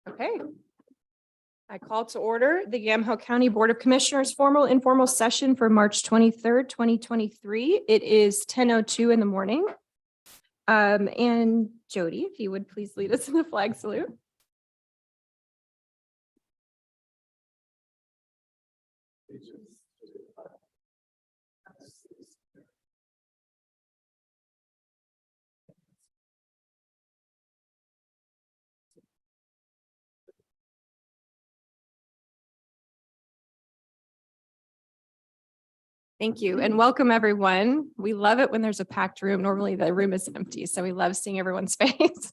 Okay. I call to order the Yamhill County Board of Commissioners formal informal session for March 23rd, 2023. It is 10:02 in the morning. And Jody, if you would please lead us in the flag salute. Thank you and welcome everyone. We love it when there's a packed room. Normally the room is empty, so we love seeing everyone's face.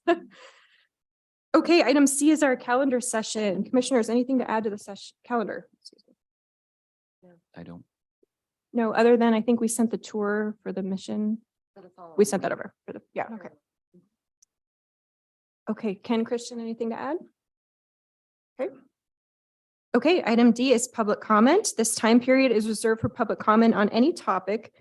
Okay, item C is our calendar session. Commissioners, anything to add to the session calendar? I don't. No, other than I think we sent the tour for the mission. We sent that over for the, yeah, okay. Okay, Ken, Christian, anything to add? Okay. Okay, item D is public comment. This time period is reserved for public comment on any topic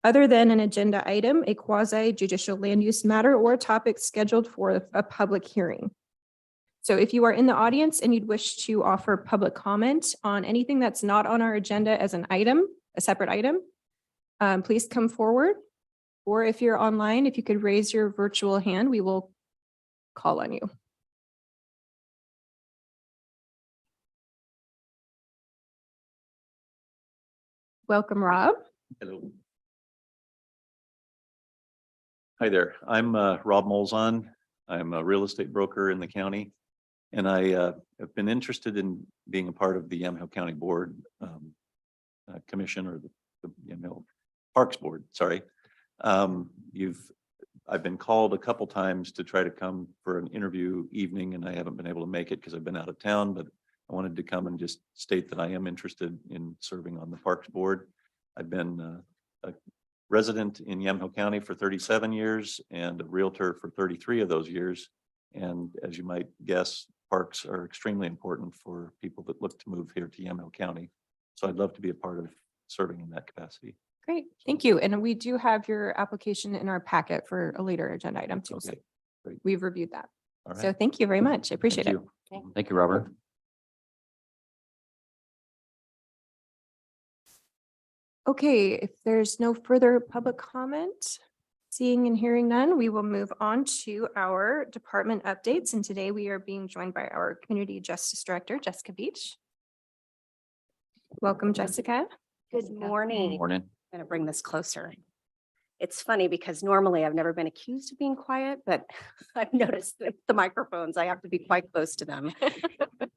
other than an agenda item, a quasi judicial land use matter, or a topic scheduled for a public hearing. So if you are in the audience and you'd wish to offer public comment on anything that's not on our agenda as an item, a separate item, please come forward. Or if you're online, if you could raise your virtual hand, we will call on you. Welcome, Rob. Hello. Hi there. I'm Rob Molzon. I'm a real estate broker in the county. And I have been interested in being a part of the Yamhill County Board Commission, or the Yamhill Parks Board, sorry. I've been called a couple times to try to come for an interview evening, and I haven't been able to make it because I've been out of town, but I wanted to come and just state that I am interested in serving on the Parks Board. I've been a resident in Yamhill County for 37 years and a realtor for 33 of those years. And as you might guess, parks are extremely important for people that look to move here to Yamhill County. So I'd love to be a part of serving in that capacity. Great, thank you. And we do have your application in our packet for a later agenda item too. So Okay, great. we've reviewed that. All right. So thank you very much. I appreciate it. Thank you, Robert. Okay, if there's no further public comment, seeing and hearing none, we will move on to our department updates. And today we are being joined by our Community Justice Director, Jessica Beach. Welcome, Jessica. Good morning. Morning. I'm going to bring this closer. It's funny because normally I've never been accused of being quiet, but I've noticed that the microphones, I have to be quite close to them.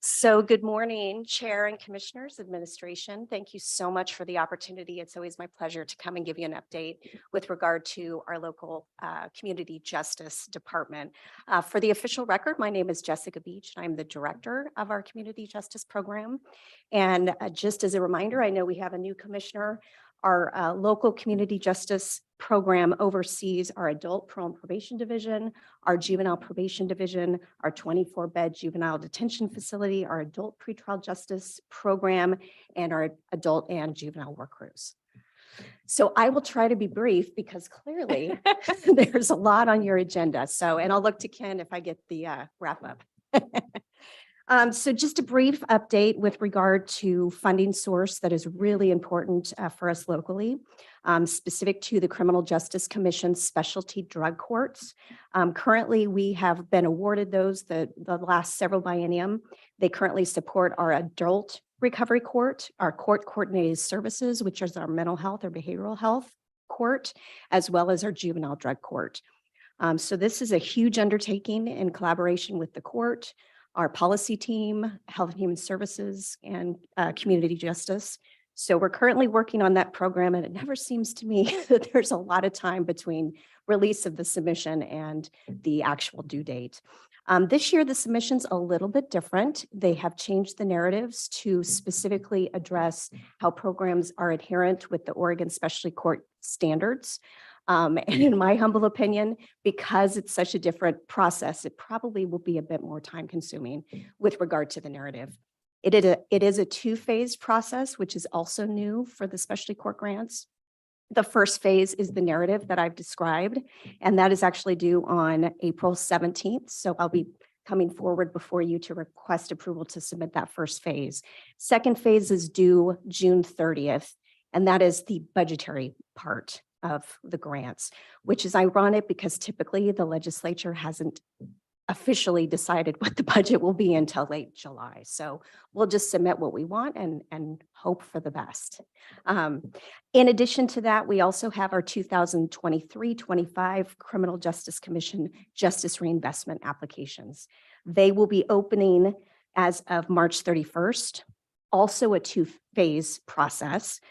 So good morning, Chair and Commissioners, Administration. Thank you so much for the opportunity. It's always my pleasure to come and give you an update with regard to our local Community Justice Department. For the official record, my name is Jessica Beach, and I'm the Director of our Community Justice Program. And just as a reminder, I know we have a new commissioner. Our local Community Justice Program oversees our Adult Parole and Probation Division, our Juvenile Probation Division, our 24-bed Juvenile Detention Facility, our Adult Pretrial Justice Program, and our Adult and Juvenile Work Crews. So I will try to be brief because clearly there's a lot on your agenda. So, and I'll look to Ken if I get the wrap up. So just a brief update with regard to funding source that is really important for us locally, specific to the Criminal Justice Commission's specialty drug courts. Currently, we have been awarded those the last several biennium. They currently support our adult recovery court, our court coordinated services, which is our mental health or behavioral health court, as well as our juvenile drug court. So this is a huge undertaking in collaboration with the court, our policy team, Health and Human Services, and Community Justice. So we're currently working on that program, and it never seems to me that there's a lot of time between release of the submission and the actual due date. This year, the submission's a little bit different. They have changed the narratives to specifically address how programs are adherent with the Oregon Specialty Court standards. And in my humble opinion, because it's such a different process, it probably will be a bit more time consuming with regard to the narrative. It is a two-phase process, which is also new for the specialty court grants. The first phase is the narrative that I've described, and that is actually due on April 17th. So I'll be coming forward before you to request approval to submit that first phase. Second phase is due June 30th, and that is the budgetary part of the grants, which is ironic because typically the legislature hasn't officially decided what the budget will be until late July. So we'll just submit what we want and hope for the best. In addition to that, we also have our 2023-25 Criminal Justice Commission Justice Reinvestment applications. They will be opening as of March 31st, also a two-phase process.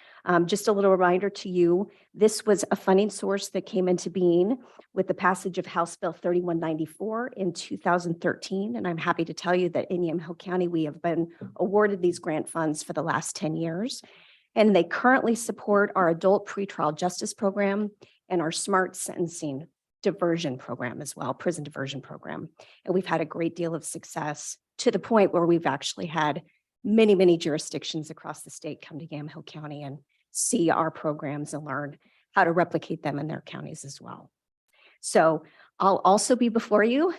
Just a little reminder to you, this was a funding source that came into being with the passage of House Bill 3194 in 2013. And I'm happy to tell you that in Yamhill County, we have been awarded these grant funds for the last 10 years. And they currently support our adult pretrial justice program and our smart sentencing diversion program as well, prison diversion program. And we've had a great deal of success to the point where we've actually had many, many jurisdictions across the state come to Yamhill County and see our programs and learn how to replicate them in their counties as well. So I'll also be before you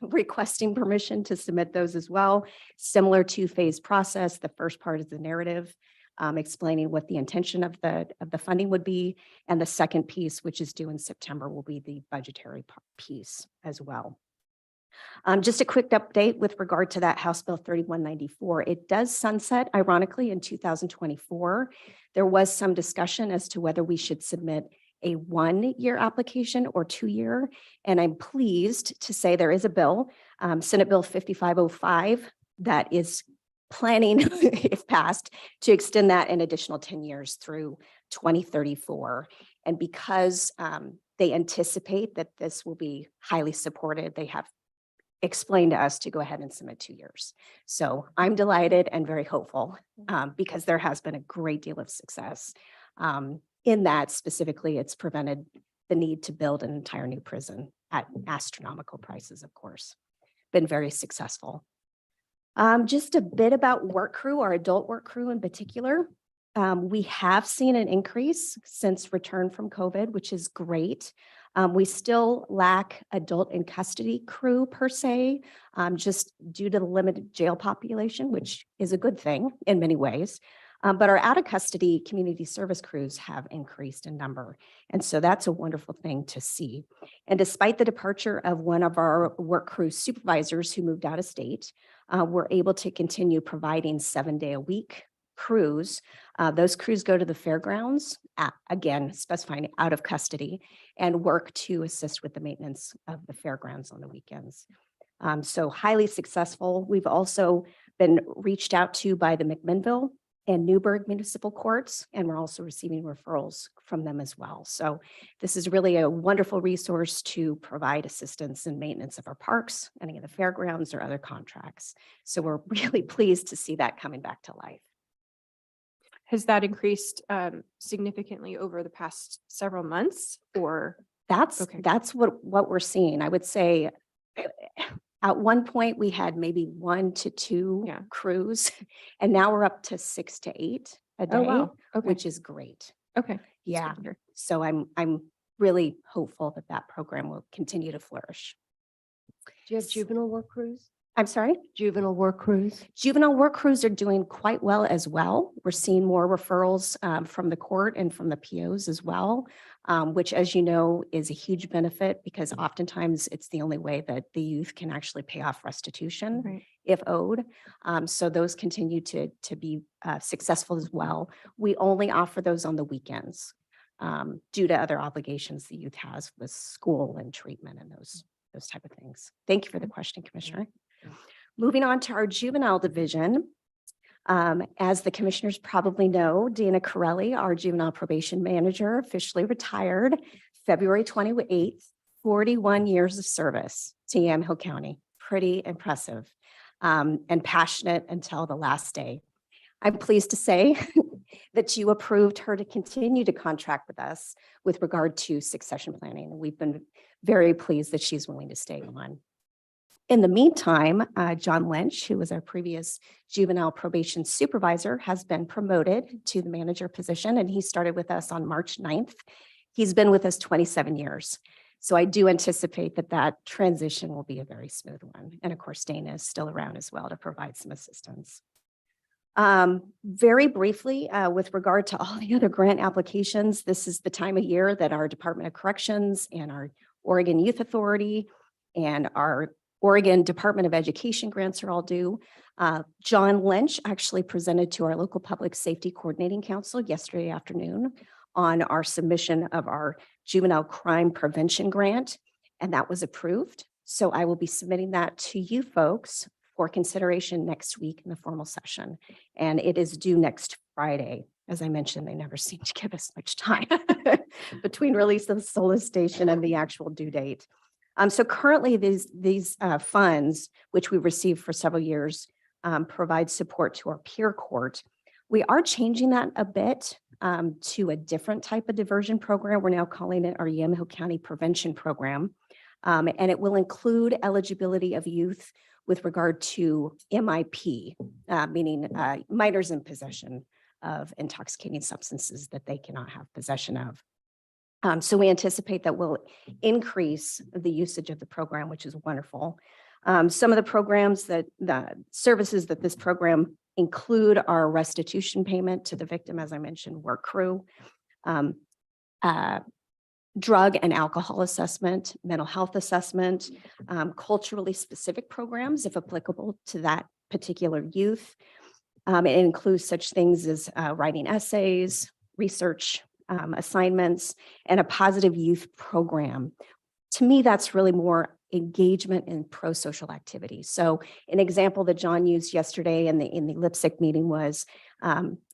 requesting permission to submit those as well. Similar two-phase process. The first part is the narrative, explaining what the intention of the funding would be. And the second piece, which is due in September, will be the budgetary piece as well. Just a quick update with regard to that House Bill 3194. It does sunset, ironically, in 2024. There was some discussion as to whether we should submit a 1-year application or 2-year. And I'm pleased to say there is a bill, Senate Bill 5505, that is planning, if passed, to extend that an additional 10 years through 2034. And because they anticipate that this will be highly supported, they have explained to us to go ahead and submit 2 years. So I'm delighted and very hopeful because there has been a great deal of success. In that specifically, it's prevented the need to build an entire new prison at astronomical prices, of course. Been very successful. Just a bit about work crew, our adult work crew in particular. We have seen an increase since return from COVID, which is great. We still lack adult in custody crew per se, just due to the limited jail population, which is a good thing in many ways. But our out of custody community service crews have increased in number. And so that's a wonderful thing to see. And despite the departure of one of our work crew supervisors who moved out of state, we're able to continue providing 7-day-a-week crews. Those crews go to the fairgrounds, again, specifying out of custody, and work to assist with the maintenance of the fairgrounds on the weekends. So highly successful. We've also been reached out to by the McMinnville and Newburgh municipal courts, and we're also receiving referrals from them as well. So this is really a wonderful resource to provide assistance and maintenance of our parks, any of the fairgrounds or other contracts. So we're really pleased to see that coming back to life. Has that increased significantly over the past several months or? That's Okay. what we're seeing. I would say at one point we had maybe 1 to 2 Yeah. crews, and now we're up to 6 to 8 a day, Oh, wow. Okay. which is great. Okay. That's Yeah. good to hear. So I'm really hopeful that that program will continue to flourish. Do you have juvenile work crews? I'm sorry? Juvenile work crews? Juvenile work crews are doing quite well as well. We're seeing more referrals from the court and from the POs as well, which, as you know, is a huge benefit because oftentimes it's the only way that the youth can actually pay off restitution Right. if owed. So those continue to be successful as well. We only offer those on the weekends due to other obligations the youth has with school and treatment and those type of things. Thank you for the question, Commissioner. Moving on to our juvenile division. As the commissioners probably know, Dana Corelli, our juvenile probation manager, officially retired February 28th, 41 years of service to Yamhill County. Pretty impressive and passionate until the last day. I'm pleased to say that you approved her to continue to contract with us with regard to succession planning. We've been very pleased that she's willing to stay on. In the meantime, John Lynch, who was our previous juvenile probation supervisor, has been promoted to the manager position, and he started with us on March 9th. He's been with us 27 years. So I do anticipate that that transition will be a very smooth one. And of course, Dana is still around as well to provide some assistance. Very briefly, with regard to all the other grant applications, this is the time of year that our Department of Corrections and our Oregon Youth Authority and our Oregon Department of Education grants are all due. John Lynch actually presented to our local Public Safety Coordinating Council yesterday afternoon on our submission of our Juvenile Crime Prevention Grant, and that was approved. So I will be submitting that to you folks for consideration next week in the formal session. And it is due next Friday. As I mentioned, they never seem to give us much time between release of the solicitation and the actual due date. So currently these funds, which we received for several years, provide support to our peer court. We are changing that a bit to a different type of diversion program. We're now calling it our Yamhill County Prevention Program. And it will include eligibility of youth with regard to MIP, meaning minors in possession of intoxicating substances that they cannot have possession of. So we anticipate that will increase the usage of the program, which is wonderful. Some of the programs the services that this program include are restitution payment to the victim, as I mentioned, work crew, drug and alcohol assessment, mental health assessment, culturally specific programs, if applicable to that particular youth. It includes such things as writing essays, research assignments, and a positive youth program. To me, that's really more engagement in pro-social activities. So an example that John used yesterday in the LIPSIC meeting was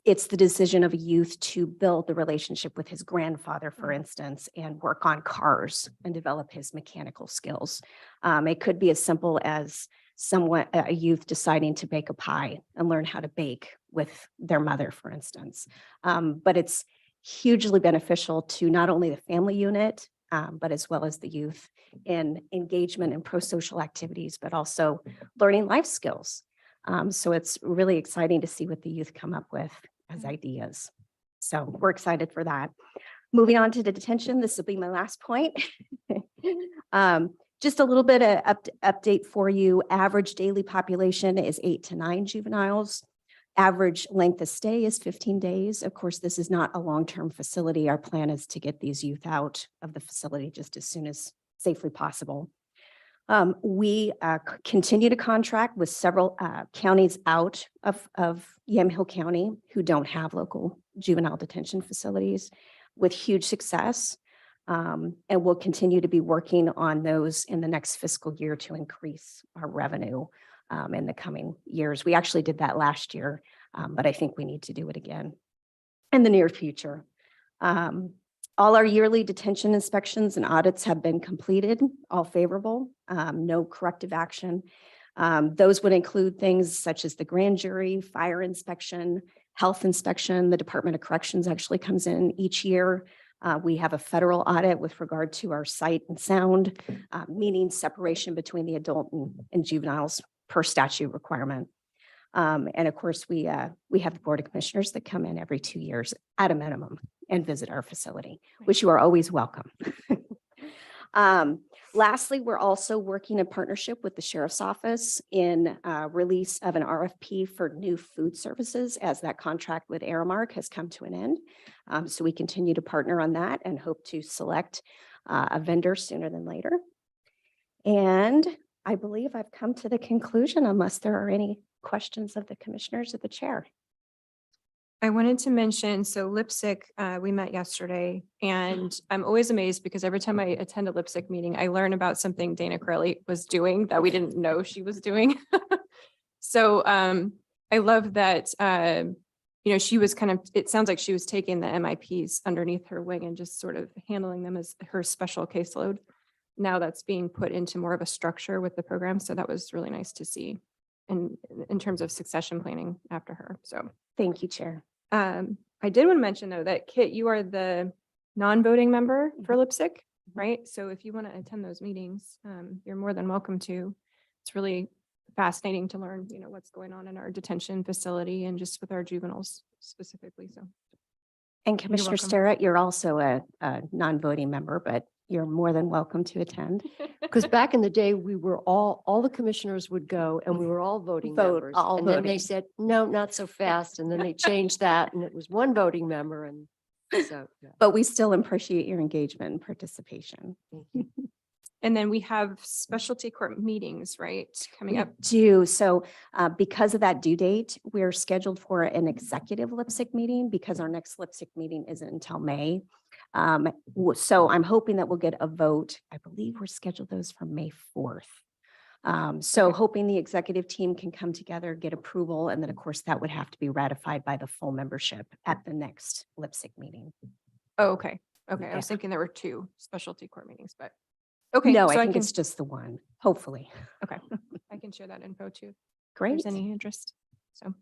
it's the decision of a youth to build the relationship with his grandfather, for instance, and work on cars and develop his mechanical skills. It could be as simple as a youth deciding to bake a pie and learn how to bake with their mother, for instance. But it's hugely beneficial to not only the family unit, but as well as the youth in engagement in pro-social activities, but also learning life skills. So it's really exciting to see what the youth come up with as ideas. So we're excited for that. Moving on to the detention, this will be my last point. Just a little bit of update for you. Average daily population is 8 to 9 juveniles. Average length of stay is 15 days. Of course, this is not a long-term facility. Our plan is to get these youth out of the facility just as soon as safely possible. We continue to contract with several counties out of Yamhill County who don't have local juvenile detention facilities with huge success. And we'll continue to be working on those in the next fiscal year to increase our revenue in the coming years. We actually did that last year, but I think we need to do it again in the near future. All our yearly detention inspections and audits have been completed, all favorable, no corrective action. Those would include things such as the grand jury, fire inspection, health inspection. The Department of Corrections actually comes in each year. We have a federal audit with regard to our sight and sound, meaning separation between the adult and juveniles per statute requirement. And of course, we have the Board of Commissioners that come in every 2 years at a minimum and visit our facility, which you are always welcome. Lastly, we're also working in partnership with the Sheriff's Office in release of an RFP for new food services as that contract with Aramark has come to an end. So we continue to partner on that and hope to select a vendor sooner than later. And I believe I've come to the conclusion unless there are any questions of the commissioners or the chair. I wanted to mention, so LIPSIC, we met yesterday, and I'm always amazed because every time I attend a LIPSIC meeting, I learn about something Dana Corelli was doing that we didn't know she was doing. So I love that, she was it sounds like she was taking the MIPs underneath her wing and just sort of handling them as her special caseload. Now that's being put into more of a structure with the program. So that was really nice to see in terms of succession planning after her. So Thank you, Chair. I did want to mention though that Kit, you are the non-voting member for LIPSIC, right? So if you want to attend those meetings, you're more than welcome to. It's really fascinating to learn, what's going on in our detention facility and just with our juveniles specifically. So And Commissioner welcome. Starrett, you're also a non-voting member, but you're more than welcome to attend. Because back in the day, we were all the commissioners would go and we were all voting Vote, members. all And then voting. they said, no, not so fast. And then they changed that and it was one voting member. And so, yeah. But we still appreciate your engagement and participation. Thank you. And then we have specialty court meetings, right, coming We up. do. So because of that due date, we're scheduled for an executive LIPSIC meeting because our next LIPSIC meeting isn't until May. So I'm hoping that we'll get a vote. I believe we're scheduled those for May 4th. So Okay. hoping the executive team can come together, get approval, and then of course that would have to be ratified by the full membership at the next LIPSIC meeting. Oh, okay. Okay. I was Yeah. thinking there were two specialty court meetings, but okay. No, so I think can, it's just the one, hopefully. I can share that info too. If Great. there's any interest. So,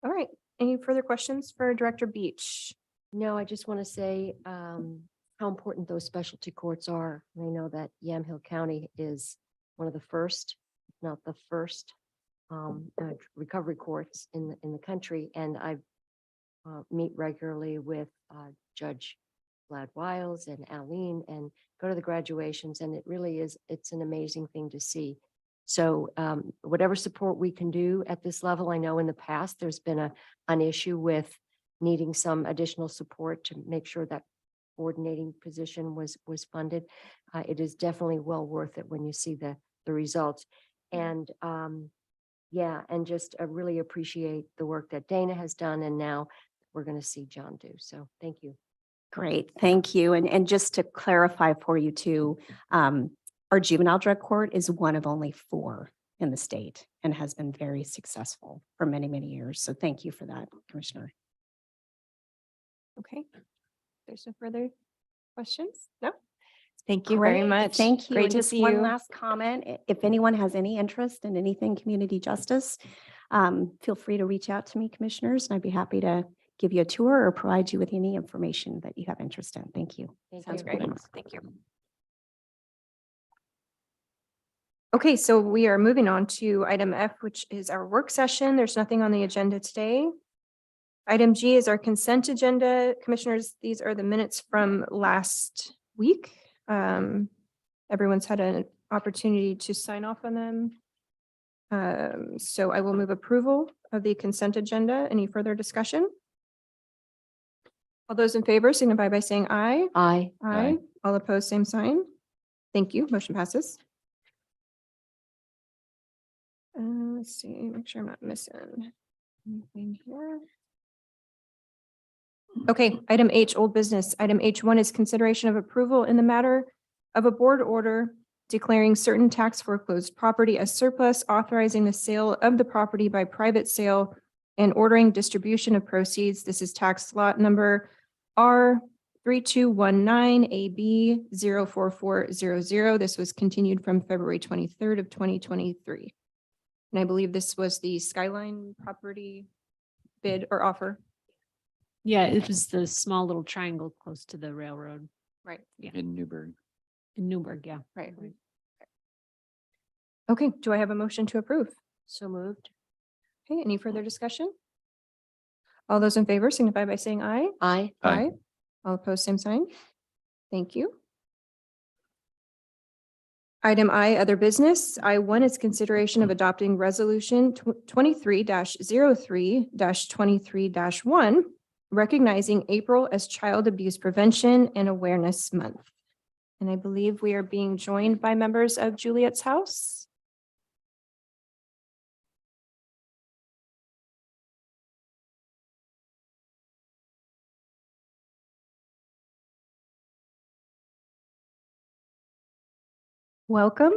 all right. Any further questions for Director Beach? No, I just want to say how important those specialty courts are. And I know that Yamhill County is one of the first, if not the first, recovery courts in the country. And I meet regularly with Judge Glad Wiles and Aline and go to the graduations. And it really is, it's an amazing thing to see. So whatever support we can do at this level, I know in the past, there's been an issue with needing some additional support to make sure that coordinating position was funded. It is definitely well worth it when you see the results. And yeah, and just really appreciate the work that Dana has done. And now we're going to see John do. So thank you. Great, thank you. And just to clarify for you too, our juvenile drug court is one of only 4 in the state and has been very successful for many, many years. So thank you for that, Commissioner. Okay. There's no further questions? No? Thank you very Great, much. Thank you. Great And to just see one you. last comment. If anyone has any interest in anything community justice, feel free to reach out to me, commissioners, and I'd be happy to give you a tour or provide you with any information that you have interest in. Thank you. Sounds you. great. Thank you. Okay, so we are moving on to item F, which is our work session. There's nothing on the agenda today. Item G is our consent agenda. Commissioners, these are the minutes from last week. Everyone's had an opportunity to sign off on them. So I will move approval of the consent agenda. Any further discussion? All those in favor signify by saying aye. Aye. Aye. All opposed, same sign. Thank you. Motion passes. Let's see, make sure I'm not missing anything here. Okay, item H, old business. Item H1 is consideration of approval in the matter of a board order declaring certain tax foreclosed property as surplus, authorizing the sale of the property by private sale and ordering distribution of proceeds. This is tax lot number R 3219 AB 04400. This was continued from February 23rd of 2023. And I believe this was the Skyline property bid or offer. Yeah, it was the small little triangle close to the railroad Right. In Newburgh. in Newburgh, yeah. Right. Okay, do I have a motion to approve? So moved. Okay, any further discussion? All those in favor signify by saying aye. Aye. Aye. All opposed, same sign. Thank you. Item I, other business. I1 is consideration of adopting resolution 23-03-23-1, recognizing April as Child Abuse Prevention and Awareness Month. And I believe we are being joined by members of Juliet's House. Welcome.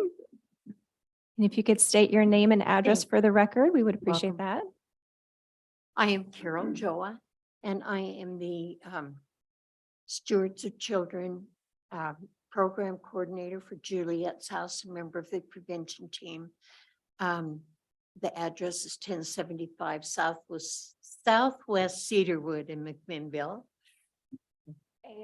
And if you could state your name and address for the record, we would appreciate that. I am Carol Joa, and I am the Stewards of Children Program Coordinator for Juliet's House, a member of the prevention team. The address is 1075 Southwest Cedarwood in McMinnville.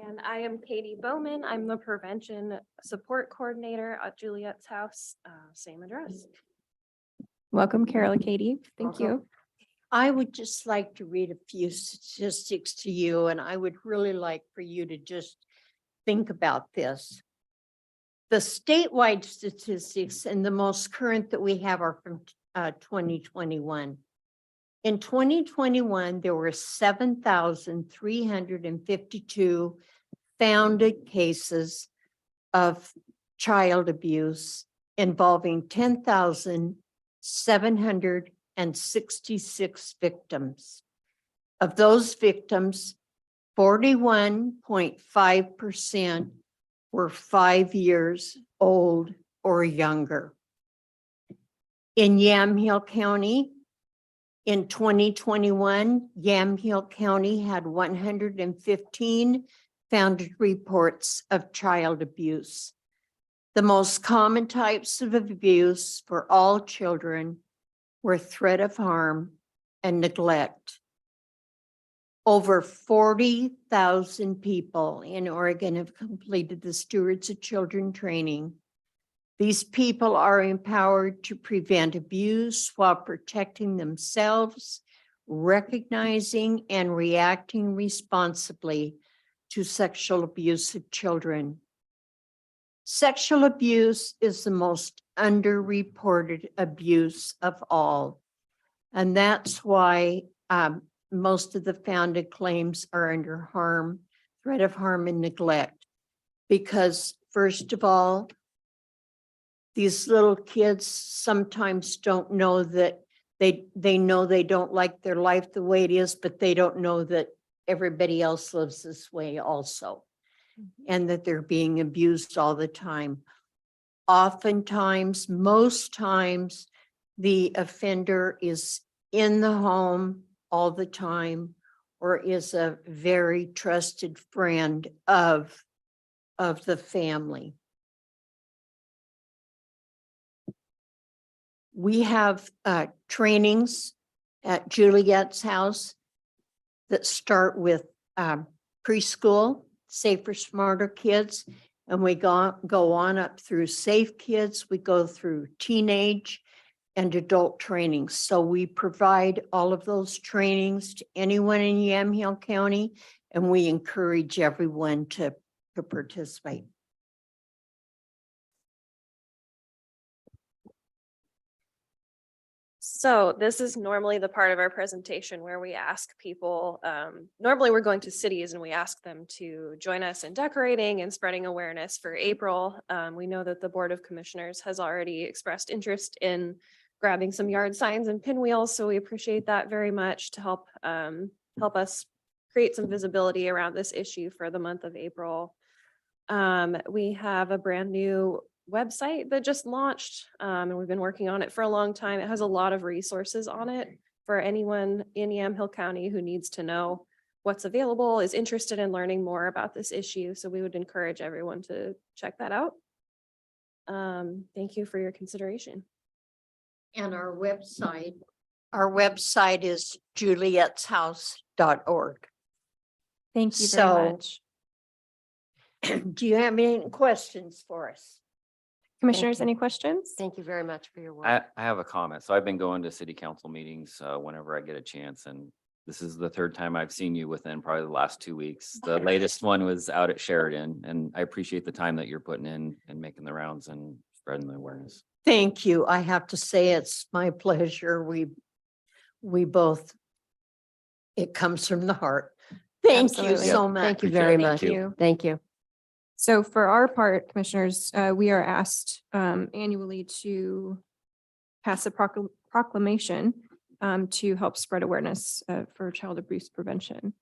And I am Katie Bowman. I'm the Prevention Support Coordinator at Juliet's House, same address. Welcome, Carol and Katie. Thank you. I would just like to read a few statistics to you, and I would really like for you to just think about this. The statewide statistics and the most current that we have are from 2021. In 2021, there were 7,352 founded cases of child abuse involving 10,766 victims. Of those victims, 41.5% were 5 years old or younger. In Yamhill County, in 2021, Yamhill County had 115 founded reports of child abuse. The most common types of abuse for all children were threat of harm and neglect. Over 40,000 people in Oregon have completed the Stewards of Children training. These people are empowered to prevent abuse while protecting themselves, recognizing and reacting responsibly to sexual abuse of children. Sexual abuse is the most underreported abuse of all. And that's why most of the founded claims are under harm, threat of harm and neglect. Because first of all, these little kids sometimes don't know that they know they don't like their life the way it is, but they don't know that everybody else lives this way also. And that they're being abused all the time. Oftentimes, most times, the offender is in the home all the time or is a very trusted friend of the family. We have trainings at Juliet's house that start with preschool, Safer, Smarter Kids, and we go on up through Safe Kids. We go through teenage and adult trainings. So we provide all of those trainings to anyone in Yamhill County, and we encourage everyone to participate. So this is normally the part of our presentation where we ask people, normally we're going to cities and we ask them to join us in decorating and spreading awareness for April. We know that the Board of Commissioners has already expressed interest in grabbing some yard signs and pinwheels, so we appreciate that very much to help us create some visibility around this issue for the month of April. We have a brand new website that just launched, and we've been working on it for a long time. It has a lot of resources on it for anyone in Yamhill County who needs to know what's available, is interested in learning more about this issue. So we would encourage everyone to check that out. Thank you for your consideration. And our website is julietshouse.org. Thank you very So- much. Do you have any questions for us? Commissioners, you. any questions? Thank you very much for your work. I have a comment. So I've been going to city council meetings whenever I get a chance, and this is the third time I've seen you within probably the last 2 weeks. The latest one was out at Sheridan, and I appreciate the time that you're putting in and making the rounds and spreading the awareness. Thank you. I have to say it's my pleasure. We both, it comes from the heart. Thank you Absolutely. so much. Thank you Appreciate very it. much. Thank you. Thank you. So for our part, commissioners, we are asked annually to pass a proclamation to help spread awareness for child abuse prevention.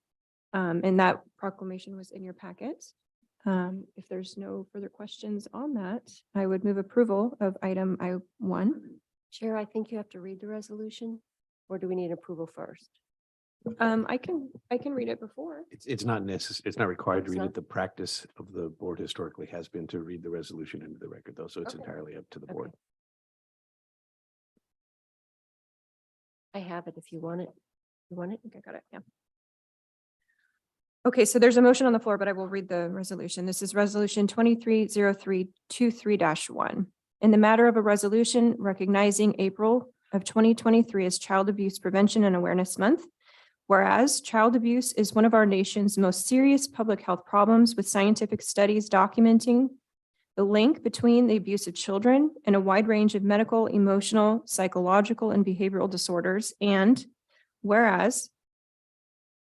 And that proclamation was in your packet. If there's no further questions on that, I would move approval of item I1. Chair, I think you have to read the resolution, or do we need approval first? I can read it before. It's not necessary, it's not required to It's read not? it. The practice of the board historically has been to read the resolution into the record though, so it's Okay. entirely up to the Okay. board. I have it if you want it. You want it? Okay, got it. Yeah. Okay, so there's a motion on the floor, but I will read the resolution. This is resolution 230323-1. In the matter of a resolution recognizing April of 2023 as Child Abuse Prevention and Awareness Month. Whereas child abuse is one of our nation's most serious public health problems, with scientific studies documenting the link between the abuse of children and a wide range of medical, emotional, psychological, and behavioral disorders. And whereas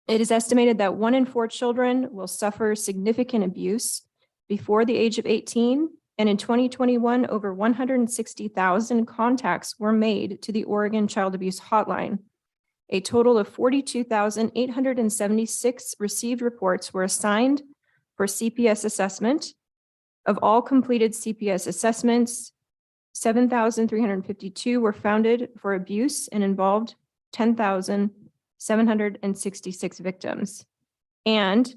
it is estimated that 1 in 4 children will suffer significant abuse before the age of 18. And in 2021, over 160,000 contacts were made to the Oregon Child Abuse Hotline. A total of 42,876 received reports were assigned for CPS assessment. Of all completed CPS assessments, 7,352 were founded for abuse and involved 10,766 victims. And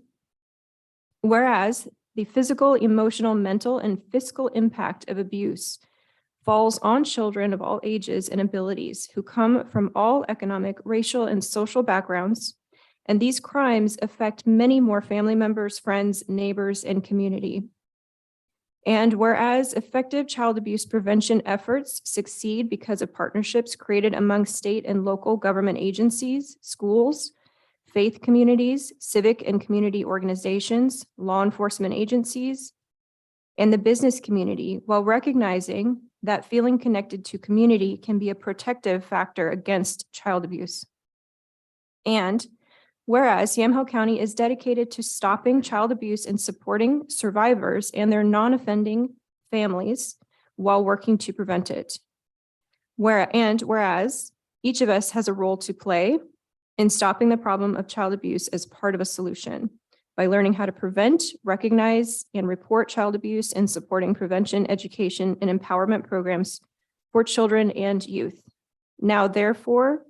whereas the physical, emotional, mental, and fiscal impact of abuse falls on children of all ages and abilities who come from all economic, racial, and social backgrounds, and these crimes affect many more family members, friends, neighbors, and community. And whereas effective child abuse prevention efforts succeed because of partnerships created among state and local government agencies, schools, faith communities, civic and community organizations, law enforcement agencies, and the business community, while recognizing that feeling connected to community can be a protective factor against child abuse. And whereas Yamhill County is dedicated to stopping child abuse and supporting survivors and their non-offending families while working to prevent it. Whereas each of us has a role to play in stopping the problem of child abuse as part of a solution by learning how to prevent, recognize, and report child abuse, and supporting prevention, education, and empowerment programs for children and youth. Now, therefore,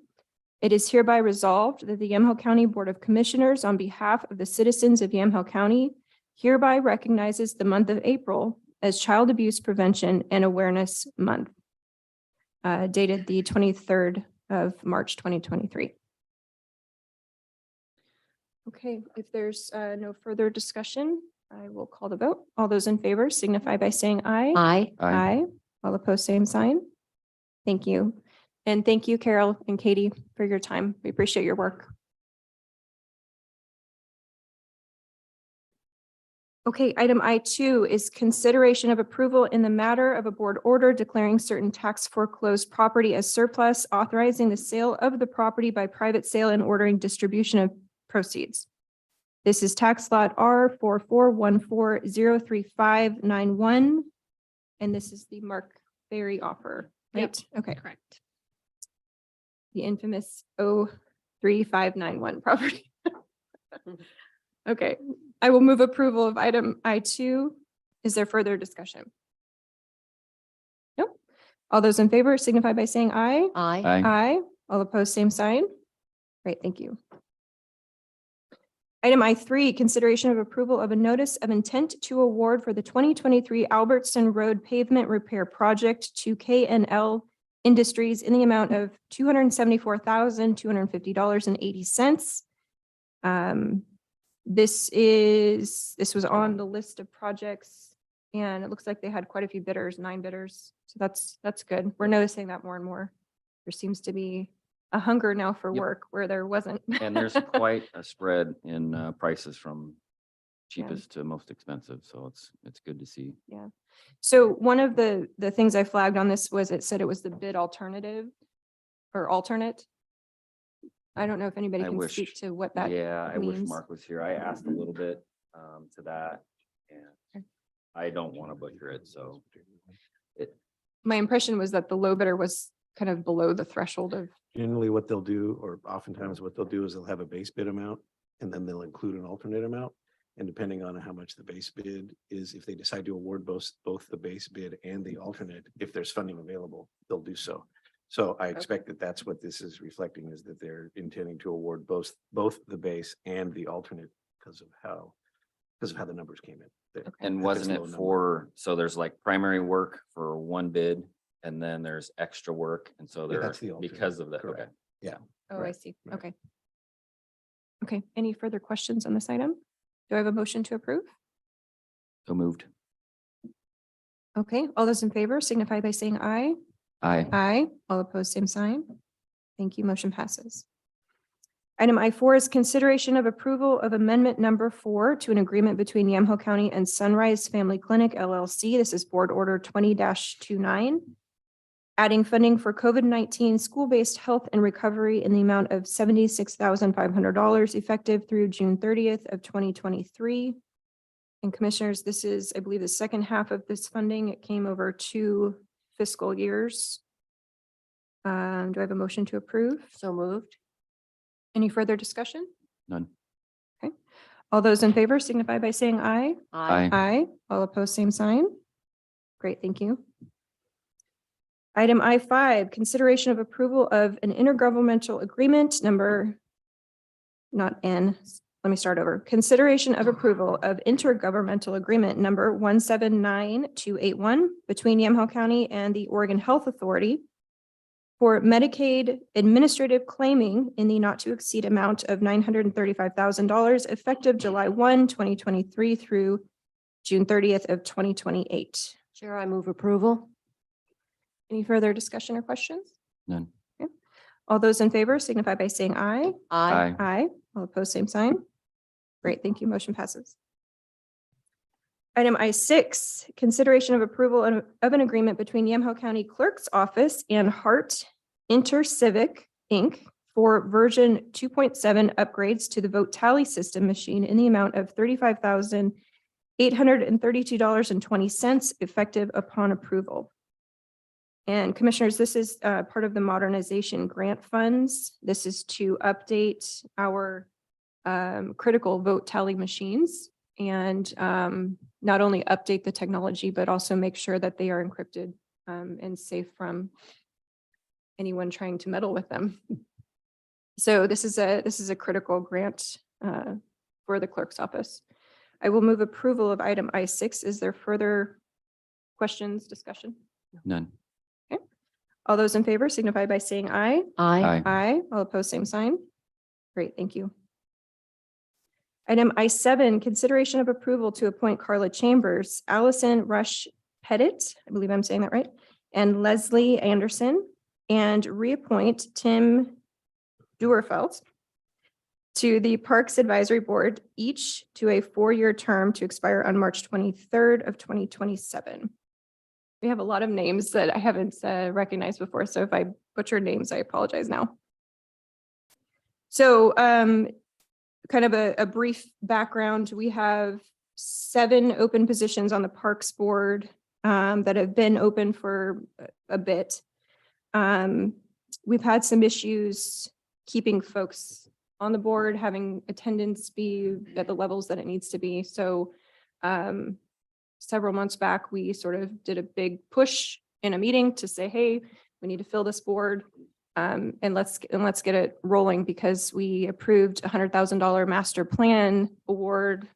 it is hereby resolved that the Yamhill County Board of Commissioners, on behalf of the citizens of Yamhill County, hereby recognizes the month of April as Child Abuse Prevention and Awareness Month, dated the 23rd of March, 2023. Okay, if there's no further discussion, I will call the vote. All those in favor signify by saying aye. Aye. Aye. All opposed, same sign. Thank you. And thank you, Carol and Katie, for your time. We appreciate your work. Okay, item I2 is consideration of approval in the matter of a board order declaring certain tax foreclosed property as surplus, authorizing the sale of the property by private sale and ordering distribution of proceeds. This is tax lot R4414035191. And this is the Mark Berry offer, right? Okay. Correct. The infamous 03591 property. Okay, I will move approval of item I2. Is there further discussion? Nope. All those in favor signify by saying aye. Aye. Aye. All opposed, same sign. Great, thank you. Item I3, consideration of approval of a notice of intent to award for the 2023 Albertson Road Pavement Repair Project to KNL Industries in the amount of $274,250.80. This was on the list of projects, and it looks like they had quite a few bidders, 9 bidders. So that's good. We're noticing that more and more. There seems to be a hunger now for Yep. work where there wasn't. And there's quite a spread in prices from cheapest to most expensive. So it's good to see. Yeah. So one of the things I flagged on this was it said it was the bid alternative or alternate. I don't know if anybody I can wish- speak to what that. Yeah, I wish means. Mark was here. I asked a little bit to that, and Okay. I don't want to butcher it, so. My impression was that the low bidder was kind of below the threshold of. Generally, what they'll do, or oftentimes what they'll do is they'll have a base bid amount and then they'll include an alternate amount. And depending on how much the base bid is, if they decide to award both the base bid and the alternate, if there's funding available, they'll do so. So I expect that that's what this is reflecting, is that they're intending to award both the base and the alternate because of how the numbers came in. And If it's wasn't low it number. for, so there's like primary work for one bid and then there's extra work. And so Yeah, there, that's the alternate, because of that, okay. correct. Oh, I Right, see. right. Okay. Okay. Any further questions on this item? Do I have a motion to approve? So moved. Okay. All those in favor signify by saying aye. Aye. Aye. All opposed, same sign. Thank you. Motion passes. Item I4 is consideration of approval of amendment number 4 to an agreement between Yamhill County and Sunrise Family Clinic LLC. This is Board Order 20-29. Adding funding for COVID-19 school-based health and recovery in the amount of $76,500 effective through June 30th of 2023. And Commissioners, this is, I believe, the second half of this funding. It came over 2 fiscal years. Do I have a motion to approve? So moved. Any further discussion? None. All those in favor signify by saying aye. Aye. Aye. All opposed, same sign. Great, thank you. Item I5, consideration of approval of an intergovernmental agreement number, not N, let me start over. Consideration of approval of intergovernmental agreement number 179281 between Yamhill County and the Oregon Health Authority for Medicaid administrative claiming in the not to exceed amount of $935,000 effective July 1, 2023 through June 30th of 2028. Chair, I move approval. Any further discussion or questions? None. All those in favor signify by saying aye. Aye. Aye. All opposed, same sign. Great, thank you. Motion passes. Item I6, consideration of approval of an agreement between Yamhill County Clerk's Office and Hart InterCivic, Inc. for version 2.7 upgrades to the vote tally system machine in the amount of $35,832.20 effective upon approval. And Commissioners, this is part of the modernization grant funds. This is to update our critical vote tally machines and not only update the technology, but also make sure that they are encrypted and safe from anyone trying to meddle with them. So this is a critical grant for the clerk's office. I will move approval of item I6. Is there further questions, discussion? None. All those in favor signify by saying aye. Aye. Aye. All opposed, same sign. Great, thank you. Item I7, consideration of approval to appoint Carla Chambers, Allison Rush Pettit, I believe I'm saying that right, and Leslie Anderson, and reappoint Tim Duerfeld to the Parks Advisory Board, each to a 4-year term to expire on March 23rd of 2027. We have a lot of names that I haven't recognized before, so if I butcher names, I apologize now. So kind of a brief background, we have 7 open positions on the Parks Board that have been open for a bit. We've had some issues keeping folks on the board, having attendance be at the levels that it needs to be. So several months back, we sort of did a big push in a meeting to say, hey, we need to fill this board and let's get it rolling, because we approved $100,000 master plan award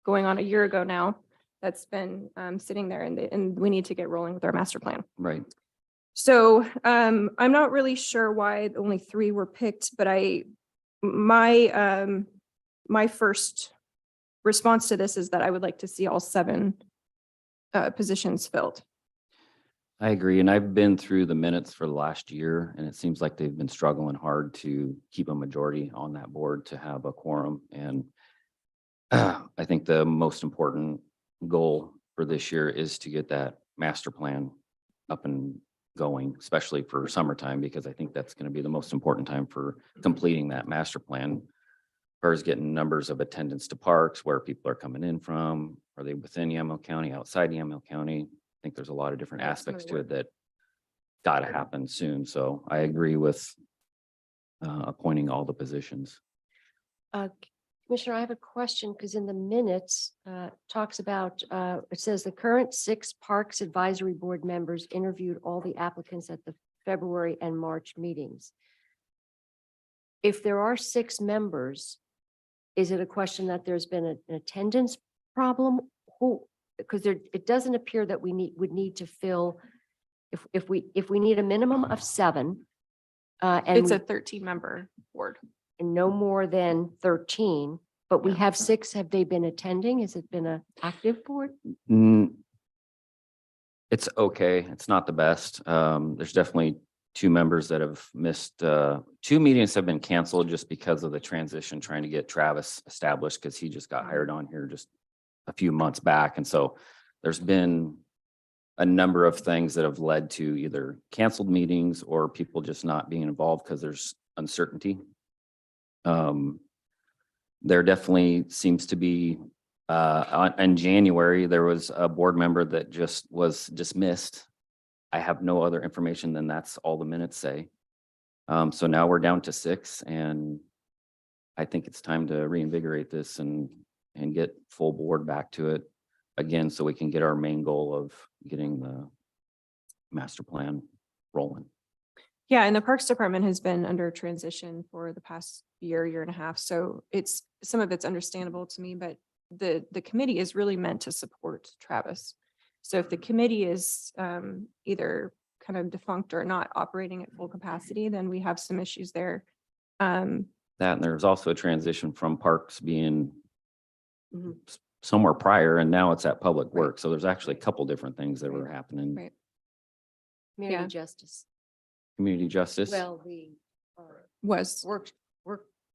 going on a year ago now. That's been sitting there, and we need to get rolling with our master plan. Right. So I'm not really sure why only 3 were picked, but my first response to this is that I would like to see all 7 positions filled. I agree. And I've been through the minutes for the last year, and it seems like they've been struggling hard to keep a majority on that board to have a quorum. And I think the most important goal for this year is to get that master plan up and going, especially for summertime, because I think that's going to be the most important time for completing that master plan. As far as getting numbers of attendance to parks, where people are coming in from, are they within Yamhill County, outside Yamhill County? I think there's a lot of different That's some of aspects the to work. it that got to happen soon. So I agree with appointing all the positions. Commissioner, I have a question, because in the minutes, talks about, it says the current 6 Parks Advisory Board members interviewed all the applicants at the February and March meetings. If there are 6 members, is it a question that there's been an attendance problem? Because it doesn't appear that we would need to fill, if we need a minimum of 7. And It's a 13-member board. and no more than 13, but we Yeah. have 6. Have they been attending? Has it been an active board? It's okay. It's not the best. There's definitely two members that have missed, two meetings have been canceled just because of the transition, trying to get Travis established because he just got hired on here just a few months back. And so there's been a number of things that have led to either canceled meetings or people just not being involved because there's uncertainty. There definitely seems to be, in January, there was a board member that just was dismissed. I have no other information than that's all the minutes say. So now we're down to 6, and I think it's time to reinvigorate this and get full board back to it again, so we can get our main goal of getting the master plan rolling. Yeah, and the Parks Department has been under transition for the past year and a half. So some of it's understandable to me, but the committee is really meant to support Travis. So if the committee is either kind of defunct or not operating at full capacity, then we have some issues there. That, and there's also a transition from parks being Mhm. somewhere prior, and now it's at Public Right. Works. So there's actually a couple different things that were Right. happening. Right. Community Yeah. justice. Community justice. Well, the Was. work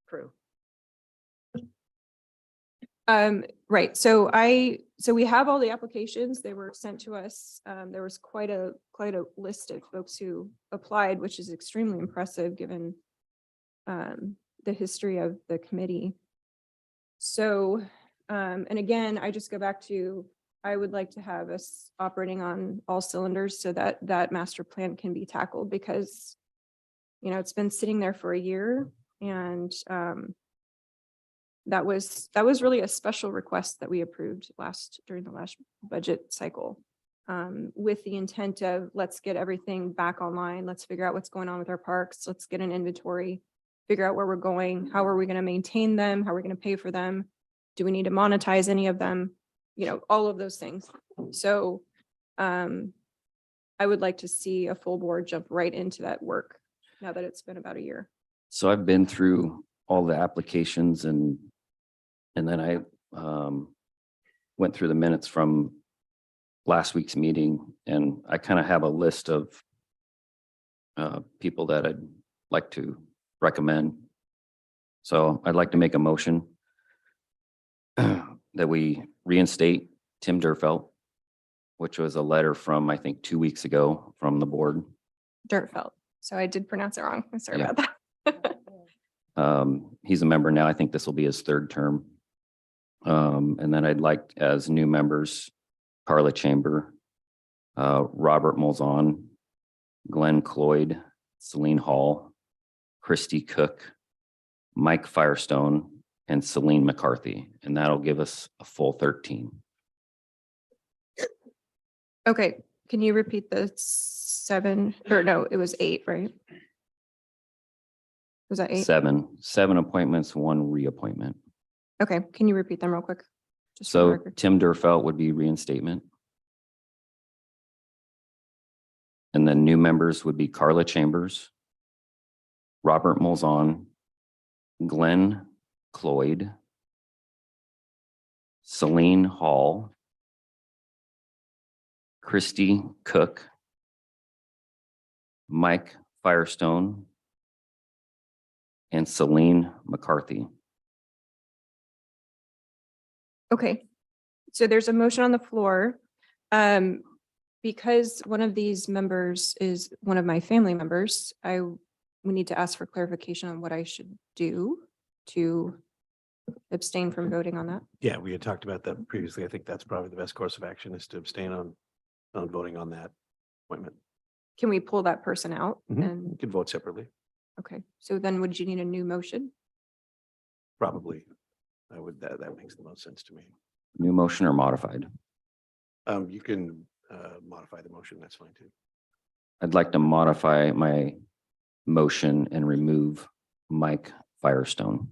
crew. Right, so we have all the applications, they were sent to us. There was quite a list of folks who applied, which is extremely impressive given the history of the committee. So, and again, I just go back to, I would like to have us operating on all cylinders so that that master plan can be tackled, because it's been sitting there for a year, and that was really a special request that we approved during the last budget cycle, with the intent of, let's get everything back online. Let's figure out what's going on with our parks. Let's get an inventory, figure out where we're going. How are we going to maintain them? How are we going to pay for them? Do we need to monetize any of them? All of those things. So I would like to see a full board jump right into that work now that it's been about a year. So I've been through all the applications, and then I went through the minutes from last week's meeting, and I kind of have a list of people that I'd like to recommend. So I'd like to make a motion that we reinstate Tim Durfelt, which was a letter from, I think, 2 weeks ago from the board. Dirtfeld. So I did pronounce it wrong. I'm sorry Yeah. about that. He's a member now. I think this will be his 3rd term. And then I'd like, as new members, Carla Chamber, Robert Molzon, Glenn Cloyd, Celine Hall, Christy Cook, Mike Firestone, and Celine McCarthy. And that'll give us a full 13. Okay, can you repeat the 7, or no, it was 8, right? Was that 8? Seven appointments, 1 reappointment. Okay, can you repeat them real quick? Just for the So record. Tim Durfelt would be reinstatement. And then new members would be Carla Chambers, Robert Molzon, Glenn Cloyd, Celine Hall, Christy Cook, Mike Firestone, and Celine McCarthy. Okay, so there's a motion on the floor. Because one of these members is one of my family members, we need to ask for clarification on what I should do to abstain from voting on that. Yeah, we had talked about that previously. I think that's probably the best course of action, is to abstain on voting on that appointment. Can we pull that person out? You And, could vote separately, okay, so then would you need a new motion? probably. That makes the most sense to me. New motion or modified? You can modify the motion, that's fine too. I'd like to modify my motion and remove Mike Firestone.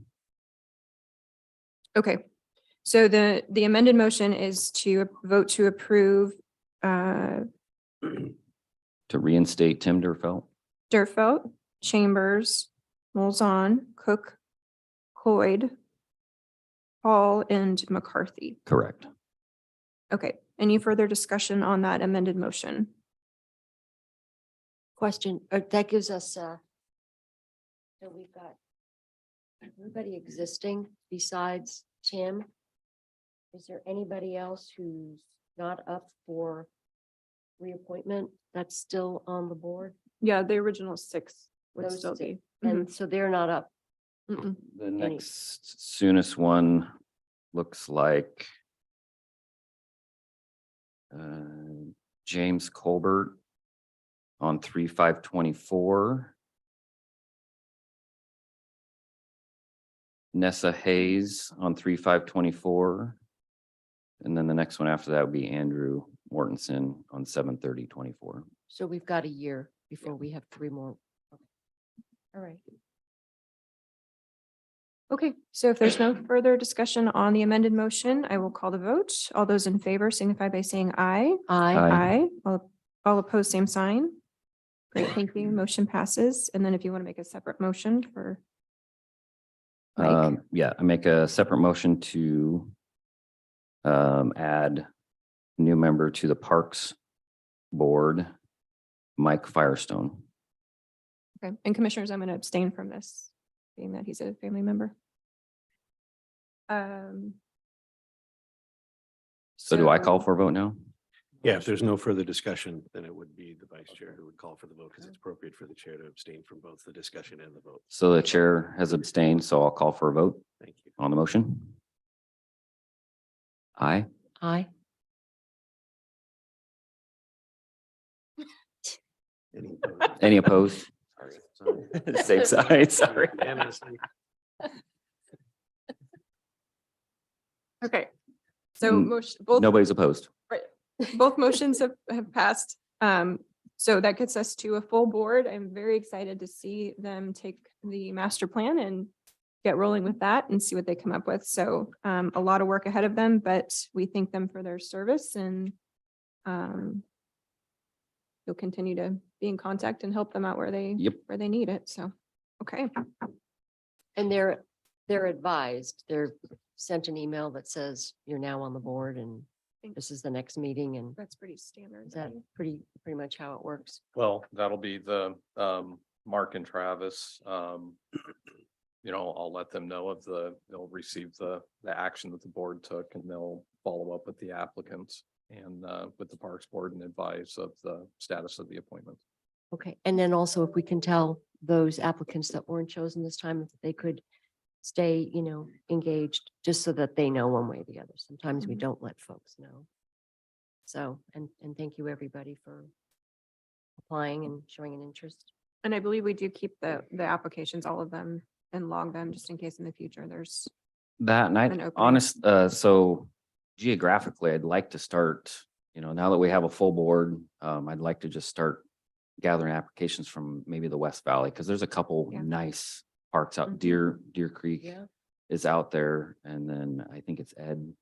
Okay, so the amended motion is to vote to approve To reinstate Tim Durfelt. Durfelt, Chambers, Molzon, Cook, Cloyd, Hall, and McCarthy. Correct. Okay, Any further discussion on that amended motion? Question, that gives us, so we've got everybody existing besides Tim. Is there anybody else who's not up for reappointment that's still on the board? Yeah, the original 6 would Those still six. be. And so they're not up. Mm-mm. The next soonest one looks like James Colbert on 3/5/24. Nessa Hayes on 3/5/24. And then the next one after that would be Andrew Mortensen on 7/30/24. So we've got a year before we have 3 more. Okay. All right. Okay, so if there's no further discussion on the amended motion, I will call the vote. All those in favor signify by saying aye. Aye. Aye. All opposed, same sign. Great, thank you. Motion passes. And then if you want to make a separate motion for Mike. Yeah, I make a separate motion to add new member to the Parks Board, Mike Firestone. Okay, and commissioners, I'm going to abstain from this, being that he's a family member. So do I call for a vote now? Yeah, if there's no further discussion, then it would be the vice chair who would call for the vote because it's appropriate for the chair to abstain from both the discussion and the vote. So the chair has abstained, so I'll call for a vote Thank you. on the motion. Aye. Aye. Any opposed? Any opposed? Sorry. Same side, sorry. Unanimously. Okay. So Mm, motion, both. Nobody's opposed. Both motions have passed. So that gets us to a full board. I'm very excited to see them take the master plan and get rolling with that and see what they come up with. So a lot of work ahead of them, but we thank them for their service and you'll continue to be in contact and help them out where they need it. So, okay. And they're advised, they're sent an email that says you're now on the board and this is the next meeting, and That's pretty standard. is that pretty much how it works? Well, that'll be the Mark and Travis. You know, I'll let them know of they'll receive the action that the board took and they'll follow up with the applicants and with the Parks Board and advise of the status of the appointment. Okay, and then also if we can tell those applicants that weren't chosen this time, if they could stay, engaged, just so that they know one way or the other. Sometimes we don't let folks know. So, and thank you, everybody, for applying and showing an interest. And I believe we do keep the applications, all of them, and log them just in case in the future there's. That and An I opening. so geographically, I'd like to start, now that we have a full board, I'd like to just start gathering applications from maybe the West Valley, because there's a couple Yeah. nice parks out. Mhm. Deer Creek Yeah. is out there, and then I think it's Ed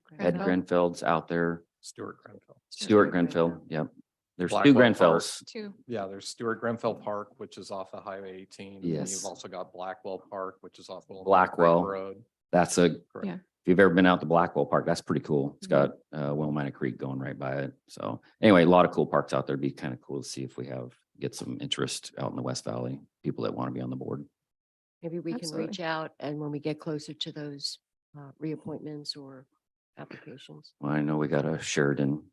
Grenfell. Grenfell's out there. Stuart Grenfell. Stuart Grenfell, yep. There's two Blackwell Park. Grenfells. Two. Yeah, there's Stuart Grenfell Park, which is off of Highway 18. and then Yes. You've also got Blackwell Park, which is off of Blackwell. Road. That's a, Correct. Yeah. if you've ever been out to Blackwell Park, that's pretty cool. It's Mhm. got Willamina Creek going right by it. So anyway, a lot of cool parks out there. It'd be kind of cool to see if we get some interest out in the West Valley, people that want to be on the board. Maybe we can Absolutely. reach out, and when we get closer to those reappointments or applications. Well, I know we got a Sheridan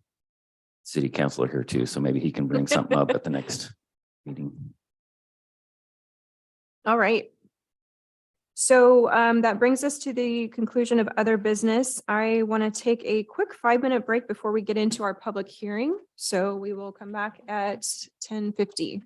city councilor here too, so maybe he can bring something up at the next meeting. All right. So that brings us to the conclusion of other business. I want to take a quick 5-minute break before we get into our public hearing. So we will come back at 10:50.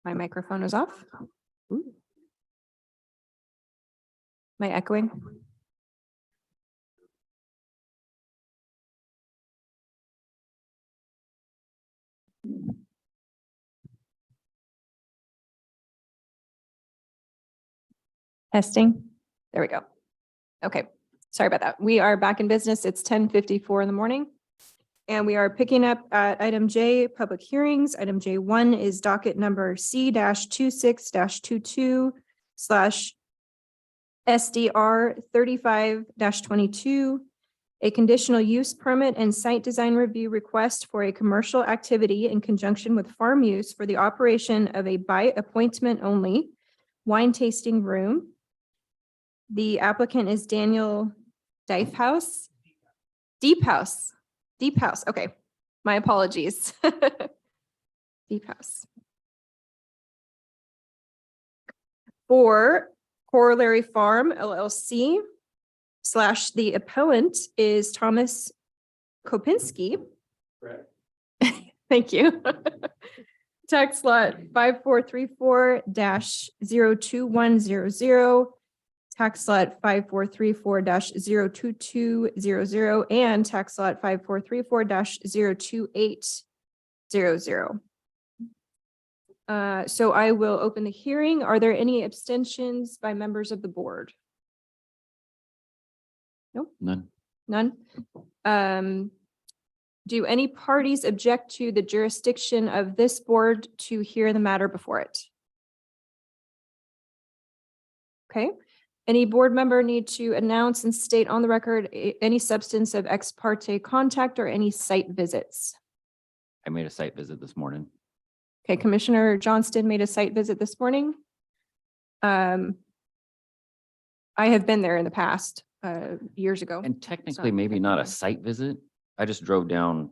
My microphone is off. Ooh. Am I echoing? Testing. There we go. Okay, sorry about that. We are back in business. It's 10:54 in the morning. And we are picking up at item J, public hearings. Item J1 is docket number C-26-22 / SDR 35-22, a conditional use permit and site design review request for a commercial activity in conjunction with farm use for the operation of a by appointment only wine tasting room. The applicant is Daniel Deep House. Okay, my apologies. Deep House. For Corollary Farm LLC / the appellant is Thomas Kopinski. Correct. Thank you. Tax lot 5434-02100, tax lot 5434-02200, and tax lot 5434-02800. So I will open the hearing. Are there any abstentions by members of the board? None. None? Do any parties object to the jurisdiction of this board to hear the matter before it? Okay. Any board member need to announce and state on the record any substance of ex parte contact or any site visits? I made a site visit this morning. Okay, Commissioner Johnston made a site visit this morning. I have been there in the past, years ago. And technically, maybe not a site visit. I just drove down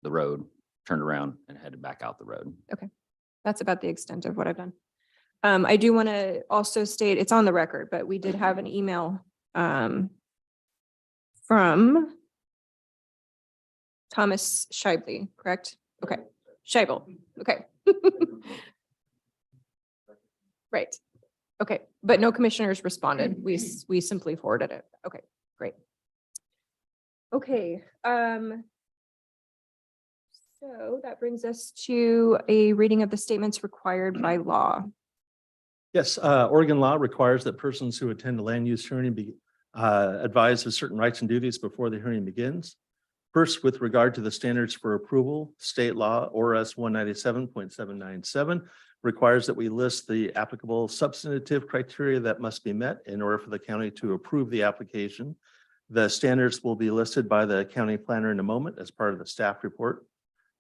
the road, turned around and headed back out the road. That's about the extent of what I've done. I do want to also state, it's on the record, but we did have an email from Thomas Scheibele, correct? Okay, Scheibel, okay. Right, okay, but no commissioners responded. We simply forwarded it. Okay, great. Okay, so that brings us to a reading of the statements required by law. Yes, Oregon law requires that persons who attend a land use hearing be advised of certain rights and duties before the hearing begins. First, with regard to the standards for approval, state law ORS 197.797 requires that we list the applicable substantive criteria that must be met in order for the county to approve the application. The standards will be listed by the county planner in a moment as part of the staff report.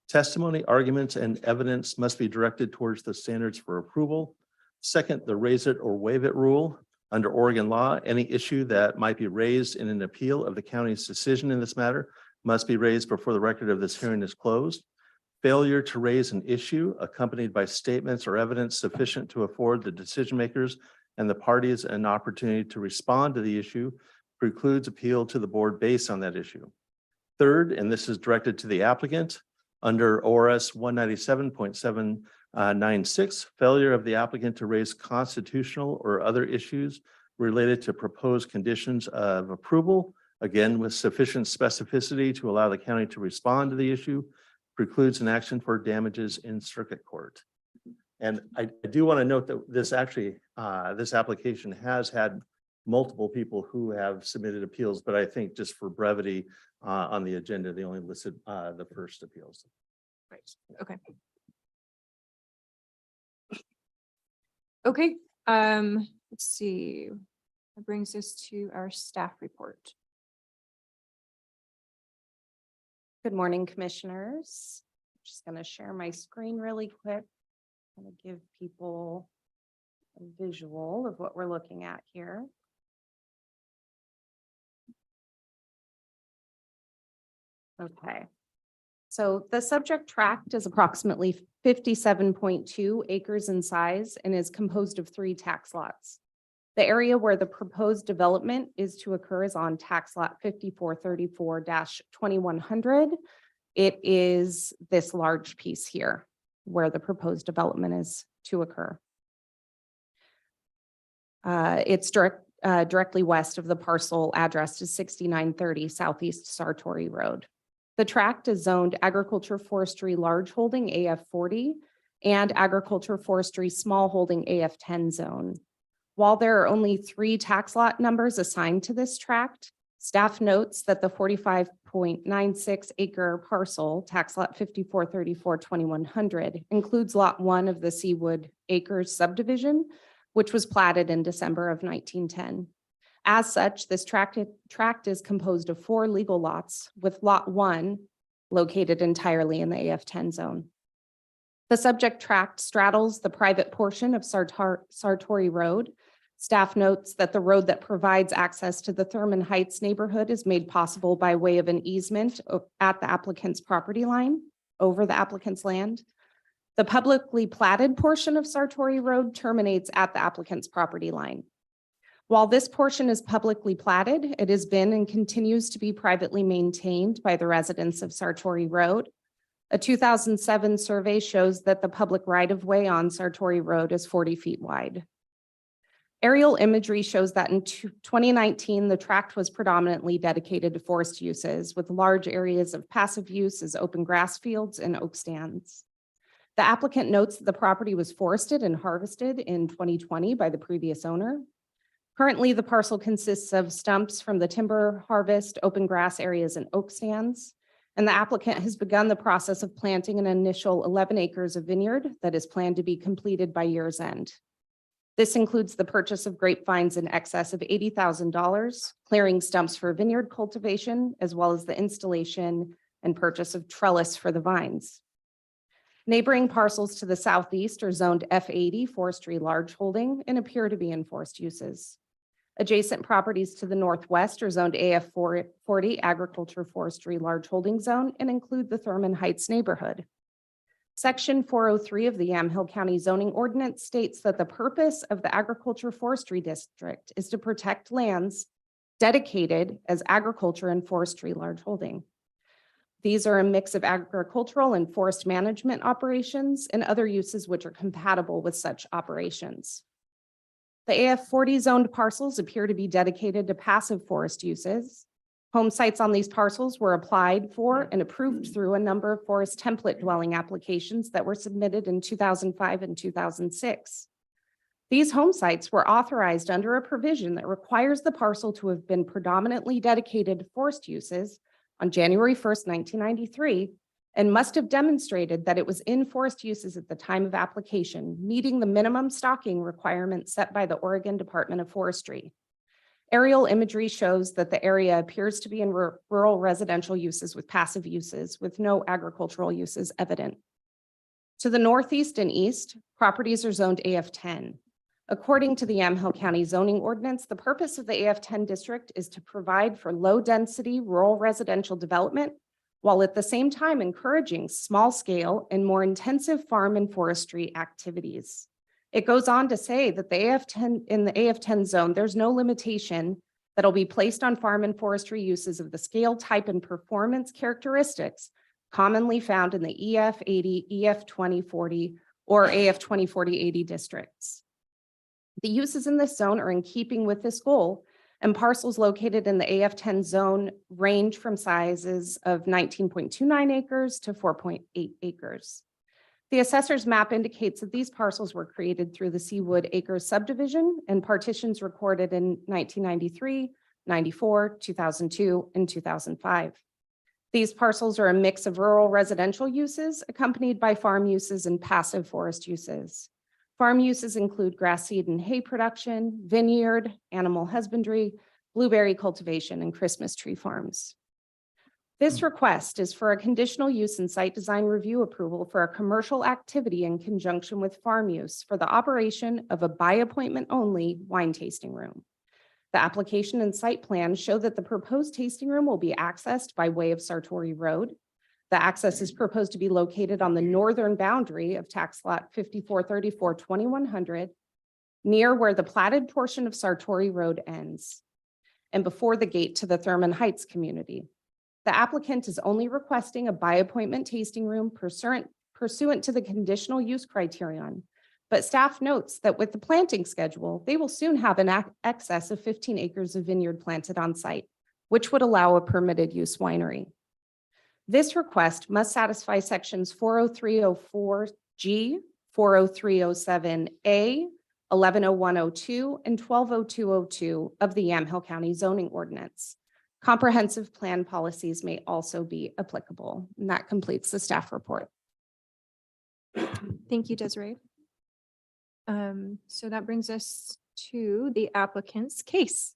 Testimony, arguments, and evidence must be directed towards the standards for approval. Second, the raise it or waive it rule. Under Oregon law, any issue that might be raised in an appeal of the county's decision in this matter must be raised before the record of this hearing is closed. Failure to raise an issue accompanied by statements or evidence sufficient to afford the decision makers and the parties an opportunity to respond to the issue precludes appeal to the board based on that issue. Third, and this is directed to the applicant, under ORS 197.796, failure of the applicant to raise constitutional or other issues related to proposed conditions of approval, again, with sufficient specificity to allow the county to respond to the issue, precludes an action for damages in circuit court. And I do want to note that this actually, this application has had multiple people who have submitted appeals, but I think just for brevity on the agenda, they only listed the first appeals. Right, okay. Okay, let's see. That brings us to our staff report. Good morning, commissioners. Just going to share my screen really quick. I'm going to give people a visual of what we're looking at here. Okay. So the subject tract is approximately 57.2 acres in size and is composed of 3 tax lots. The area where the proposed development is to occur is on tax lot 5434-2100. It is this large piece here where the proposed development is to occur. It's directly west of the parcel addressed as 6930 Southeast Sartori Road. The tract is zoned agriculture forestry large holding AF 40 and agriculture forestry small holding AF 10 zone. While there are only 3 tax lot numbers assigned to this tract, staff notes that the 45.96 acre parcel, tax lot 5434-2100, includes lot 1 of the Seawood Acres subdivision, which was platted in December of 1910. As such, this tract is composed of 4 legal lots, with lot 1 located entirely in the AF 10 zone. The subject tract straddles the private portion of Sartori Road. Staff notes that the road that provides access to the Thurman Heights neighborhood is made possible by way of an easement at the applicant's property line over the applicant's land. The publicly platted portion of Sartori Road terminates at the applicant's property line. While this portion is publicly platted, it has been and continues to be privately maintained by the residents of Sartori Road. A 2007 survey shows that the public right-of-way on Sartori Road is 40 feet wide. Aerial imagery shows that in 2019, the tract was predominantly dedicated to forest uses, with large areas of passive use as open grass fields and oak stands. The applicant notes that the property was forested and harvested in 2020 by the previous owner. Currently, the parcel consists of stumps from the timber harvest, open grass areas, and oak stands. And the applicant has begun the process of planting an initial 11 acres of vineyard that is planned to be completed by year's end. This includes the purchase of grapevines in excess of $80,000, clearing stumps for vineyard cultivation, as well as the installation and purchase of trellis for the vines. Neighboring parcels to the southeast are zoned F80 forestry large holding and appear to be in forest uses. Adjacent properties to the northwest are zoned AF 40 agriculture forestry large holding zone and include the Thurman Heights neighborhood. Section 403 of the Yamhill County zoning ordinance states that the purpose of the agriculture forestry district is to protect lands dedicated as agriculture and forestry large holding. These are a mix of agricultural and forest management operations and other uses which are compatible with such operations. The AF 40 zoned parcels appear to be dedicated to passive forest uses. Home sites on these parcels were applied for and approved through a number of forest template dwelling applications that were submitted in 2005 and 2006. These home sites were authorized under a provision that requires the parcel to have been predominantly dedicated to forest uses on January 1st, 1993, and must have demonstrated that it was in forest uses at the time of application, meeting the minimum stocking requirements set by the Oregon Department of Forestry. Aerial imagery shows that the area appears to be in rural residential uses with passive uses, with no agricultural uses evident. To the northeast and east, properties are zoned AF 10. According to the Yamhill County zoning ordinance, the purpose of the AF 10 district is to provide for low-density rural residential development, while at the same time encouraging small-scale and more intensive farm and forestry activities. It goes on to say that in the AF 10 zone, there's no limitation that'll be placed on farm and forestry uses of the scale, type, and performance characteristics commonly found in the EF 80, EF 2040, or AF 2040-80 districts. The uses in this zone are in keeping with this goal, and parcels located in the AF 10 zone range from sizes of 19.29 acres to 4.8 acres. The assessor's map indicates that these parcels were created through the Seawood Acres subdivision and partitions recorded in 1993, 94, 2002, and 2005. These parcels are a mix of rural residential uses accompanied by farm uses and passive forest uses. Farm uses include grass seed and hay production, vineyard, animal husbandry, blueberry cultivation, and Christmas tree farms. This request is for a conditional use and site design review approval for a commercial activity in conjunction with farm use for the operation of a by appointment only wine tasting room. The application and site plan show that the proposed tasting room will be accessed by way of Sartori Road. The access is proposed to be located on the northern boundary of tax lot 5434-2100 near where the platted portion of Sartori Road ends and before the gate to the Thurman Heights community. The applicant is only requesting a by-appointment tasting room pursuant to the conditional use criterion. But staff notes that with the planting schedule, they will soon have an excess of 15 acres of vineyard planted on site, which would allow a permitted use winery. This request must satisfy sections 40304G, 40307A, 110102, and 120202 of the Yamhill County zoning ordinance. Comprehensive plan policies may also be applicable. And that completes the staff report. Thank you, Desiree. So that brings us to the applicant's case.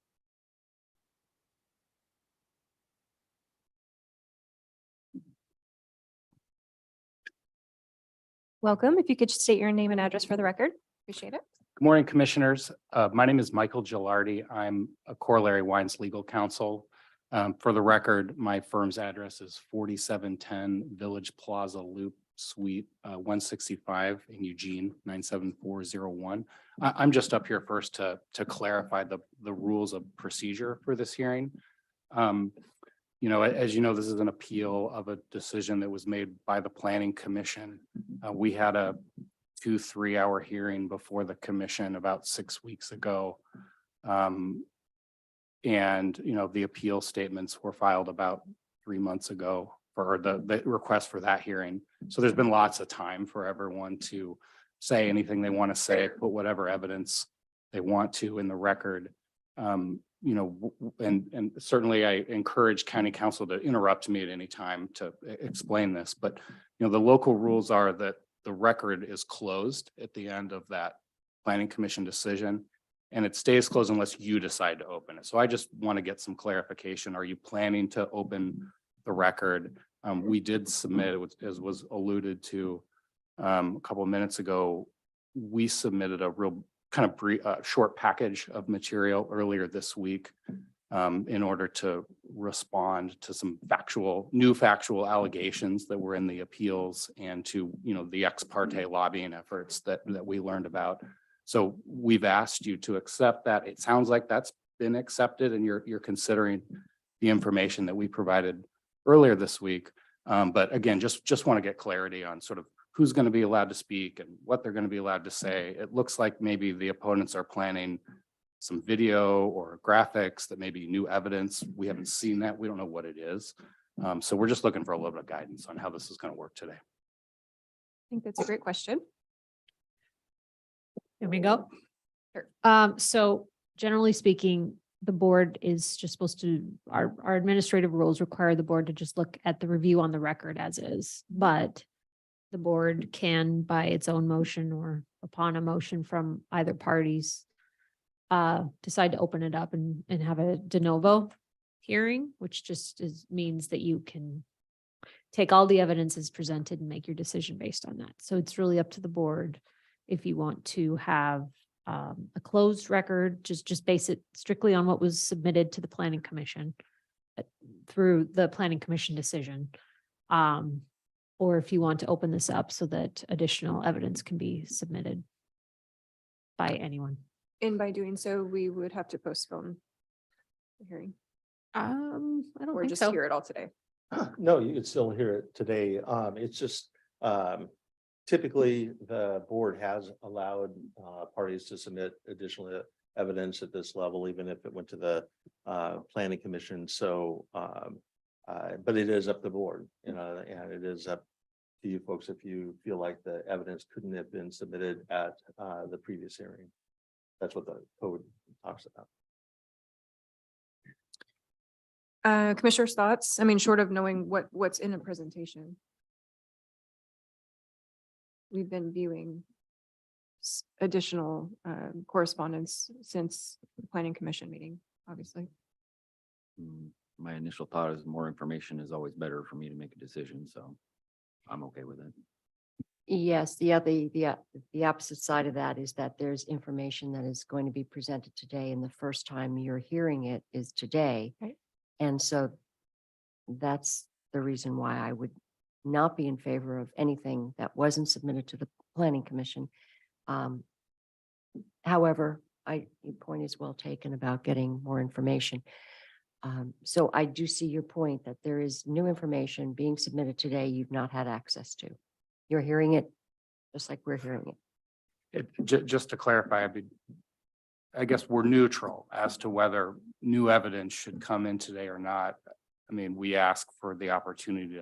Welcome. If you could just state your name and address for the record, appreciate it. Good morning, Commissioners. My name is Michael Gilardi. I'm a Corollary Wines Legal Counsel. For the record, my firm's address is 4710 Village Plaza Loop Suite 165 in Eugene, 97401. I'm just up here first to clarify the rules of procedure for this hearing. You know, as you know, this is an appeal of a decision that was made by the Planning Commission. We had a 2-3 hour hearing before the commission about 6 weeks ago. And, you know, the appeal statements were filed about 3 months ago for the request for that hearing. So there's been lots of time for everyone to say anything they want to say, put whatever evidence they want to in the record. You know, and certainly I encourage County Council to interrupt me at any time to explain this, but, you know, the local rules are that the record is closed at the end of that Planning Commission decision, and it stays closed unless you decide to open it. So I just want to get some clarification. Are you planning to open the record? We did submit, as was alluded to a couple of minutes ago, we submitted a real kind of brief, short package of material earlier this week in order to respond to some new factual allegations that were in the appeals and to, you know, the ex parte lobbying efforts that we learned about. So we've asked you to accept that. It sounds like that's been accepted and you're considering the information that we provided earlier this week. But again, just want to get clarity on sort of who's going to be allowed to speak and what they're going to be allowed to say. It looks like maybe the opponents are planning some video or graphics that may be new evidence. We haven't seen that. We don't know what it is. So we're just looking for a little bit of guidance on how this is going to work today. I think that's a great question. Here we go. So generally speaking, the board is just supposed to, our administrative rules require the board to just look at the review on the record as is, but the board can, by its own motion or upon a motion from either parties, decide to open it up and have a de novo hearing, which just means that you can take all the evidence as presented and make your decision based on that. So it's really up to the board if you want to have a closed record, just base it strictly on what was submitted to the Planning Commission through the Planning Commission decision. Or if you want to open this up so that additional evidence can be submitted by anyone. And by doing so, we would have to postpone the hearing I don't or think just so. hear it all today. No, you could still hear it today. It's just typically the board has allowed parties to submit additional evidence at this level, even if it went to the Planning Commission. So, but it is up to the board, you know, and it is up to you folks if you feel like the evidence couldn't have been submitted at the previous hearing. That's what the code talks about. Commissioner's thoughts? I mean, short of knowing what's in the presentation. We've been viewing additional correspondence since the Planning Commission meeting, obviously. My initial thought is more information is always better for me to make a decision, so I'm okay with it. Yes, the opposite side of that is that there's information that is going to be presented today, and the first time you're hearing it is today. Right. And so that's the reason why I would not be in favor of anything that wasn't submitted to the Planning Commission. However, your point is well taken about getting more information. So I do see your point that there is new information being submitted today you've not had access to. You're hearing it just like we're hearing it. Just to clarify, I guess we're neutral as to whether new evidence should come in today or not. I mean, we ask for the opportunity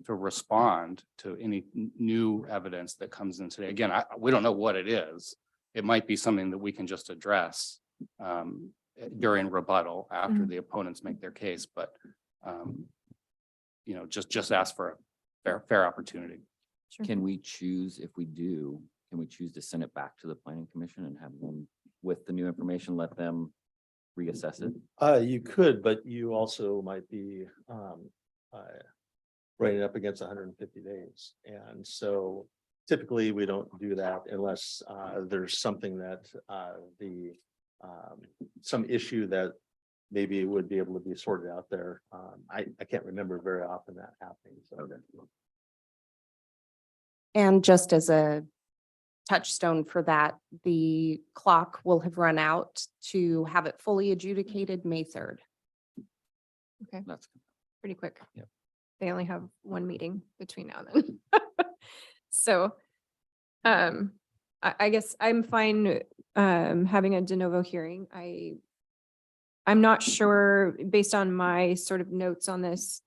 to respond to any new evidence that comes in today. Again, we don't know what it is. It might be something that we can just address during rebuttal after the opponents make their case, but just ask for a fair opportunity. Can we choose, if we do, can we choose to send it back to the planning commission and have them with the new information, let them reassess it? You could, but you also might be running up against 150 days. And so typically we don't do that unless there's something that some issue that maybe would be able to be sorted out there. I can't remember very often that happening. So And just as a touchstone for that, the clock will have run out to have it fully adjudicated May 3rd. Okay, That's pretty quick. Yep. They only have one meeting between now and then. So, I guess I'm fine, having a de novo hearing. I'm not sure, based on my sort of notes on this,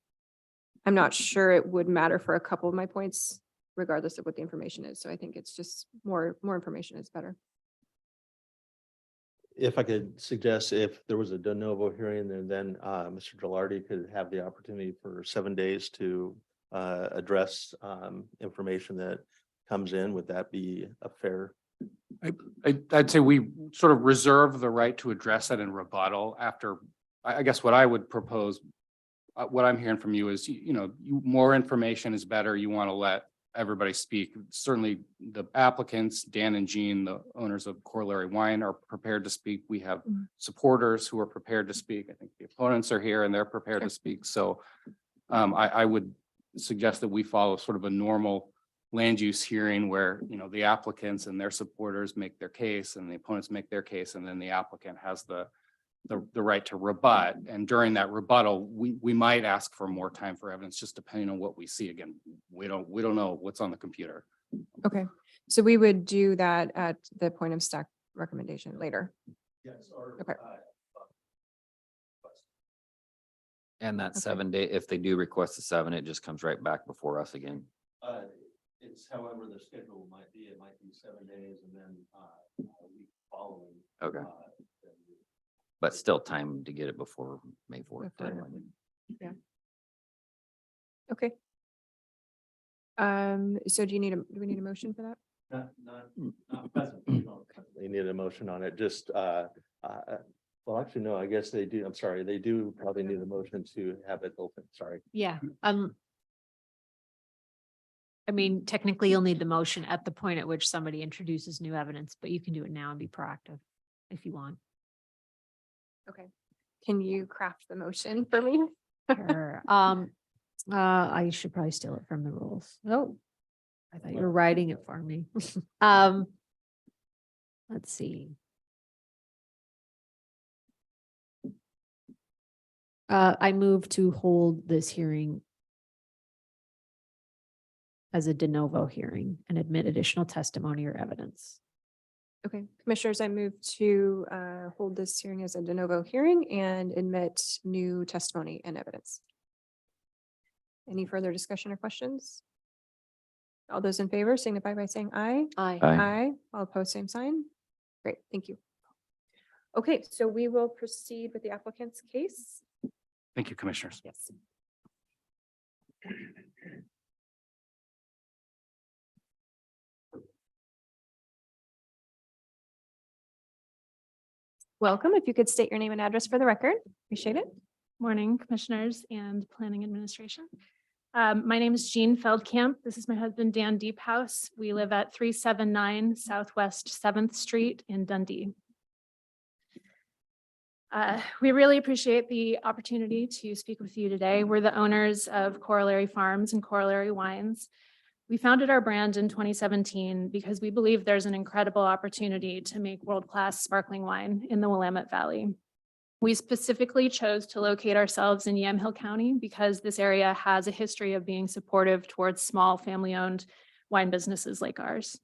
I'm not sure it would matter for a couple of my points, regardless of what the information is. So I think it's just more information is better. if I could suggest, if there was a de novo hearing, then Mr. Gilardi could have the opportunity for 7 days to address information that comes in. Would that be a fair? I'd say we sort of reserve the right to address that in rebuttal after, I guess what I would propose, what I'm hearing from you is, more information is better. You want to let everybody speak. Certainly the applicants, Dan and Jean, the owners of Corollary Wine, are prepared to speak. We have supporters who are prepared to speak. I think the opponents are here and they're prepared to speak. So I would suggest that we follow sort of a normal land use hearing where, the applicants and their supporters make their case and the opponents make their case, and then the applicant has the right to rebut. And during that rebuttal, we might ask for more time for evidence, just depending on what we see. Again, we don't know what's on the computer. Okay, so we would do that at the point of stack recommendation later. Yes. Okay. And that Okay. 7 day, if they do request a 7, it just comes right back before us again. It's however the schedule might be. It might be 7 days and then a week following. Okay. But still time to get it before May 4th. Before- deadline. Yeah. Okay. So do we need a motion for that? Not present. They need a motion on it. Just, well, actually, no, I guess they do. I'm sorry. They do probably need a motion to have it open. Sorry. Yeah, I mean, technically you'll need the motion at the point at which somebody introduces new evidence, but you can do it now and be proactive if you want. Okay. Can you craft the motion for me? Sure. I should probably steal it from the rules. Oh, I thought you were writing it for me. Let's see. I move to hold this hearing as a de novo hearing and admit additional testimony or evidence. Okay, commissioners, I move to hold this hearing as a de novo hearing and admit new testimony and evidence. Any further discussion or questions? All those in favor signify by saying aye. Aye. Aye. All opposed, same sign. Great, thank you. Okay, so we will proceed with the applicant's case. Thank you, commissioners. Yes. Welcome. If you could state your name and address for the record, appreciate it. Morning, commissioners and planning administration. My name is Jean Feldkamp. This is my husband, Dan Deephouse. We live at 379 Southwest 7th Street in Dundee. We really appreciate the opportunity to speak with you today. We're the owners of Corollary Farms and Corollary Wines. We founded our brand in 2017 because we believe there's an incredible opportunity to make world-class sparkling wine in the Willamette Valley. We specifically chose to locate ourselves in Yamhill County because this area has a history of being supportive towards small family-owned wine businesses like ours.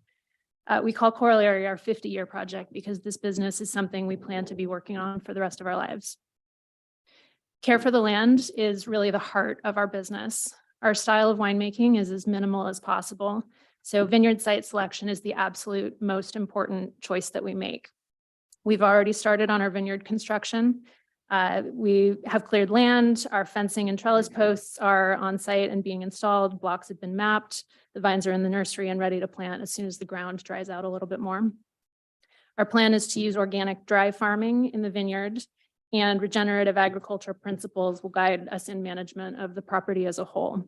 We call Corollary our 50-year project because this business is something we plan to be working on for the rest of our lives. Care for the land is really the heart of our business. Our style of winemaking is as minimal as possible, so vineyard site selection is the absolute most important choice that we make. We've already started on our vineyard construction. We have cleared land, our fencing and trellis posts are on site and being installed, blocks have been mapped, the vines are in the nursery and ready to plant as soon as the ground dries out a little bit more. Our plan is to use organic dry farming in the vineyard, and regenerative agriculture principles will guide us in management of the property as a whole.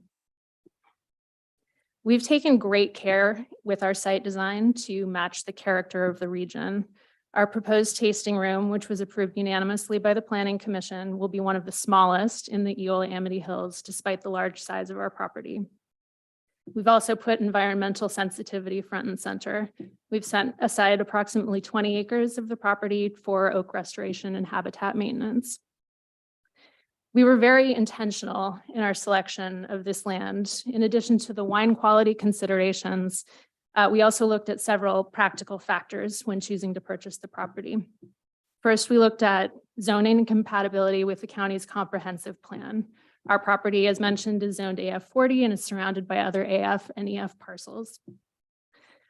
We've taken great care with our site design to match the character of the region. Our proposed tasting room, which was approved unanimously by the Planning Commission, will be one of the smallest in the Eola-Amity Hills, despite the large size of our property. We've also put environmental sensitivity front and center. We've set aside approximately 20 acres of the property for oak restoration and habitat maintenance. We were very intentional in our selection of this land. In addition to the wine quality considerations, we also looked at several practical factors when choosing to purchase the property. First, we looked at zoning and compatibility with the county's comprehensive plan. Our property, as mentioned, is zoned AF 40 and is surrounded by other AF and EF parcels.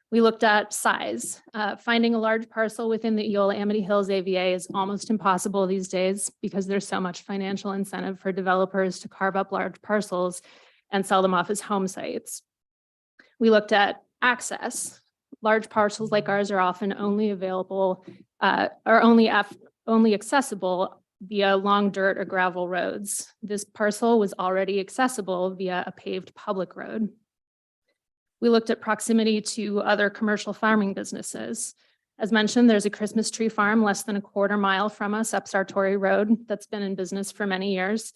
We looked at size. Finding a large parcel within the Eola-Amity Hills AVA is almost impossible these days because there's so much financial incentive for developers to carve up large parcels and sell them off as home sites. We looked at access. Large parcels like ours are often only available, only accessible via long dirt or gravel roads. This parcel was already accessible via a paved public road. We looked at proximity to other commercial farming businesses. As mentioned, there's a Christmas tree farm less than a quarter mile from us up Sartori Road that's been in business for many years.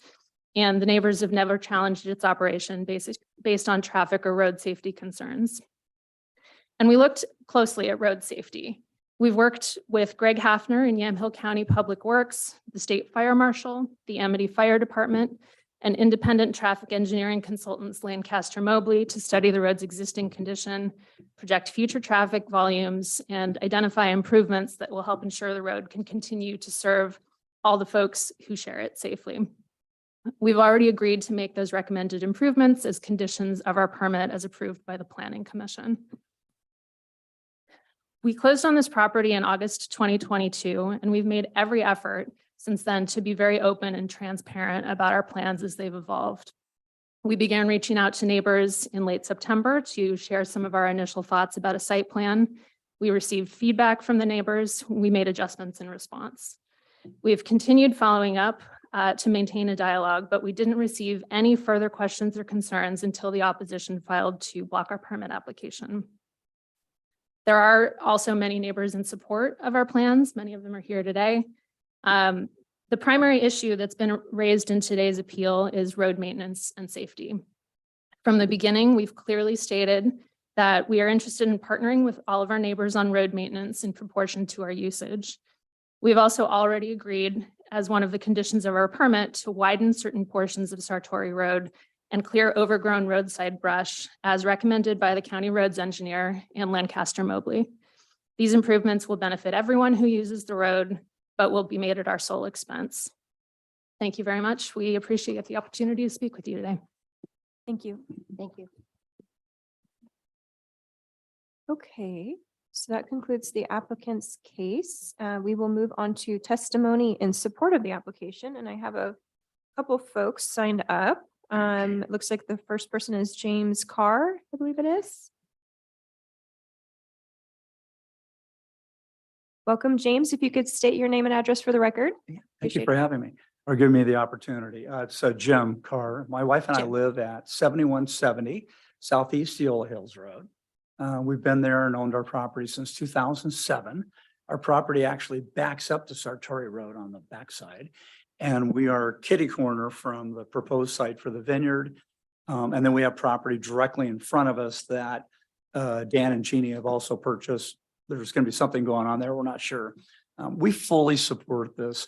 And the neighbors have never challenged its operation based on traffic or road safety concerns. And we looked closely at road safety. We've worked with Greg Hafner in Yamhill County Public Works, the State Fire Marshal, the Amity Fire Department, and independent traffic engineering consultants Lancaster Mobley to study the road's existing condition, project future traffic volumes, and identify improvements that will help ensure the road can continue to serve all the folks who share it safely. We've already agreed to make those recommended improvements as conditions of our permit as approved by the Planning Commission. We closed on this property in August 2022, and we've made every effort since then to be very open and transparent about our plans as they've evolved. We began reaching out to neighbors in late September to share some of our initial thoughts about a site plan. We received feedback from the neighbors. We made adjustments in response. We've continued following up to maintain a dialogue, but we didn't receive any further questions or concerns until the opposition filed to block our permit application. There are also many neighbors in support of our plans. Many of them are here today. The primary issue that's been raised in today's appeal is road maintenance and safety. From the beginning, we've clearly stated that we are interested in partnering with all of our neighbors on road maintenance in proportion to our usage. We've also already agreed as one of the conditions of our permit to widen certain portions of Sartori Road and clear overgrown roadside brush as recommended by the county roads engineer and Lancaster Mobley. These improvements will benefit everyone who uses the road, but will be made at our sole expense. Thank you very much. We appreciate the opportunity to speak with you today. Thank you. Thank you. Okay, so that concludes the applicant's case. We will move on to testimony in support of the application, and I have a couple folks signed up. It looks like the first person is James Carr, I believe it is. Welcome, James. If you could state your name and address for the record. Thank you Appreciate for it. having me or giving me the opportunity. It's Jim Carr. My wife and I Jim. live at 7170 Southeast Eola Hills Road. We've been there and owned our property since 2007. Our property actually backs up to Sartori Road on the backside. And we are kitty corner from the proposed site for the vineyard And then we have property directly in front of us that Dan and Jeannie have also purchased. There's going to be something going on there. We're not sure. We fully support this.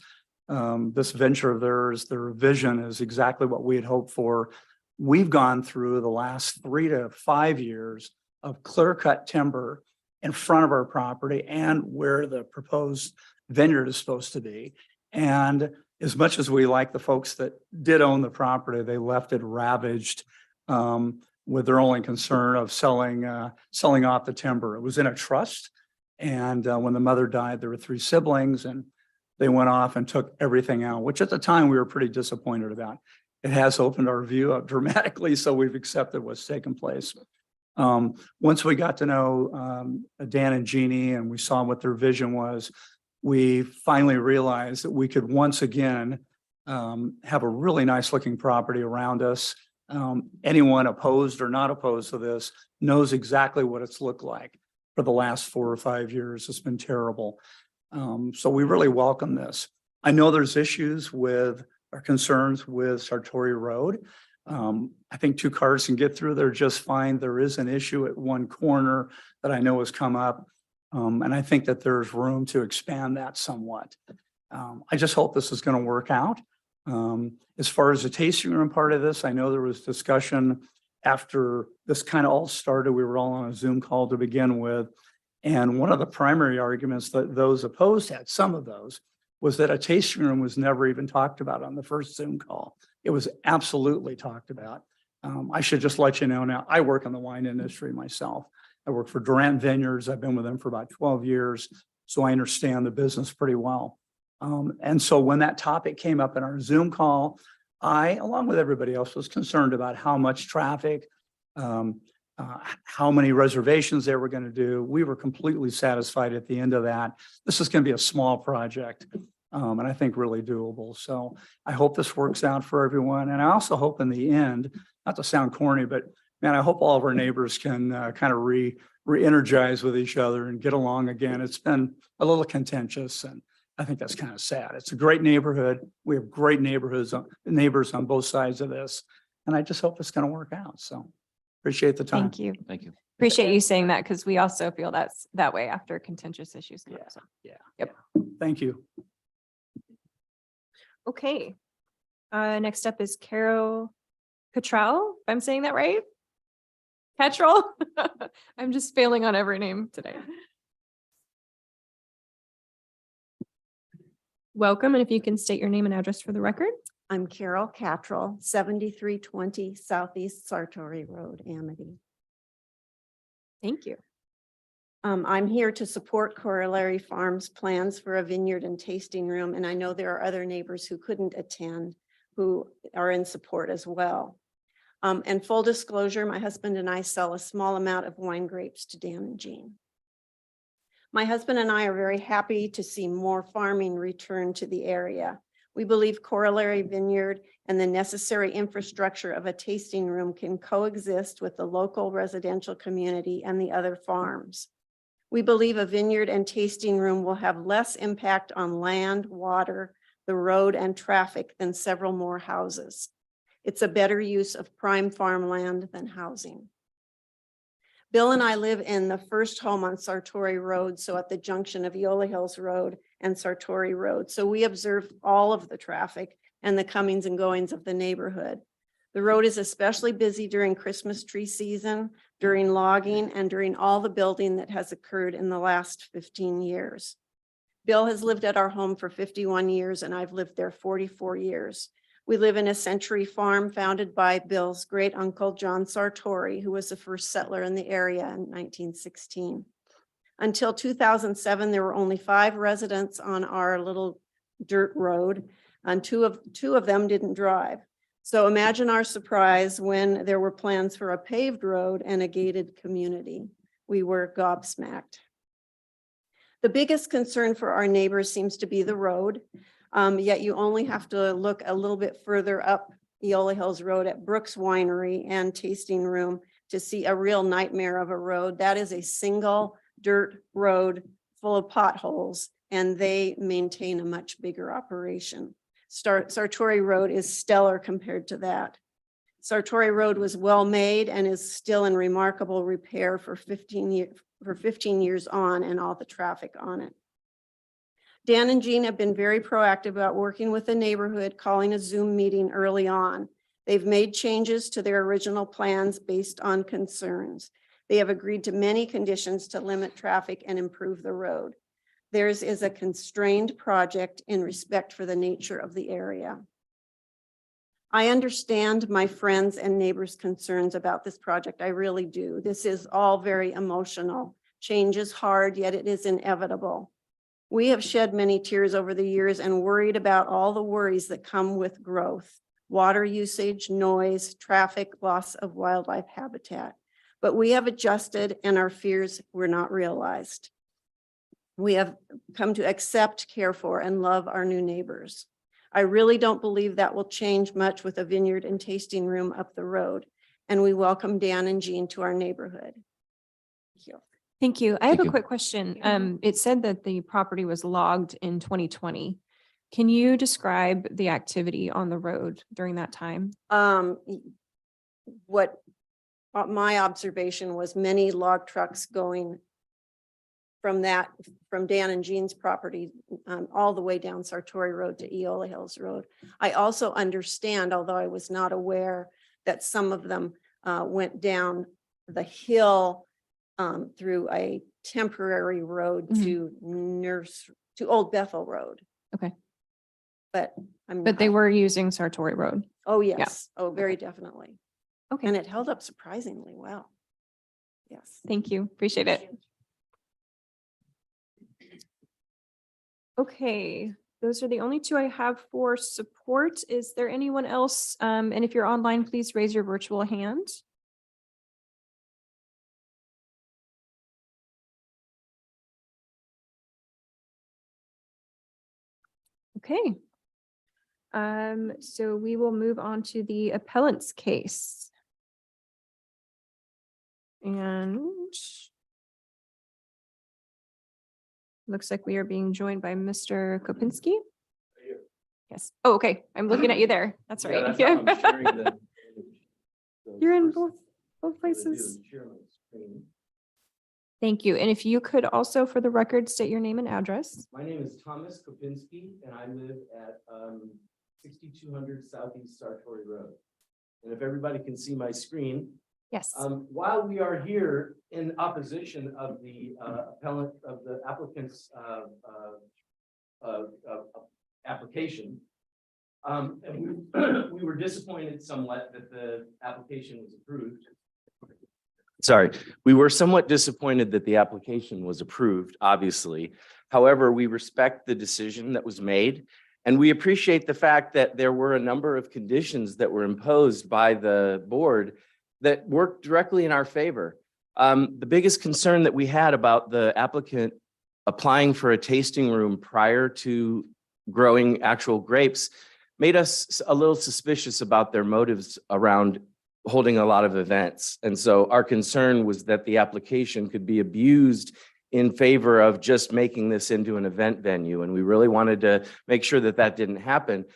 This venture of theirs, their vision is exactly what we had hoped for. We've gone through the last 3 to 5 years of clear cut timber in front of our property and where the proposed vineyard is supposed to be. And as much as we like the folks that did own the property, they left it ravaged with their only concern of selling off the timber. It was in a trust. And when the mother died, there were 3 siblings and they went off and took everything out, which at the time we were pretty disappointed about. It has opened our view up dramatically, so we've accepted what's taken place. Once we got to know Dan and Jeannie and we saw what their vision was, we finally realized that we could once again have a really nice looking property around us. Anyone opposed or not opposed to this knows exactly what it's looked like for the last 4 or 5 years. It's been terrible. So we really welcome this. I know there's issues with or concerns with Sartori Road. I think 2 cars can get through there just fine. There is an issue at one corner that I know has come up. And I think that there's room to expand that somewhat. I just hope this is going to work out. As far as the tasting room part of this, I know there was discussion after this kind of all started. We were all on a Zoom call to begin with. And one of the primary arguments that those opposed had, some of those, was that a tasting room was never even talked about on the first Zoom call. It was absolutely talked about. I should just let you know now, I work in the wine industry myself. I work for Durant Vineyards. I've been with them for about 12 years, so I understand the business pretty well. And so when that topic came up in our Zoom call, I, along with everybody else, was concerned about how much traffic, how many reservations they were going to do. We were completely satisfied at the end of that. This is going to be a small project, and I think really doable. So I hope this works out for everyone. And I also hope in the end, not to sound corny, but man, I hope all of our neighbors can kind of re-energize with each other and get along again. It's been a little contentious, and I think that's kind of sad. It's a great neighborhood. We have great neighbors on both sides of this, and I just hope it's going to work out. So appreciate the time. Thank you. Thank you. Appreciate you saying that because we also feel that's that way after contentious issues come up. So, Yep. Thank you. okay. Next up is Carol Cottrell, if I'm saying that right. Petrol. I'm just failing on every name today. Welcome, and if you can state your name and address for the record. I'm Carol Cattrall, 7320 Southeast Sartori Road, Amity. Thank you. I'm here to support Corollary Farms' plans for a vineyard and tasting room, and I know there are other neighbors who couldn't attend who are in support as well. And full disclosure, my husband and I sell a small amount of wine grapes to Dan and Jean. My husband and I are very happy to see more farming return to the area. We believe Corollary Vineyard and the necessary infrastructure of a tasting room can coexist with the local residential community and the other farms. We believe a vineyard and tasting room will have less impact on land, water, the road, and traffic than several more houses. It's a better use of prime farmland than housing. Bill and I live in the first home on Sartori Road, so at the junction of Eola Hills Road and Sartori Road. So we observe all of the traffic and the comings and goings of the neighborhood. The road is especially busy during Christmas tree season, during logging, and during all the building that has occurred in the last 15 years. Bill has lived at our home for 51 years, and I've lived there 44 years. We live in a century farm founded by Bill's great uncle, John Sartori, who was the first settler in the area in 1916. Until 2007, there were only 5 residents on our little dirt road, and two of them didn't drive. So imagine our surprise when there were plans for a paved road and a gated community. We were gobsmacked. The biggest concern for our neighbors seems to be the road. Yet you only have to look a little bit further up Eola Hills Road at Brooks Winery and Tasting Room to see a real nightmare of a road. That is a single dirt road full of potholes, and they maintain a much bigger operation. Sartori Road is stellar compared to that. Sartori Road was well made and is still in remarkable repair for 15 years on, and all the traffic on it. Dan and Jean have been very proactive about working with the neighborhood, calling a Zoom meeting early on. They've made changes to their original plans based on concerns. They have agreed to many conditions to limit traffic and improve the road. Theirs is a constrained project in respect for the nature of the area. I understand my friends' and neighbors' concerns about this project. I really do. This is all very emotional. Change is hard, yet it is inevitable. We have shed many tears over the years and worried about all the worries that come with growth: water usage, noise, traffic, loss of wildlife habitat. But we have adjusted and our fears were not realized. We have come to accept, care for, and love our new neighbors. I really don't believe that will change much with a vineyard and tasting room up the road. And we welcome Dan and Jean to our neighborhood. Thank you. Thank you. I have Thank a you. quick question. It said that the property was logged in 2020. Can you describe the activity on the road during that time? What my observation was, many log trucks going from Dan and Jean's property all the way down Sartori Road to Eola Hills Road. I also understand, although I was not aware, that some of them went down the hill through a temporary road to Old Bethel Road. Okay. But But they were using Sartori Road. Oh, yes. Oh, very definitely. Okay. And it held up surprisingly well. Yes. Thank you. Appreciate it. Okay, those are the only two I have for support. Is there anyone else? And if you're online, please raise your virtual hand. Okay. So we will move on to the appellant's case. And looks like we are being joined by Mr. Kopinski. Yes. Oh, okay. I'm looking at you there. That's right. You're in both places. Thank you. And if you could also, for the record, state your name and address. My name is Thomas Kopinski, and I live at 6200 Southeast Sartori Road. And if everybody can see my screen. Yes. While we are here in opposition of the applicant's application, and we were disappointed somewhat that the application was approved. Sorry, we were somewhat disappointed that the application was approved, obviously. However, we respect the decision that was made, and we appreciate the fact that there were a number of conditions that were imposed by the board that worked directly in our favor. The biggest concern that we had about the applicant applying for a tasting room prior to growing actual grapes made us a little suspicious about their motives around holding a lot of events. And so our concern was that the application could be abused in favor of just making this into an event venue. And we really wanted to make sure that that didn't happen.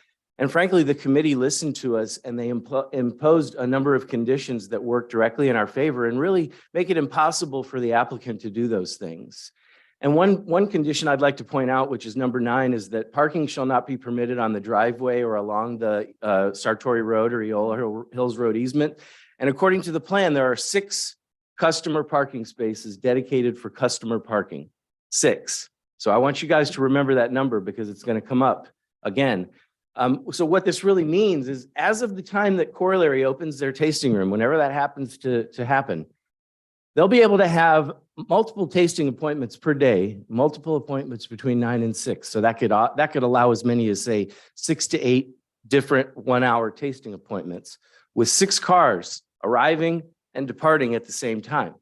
And frankly, the committee listened to us and they imposed a number of conditions that work directly in our favor and really make it impossible for the applicant to do those things. And one condition I'd like to point out, which is number 9, is that parking shall not be permitted on the driveway or along the Sartori Road or Eola Hills Road easement. And according to the plan, there are 6 customer parking spaces dedicated for customer parking. 6. So I want you guys to remember that number because it's going to come up again. So what this really means is, as of the time that Corollary opens their tasting room, whenever that happens to happen, they'll be able to have multiple tasting appointments per day, multiple appointments between 9 and 6. So that could allow as many as, say, 6 to 8 different 1-hour tasting appointments with 6 cars arriving and departing at the same time.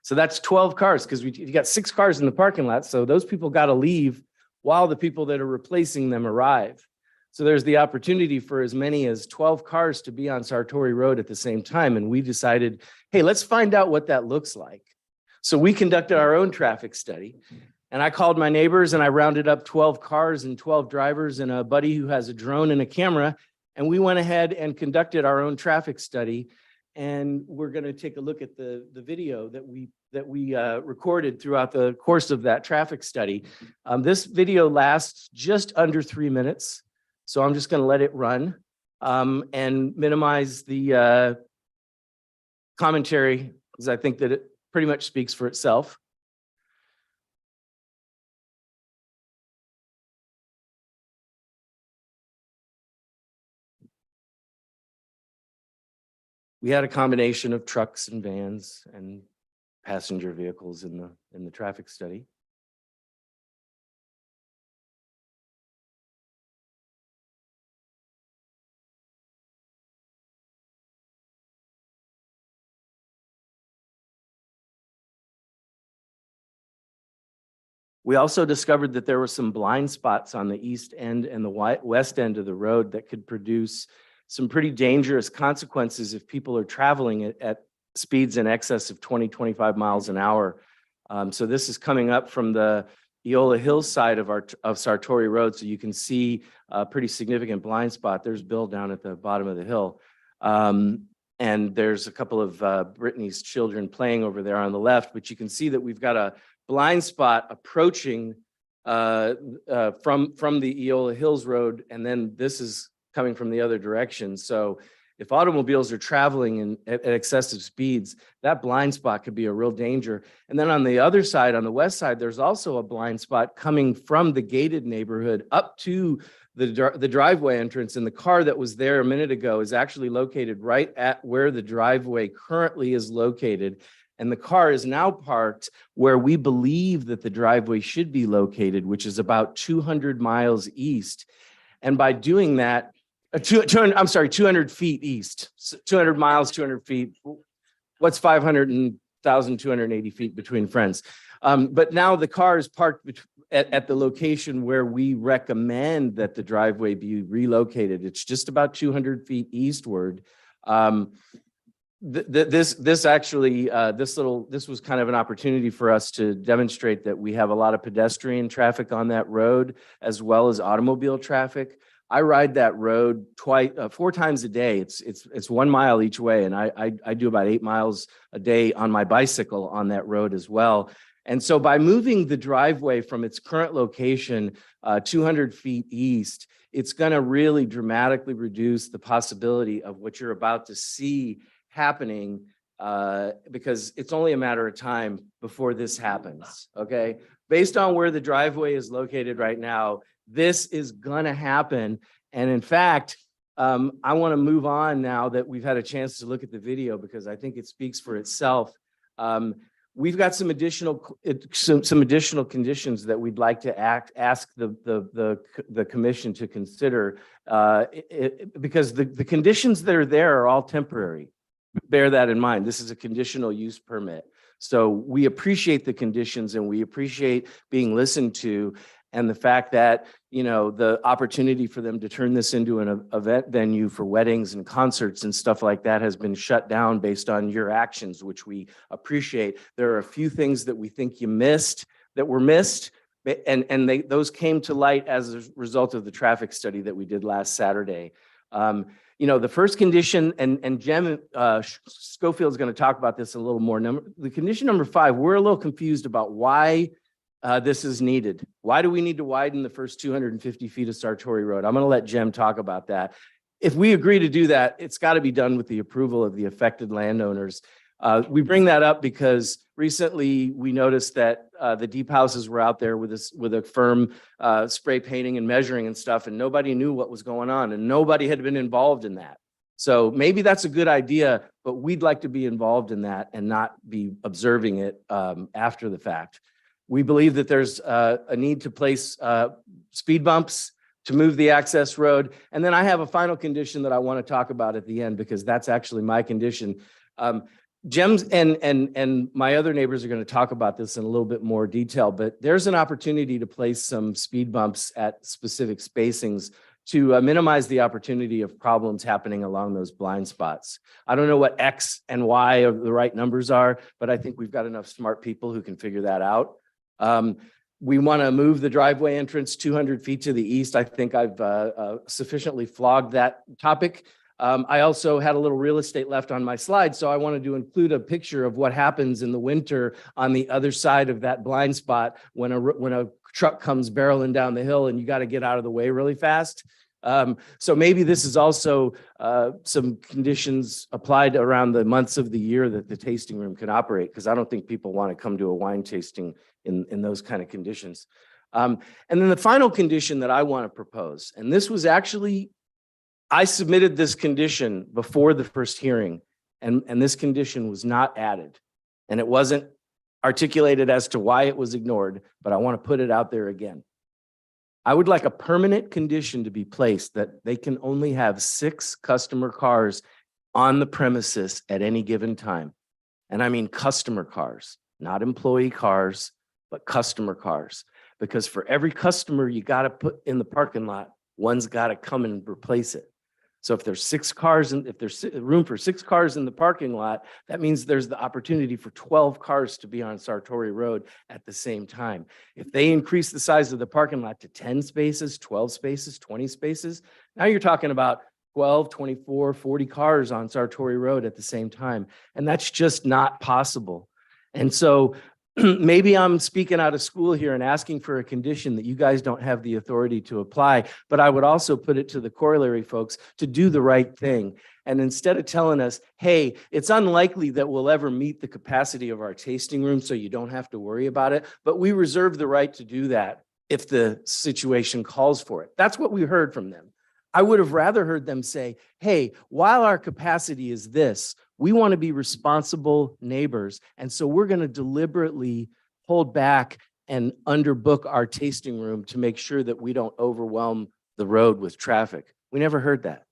So that's 12 cars because you got 6 cars in the parking lot. So those people got to leave while the people that are replacing them arrive. So there's the opportunity for as many as 12 cars to be on Sartori Road at the same time. And we decided, hey, let's find out what that looks like. So we conducted our own traffic study. And I called my neighbors and I rounded up 12 cars and 12 drivers and a buddy who has a drone and a camera. And we went ahead and conducted our own traffic study. And we're going to take a look at the video that we recorded throughout the course of that traffic study. This video lasts just under 3 minutes. So I'm just going to let it run and minimize the commentary, because I think that it pretty much speaks for itself. We had a combination of trucks and vans and passenger vehicles in the traffic study. We also discovered that there were some blind spots on the east end and the west end of the road that could produce some pretty dangerous consequences if people are traveling at speeds in excess of 20-25 miles an hour. So this is coming up from the Eola Hills side of Sartori Road. So you can see a pretty significant blind spot. There's Bill down at the bottom of the hill. And there's a couple of Brittany's children playing over there on the left, but you can see that we've got a blind spot approaching from the Eola Hills Road, and then this is coming from the other direction. So if automobiles are traveling at excessive speeds, that blind spot could be a real danger. And then on the other side, on the west side, there's also a blind spot coming from the gated neighborhood up to the driveway entrance. And the car that was there a minute ago is actually located right at where the driveway currently is located. And the car is now parked where we believe that the driveway should be located, which is about 200 miles east. And by doing that, 200 feet east, 200 miles, 200 feet. What's 500 and 1,280 feet between friends? But now the car is parked at the location where we recommend that the driveway be relocated. It's just about 200 feet eastward. This was kind of an opportunity for us to demonstrate that we have a lot of pedestrian traffic on that road, as well as automobile traffic. I ride that road 4 times a day. It's 1 mile each way, and I do about 8 miles a day on my bicycle on that road as well. And so by moving the driveway from its current location 200 feet east, it's going to really dramatically reduce the possibility of what you're about to see happening, because it's only a matter of time before this happens. Okay, based on where the driveway is located right now, this is gonna happen. And in fact, I want to move on now that we've had a chance to look at the video, because I think it speaks for itself. We've got some additional conditions that we'd like to ask the commission to consider, because the conditions that are there are all temporary. Bear that in mind. This is a conditional use permit. So we appreciate the conditions and we appreciate being listened to, and the fact that, you know, the opportunity for them to turn this into an event venue for weddings and concerts and stuff like that has been shut down based on your actions, which we appreciate. There are a few things that we think you missed, that were missed, and those came to light as a result of the traffic study that we did last Saturday. You know, the first condition, and Jem Schofield is going to talk about this a little more. The condition number 5, we're a little confused about why this is needed. Why do we need to widen the first 250 feet of Sartori Road? I'm going to let Jem talk about that. If we agree to do that, it's got to be done with the approval of the affected landowners. We bring that up because recently we noticed that the deep houses were out there with a firm spray painting and measuring and stuff, and nobody knew what was going on, and nobody had been involved in that. So maybe that's a good idea, but we'd like to be involved in that and not be observing it after the fact. We believe that there's a need to place speed bumps to move the access road. And then I have a final condition that I want to talk about at the end, because that's actually my condition. Jem's and my other neighbors are going to talk about this in a little bit more detail, but there's an opportunity to place some speed bumps at specific spacings to minimize the opportunity of problems happening along those blind spots. I don't know what X and Y of the right numbers are, but I think we've got enough smart people who can figure that out. we want to move the driveway entrance 200 feet to the east. I think I've sufficiently flogged that topic. I also had a little real estate left on my slide, so I wanted to include a picture of what happens in the winter on the other side of that blind spot when a truck comes barreling down the hill and you got to get out of the way really fast. So maybe this is also some conditions applied around the months of the year that the tasting room can operate, because I don't think people want to come to a wine tasting in those kind of conditions. And then the final condition that I want to propose, and this was actually, I submitted this condition before the first hearing, and this condition was not added. And it wasn't articulated as to why it was ignored, but I want to put it out there again. I would like a permanent condition to be placed that they can only have 6 customer cars on the premises at any given time. And I mean customer cars, not employee cars, but customer cars. Because for every customer you got to put in the parking lot, one's got to come and replace it. So if there's 6 cars and if there's room for 6 cars in the parking lot, that means there's the opportunity for 12 cars to be on Sartori Road at the same time. If they increase the size of the parking lot to 10 spaces, 12 spaces, 20 spaces, now you're talking about 12, 24, 40 cars on Sartori Road at the same time. And that's just not possible. And so maybe I'm speaking out of school here and asking for a condition that you guys don't have the authority to apply, but I would also put it to the corollary folks to do the right thing. And instead of telling us, hey, it's unlikely that we'll ever meet the capacity of our tasting room, so you don't have to worry about it, but we reserve the right to do that if the situation calls for it. That's what we heard from them. I would have rather heard them say, hey, while our capacity is this, we want to be responsible neighbors. And so we're going to deliberately hold back and underbook our tasting room to make sure that we don't overwhelm the road with traffic. We never heard that.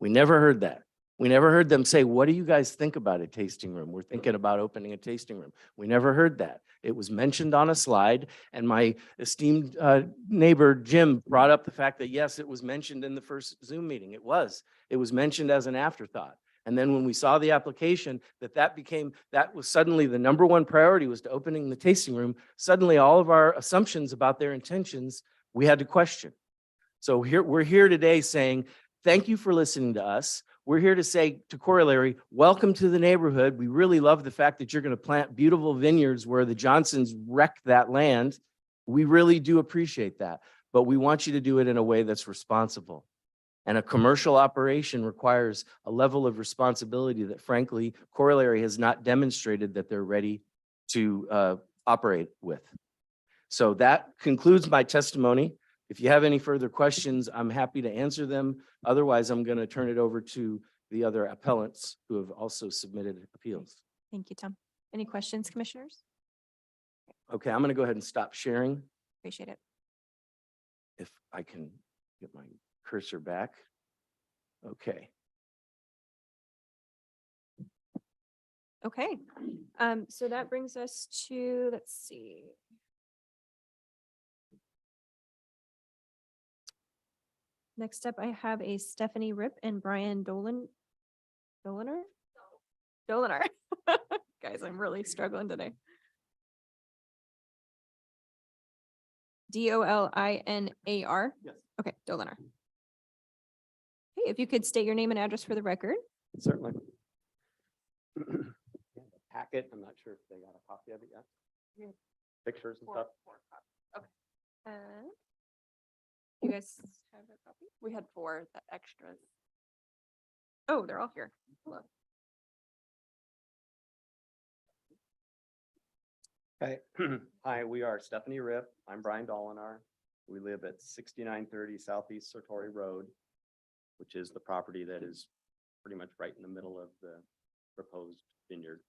We never heard that. We never heard them say, what do you guys think about a tasting room? We're thinking about opening a tasting room. We never heard that. It was mentioned on a slide, and my esteemed neighbor, Jim, brought up the fact that, yes, it was mentioned in the first Zoom meeting. It was mentioned as an afterthought. And then when we saw the application, that was suddenly the number one priority was to opening the tasting room. Suddenly all of our assumptions about their intentions, we had to question. So we're here today saying, thank you for listening to us. We're here to say to Corollary, welcome to the neighborhood. We really love the fact that you're going to plant beautiful vineyards where the Johnsons wrecked that land. We really do appreciate that, but we want you to do it in a way that's responsible. And a commercial operation requires a level of responsibility that, frankly, Corollary has not demonstrated that they're ready to operate with. So that concludes my testimony. If you have any further questions, I'm happy to answer them. Otherwise, I'm going to turn it over to the other appellants who have also submitted appeals. Thank you, Tom. Any questions, commissioners? Okay, I'm going to go ahead and stop sharing Appreciate it. if I can get my cursor back. Okay. Okay. So that brings us to, let's see. Next up, I have a Stephanie Rip and Brian Doliner. Guys, I'm really struggling today. Dolinar. Yes. Okay, Doliner. Hey, if you could state your name and address for the record. Certainly. Packet, I'm not sure if they got a copy of it yet. Pictures and stuff. You guys have a copy? We had 4 extras. Oh, they're all here. Hello. Okay. Hi, we are Stephanie Rip. I'm Brian Dolinar. We live at 6930 Southeast Sartori Road, which is the property that is pretty much right in the middle of the proposed vineyard.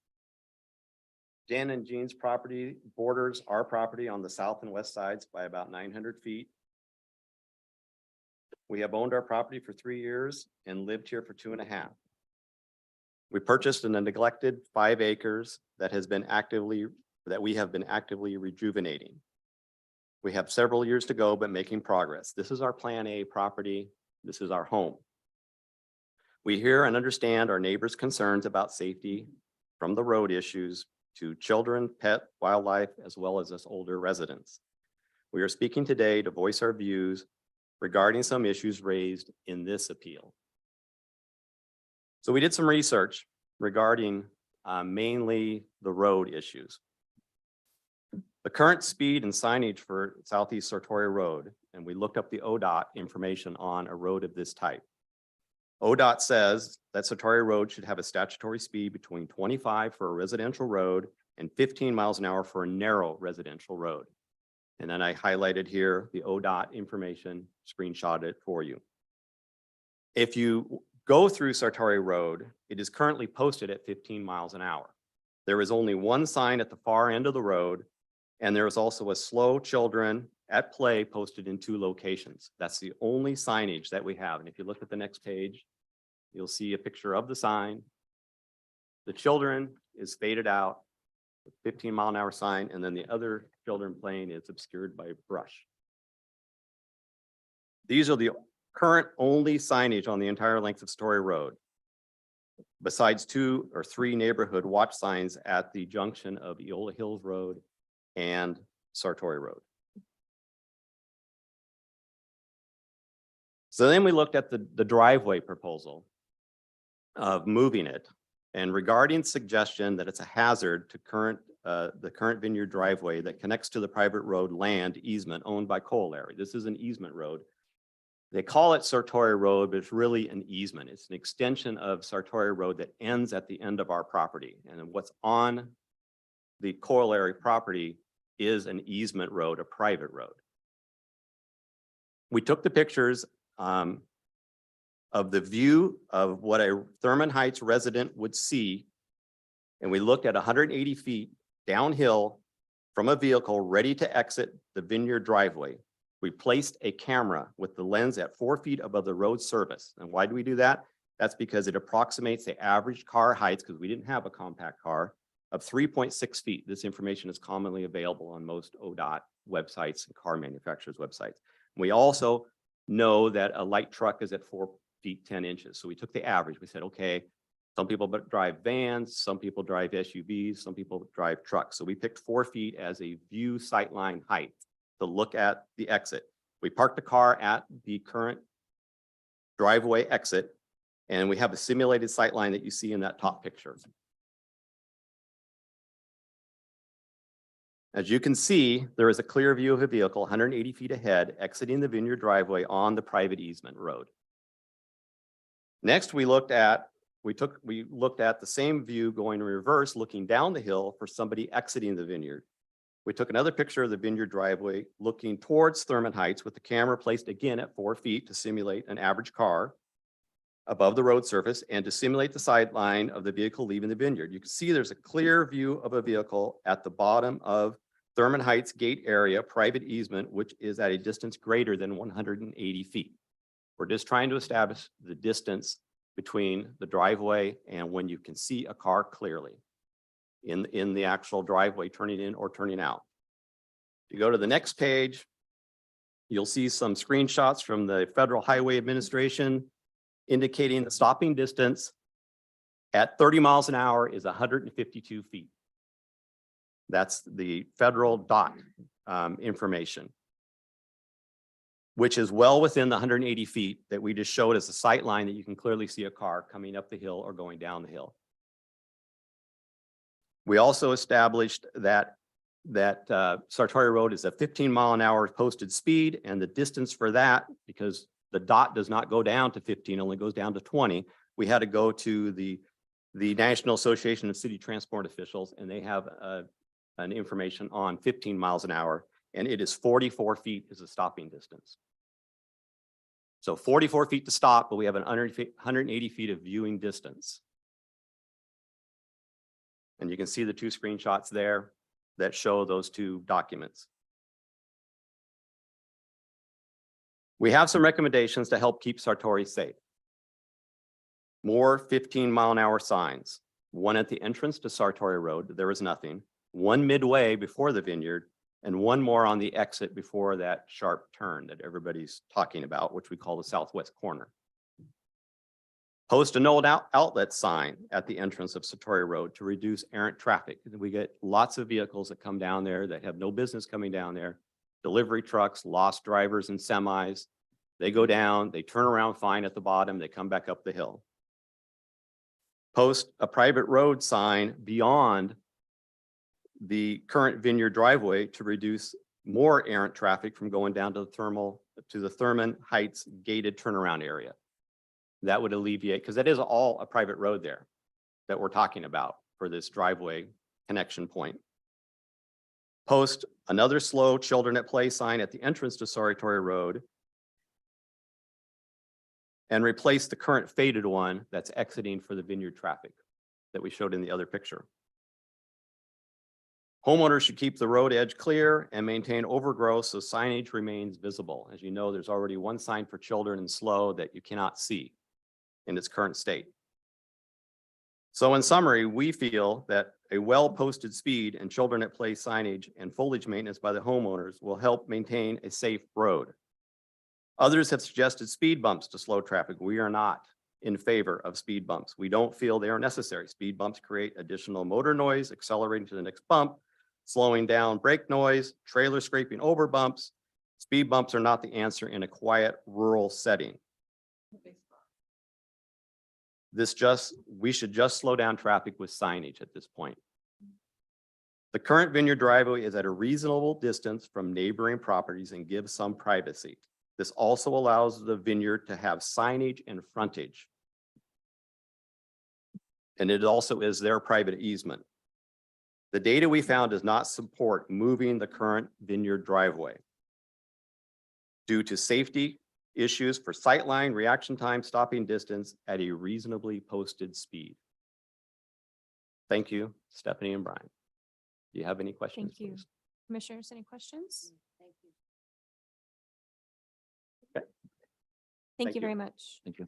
Dan and Jean's property borders our property on the south and west sides by about 900 feet. We have owned our property for 3 years and lived here for 2.5. We purchased in a neglected 5 acres that we have been actively rejuvenating. We have several years to go, but making progress. This is our Plan A property. This is our home. We hear and understand our neighbors' concerns about safety, from the road issues to children, pet, wildlife, as well as us older residents. We are speaking today to voice our views regarding some issues raised in this appeal. So we did some research regarding mainly the road issues. The current speed and signage for Southeast Sartori Road, and we looked up the ODOT information on a road of this type. ODOT says that Sartori Road should have a statutory speed between 25 for a residential road and 15 miles an hour for a narrow residential road. And then I highlighted here the ODOT information, screenshot it for you. If you go through Sartori Road, it is currently posted at 15 miles an hour. There is only one sign at the far end of the road, and there is also a slow children at play posted in 2 locations. That's the only signage that we have. And if you look at the next page, you'll see a picture of the sign. The children is faded out, 15-mile-an-hour sign, and then the other children playing is obscured by brush. These are the current only signage on the entire length of Story Road, besides 2 or 3 neighborhood watch signs at the junction of Eola Hills Road and Sartori Road. So then we looked at the driveway proposal of moving it, and regarding suggestion that it's a hazard to the current vineyard driveway that connects to the private road land easement owned by Colary. This is an easement road. They call it Sartori Road, but it's really an easement. It's an extension of Sartori Road that ends at the end of our property. And what's on the Colary property is an easement road, a private road. We took the pictures of the view of what a Thurman Heights resident would see, and we looked at 180 feet downhill from a vehicle ready to exit the vineyard driveway. We placed a camera with the lens at 4 feet above the road surface. And why do we do that? That's because it approximates the average car heights, because we didn't have a compact car, of 3.6 feet. This information is commonly available on most ODOT websites and car manufacturers' websites. We also know that a light truck is at 4 feet 10 inches. So we took the average. We said, okay, some people drive vans, some people drive SUVs, some people drive trucks. So we picked 4 feet as a view sightline height to look at the exit. We parked the car at the current driveway exit, and we have a simulated sightline that you see in that top picture. As you can see, there is a clear view of a vehicle 180 feet ahead exiting the vineyard driveway on the private easement road. Next, we looked at the same view going in reverse, looking down the hill for somebody exiting the vineyard. We took another picture of the vineyard driveway looking towards Thurman Heights with the camera placed again at 4 feet to simulate an average car above the road surface and to simulate the sideline of the vehicle leaving the vineyard. You can see there's a clear view of a vehicle at the bottom of Thurman Heights gate area, private easement, which is at a distance greater than 180 feet. We're just trying to establish the distance between the driveway and when you can see a car clearly in the actual driveway turning in or turning out. If you go to the next page, you'll see some screenshots from the Federal Highway Administration indicating the stopping distance at 30 miles an hour is 152 feet. That's the federal DOT information, which is well within the 180 feet that we just showed as a sight line that you can clearly see a car coming up the hill or going down the hill. We also established that Sartori Road is a 15-mile-an-hour posted speed, and the distance for that, because the DOT does not go down to 15, only goes down to 20. We had to go to the National Association of City Transport Officials, and they have an information on 15 miles an hour, and it is 44 feet is the stopping distance. So 44 feet to stop, but we have an 180 feet of viewing distance. And you can see the 2 screenshots there that show those 2 documents. We have some recommendations to help keep Sartori safe. More 15-mile-an-hour signs. One at the entrance to Sartori Road, there is nothing. One midway before the vineyard, and one more on the exit before that sharp turn that everybody's talking about, which we call the southwest corner. Post a no outlet sign at the entrance of Sartori Road to reduce errant traffic. We get lots of vehicles that come down there that have no business coming down there. delivery trucks, lost drivers and semis. They go down, they turn around fine at the bottom, they come back up the hill. Post a private road sign beyond the current Vineyard driveway to reduce more errant traffic from going down to the Thurman Heights gated turnaround area. That would alleviate, because that is all a private road there that we're talking about for this driveway connection point. Post another slow children at play sign at the entrance to Saratory Road and replace the current faded one that's exiting for the Vineyard traffic that we showed in the other picture. Homeowners should keep the road edge clear and maintain overgrowth so signage remains visible. As you know, there's already one sign for children in slow that you cannot see in its current state. So in summary, we feel that a well-posted speed and children at play signage and foliage maintenance by the homeowners will help maintain a safe road. Others have suggested speed bumps to slow traffic. We are not in favor of speed bumps. We don't feel they are necessary. Speed bumps create additional motor noise, accelerating to the next bump, slowing down brake noise, trailer scraping over bumps. Speed bumps are not the answer in a quiet rural setting. We should just slow down traffic with signage at this point. The current Vineyard driveway is at a reasonable distance from neighboring properties and gives some privacy. This also allows the Vineyard to have signage and frontage. And it also is their private easement. The data we found does not support moving the current Vineyard driveway due to safety issues for sightline, reaction time, stopping distance at a reasonably posted speed. Thank you, Stephanie and Brian. Do you have any questions? Thank you. Please? Commissioners, any questions? Okay. Thank Thank you you. very much. Thank you.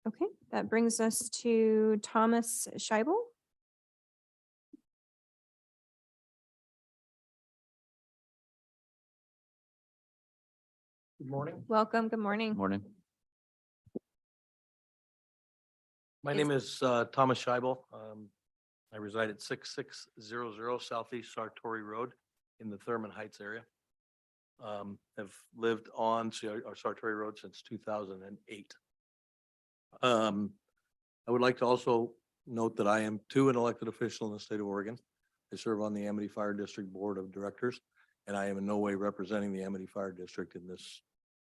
Okay, that brings us to Thomas Scheibel. Good morning. Welcome, good morning. Morning. My name is Thomas Scheibel. I reside at 6600 Southeast Sartori Road in the Thurman Heights area. Have lived on our Sartori Road since 2008. I would like to also note that I am too an elected official in the state of Oregon. I serve on the Amity Fire District Board of Directors, and I am in no way representing the Amity Fire District in this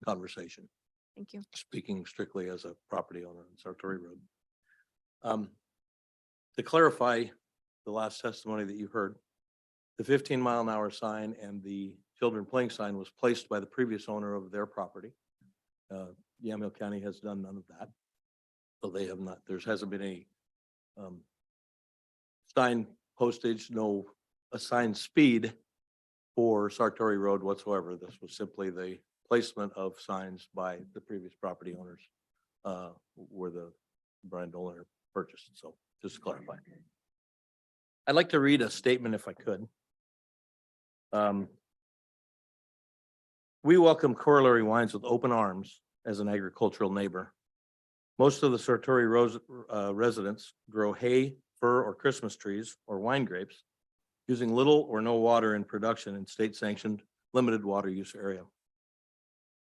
conversation, Thank you. speaking strictly as a property owner on Sartori Road. To clarify the last testimony that you heard, the 15-mile-an-hour sign and the children playing sign was placed by the previous owner of their property. Yamhill County has done none of that. So they have not, there hasn't been any sign postage, no assigned speed for Sartori Road whatsoever. This was simply the placement of signs by the previous property owners where the Brian Doliner purchased. So just to clarify. I'd like to read a statement if I could. We welcome Corollary Wines with open arms as an agricultural neighbor. Most of the Sartori residents grow hay, fir, or Christmas trees, or wine grapes, using little or no water in production in state-sanctioned limited water use area.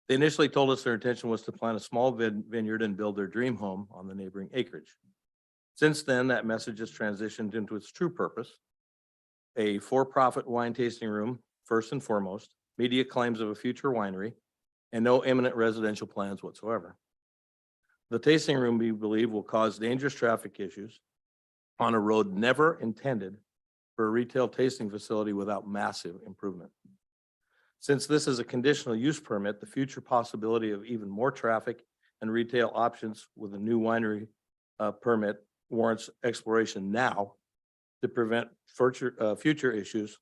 They initially told us their intention was to plant a small vineyard and build their dream home on the neighboring acreage. Since then, that message has transitioned into its true purpose, a for-profit wine tasting room, first and foremost, media claims of a future winery, and no imminent residential plans whatsoever. The tasting room, we believe, will cause dangerous traffic issues on a road never intended for a retail tasting facility without massive improvement. Since this is a conditional use permit, the future possibility of even more traffic and retail options with a new winery permit warrants exploration now to prevent future issues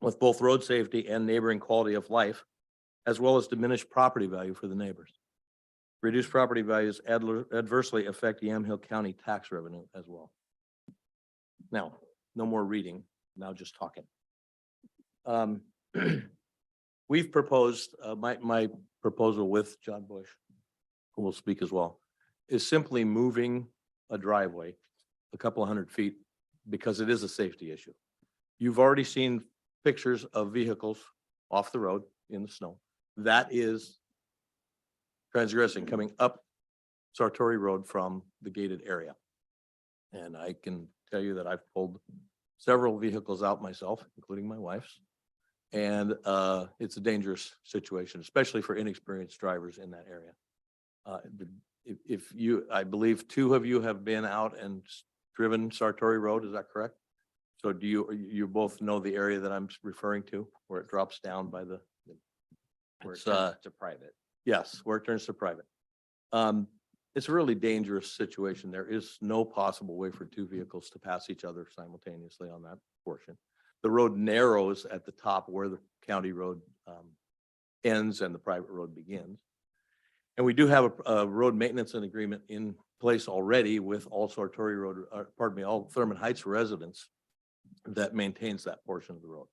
with both road safety and neighboring quality of life, as well as diminished property value for the neighbors. Reduced property values adversely affect Yamhill County tax revenue as well. Now, no more reading, now just talking. We've proposed, my proposal with John Bush, who will speak as well, is simply moving a driveway a couple of 100 feet because it is a safety issue. You've already seen pictures of vehicles off the road in the snow. That is transgressing, coming up Sartori Road from the gated area. And I can tell you that I've pulled several vehicles out myself, including my wife's. And it's a dangerous situation, especially for inexperienced drivers in that area. If you, I believe 2 of you have been out and driven Sartori Road, is that correct? So do you both know the area that I'm referring to, where it drops down by the? Where it It's, turns to private. yes, where it turns to private. It's a really dangerous situation. There is no possible way for 2 vehicles to pass each other simultaneously on that portion. The road narrows at the top where the county road ends and the private road begins. And we do have a road maintenance and agreement in place already with all Sartori Road, all Thurman Heights residents that maintains that portion of the road.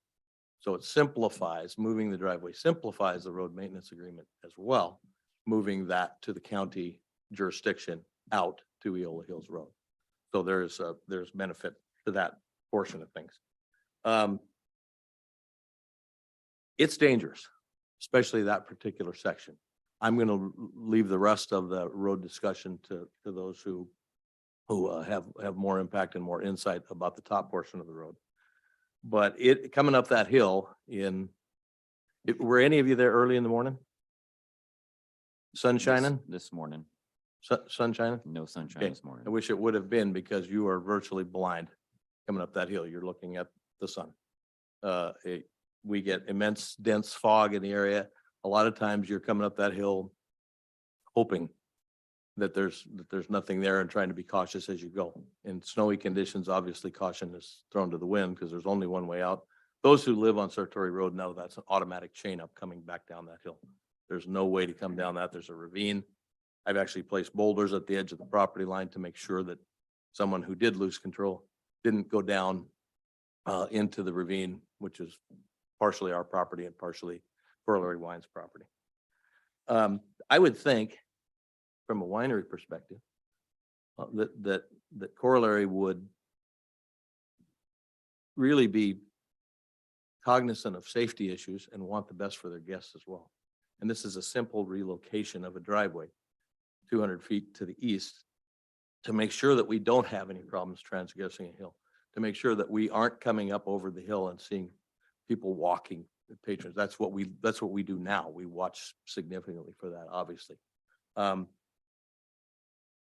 So it simplifies, moving the driveway simplifies the road maintenance agreement as well, moving that to the county jurisdiction out to Eola Hills Road. So there's benefit to that portion of things. It's dangerous, especially that particular section. I'm going to leave the rest of the road discussion to those who have more impact and more insight about the top portion of the road. But it coming up that hill were any of you there early in the morning? Sun shining? This morning, Sun shining? no sunshine Okay. this morning. I wish it would have been because you are virtually blind coming up that hill. You're looking at the sun. We get immense dense fog in the area. A lot of times you're coming up that hill hoping that there's nothing there and trying to be cautious as you go. In snowy conditions, obviously caution is thrown to the wind because there's only one way out. Those who live on Sartori Road know that's an automatic chain up coming back down that hill. There's no way to come down that. There's a ravine. I've actually placed boulders at the edge of the property line to make sure that someone who did lose control didn't go down into the ravine, which is partially our property and partially Corollary Wine's property. I would think from a winery perspective that Corollary would really be cognizant of safety issues and want the best for their guests as well. And this is a simple relocation of a driveway 200 feet to the east to make sure that we don't have any problems transgressing a hill, to make sure that we aren't coming up over the hill and seeing people walking, patrons. That's what we do now. We watch significantly for that, obviously.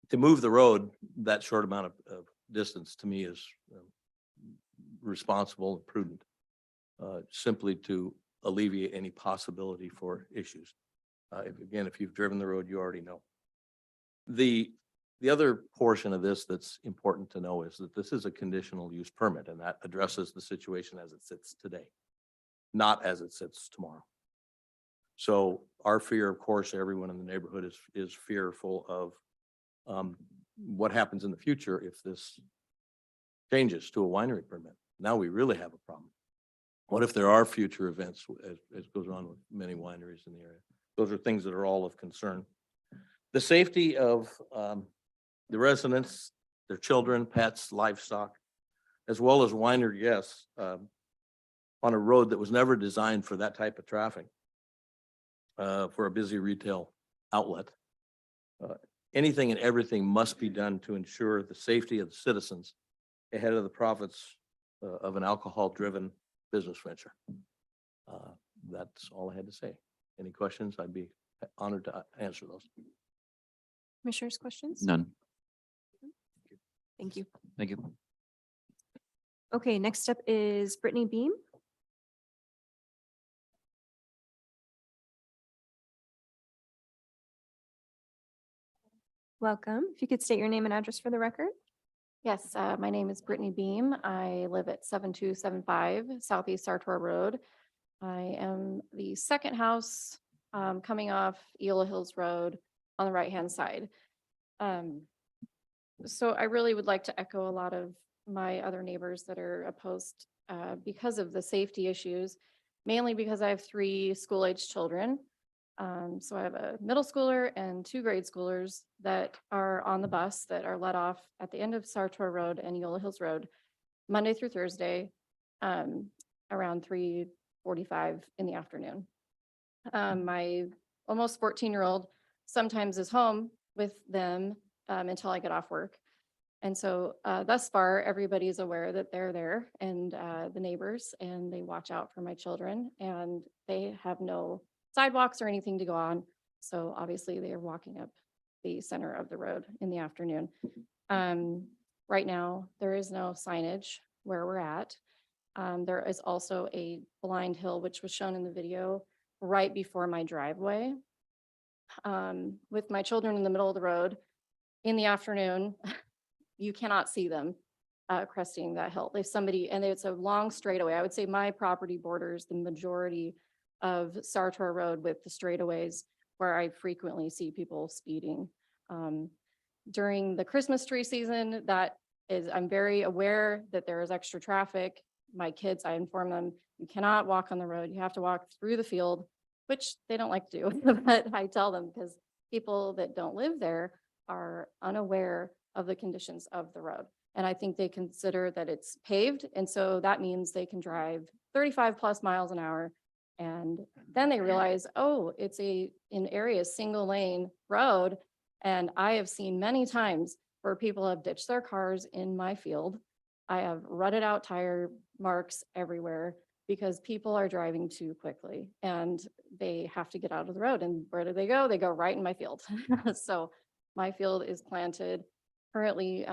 To move the road that short amount of distance to me is responsible and prudent, simply to alleviate any possibility for issues. If you've driven the road, you already know. The other portion of this that's important to know is that this is a conditional use permit, and that addresses the situation as it sits today, not as it sits tomorrow. So our fear, of course, everyone in the neighborhood is fearful of what happens in the future if this changes to a winery permit. Now we really have a problem. What if there are future events as goes on with many wineries in the area? Those are things that are all of concern. The safety of the residents, their children, pets, livestock, as well as winery guests on a road that was never designed for that type of traffic, for a busy retail outlet. Anything and everything must be done to ensure the safety of the citizens ahead of the profits of an alcohol-driven business venture. That's all I had to say. Any questions? I'd be honored to answer those. Commissioners, questions? None. Thank you. Thank you. Okay, next up is Brittany Beam. Welcome. If you could state your name and address for the record. Yes, my name is Brittany Beam. I live at 7275 Southeast Sartor Road. I am the second house coming off Eola Hills Road on the right-hand side. So I really would like to echo a lot of my other neighbors that are opposed because of the safety issues, mainly because I have 3 school-age children. So I have a middle schooler and 2 grade schoolers that are on the bus that are let off at the end of Sartor Road and Eola Hills Road, Monday through Thursday, around 3:45 in the afternoon. My almost 14-year-old sometimes is home with them until I get off work. And so thus far, everybody's aware that they're there and the neighbors, and they watch out for my children, and they have no sidewalks or anything to go on. So obviously they are walking up the center of the road in the afternoon. Right now, there is no signage where we're at. There is also a blind hill, which was shown in the video right before my driveway. With my children in the middle of the road in the afternoon, you cannot see them cresting that hill. There's somebody, and it's a long straightaway. I would say my property borders the majority of Sartor Road with the straightaways where I frequently see people speeding. During the Christmas tree season, I'm very aware that there is extra traffic. My kids, I inform them, you cannot walk on the road. You have to walk through the field, which they don't like to do, but I tell them because people that don't live there are unaware of the conditions of the road. And I think they consider that it's paved. And so that means they can drive 35 plus miles an hour. And then they realize, oh, it's in areas single lane road. And I have seen many times where people have ditched their cars in my field. I have rutted out tire marks everywhere because people are driving too quickly and they have to get out of the road. And where do they go? They go right in my field. So my field is planted currently,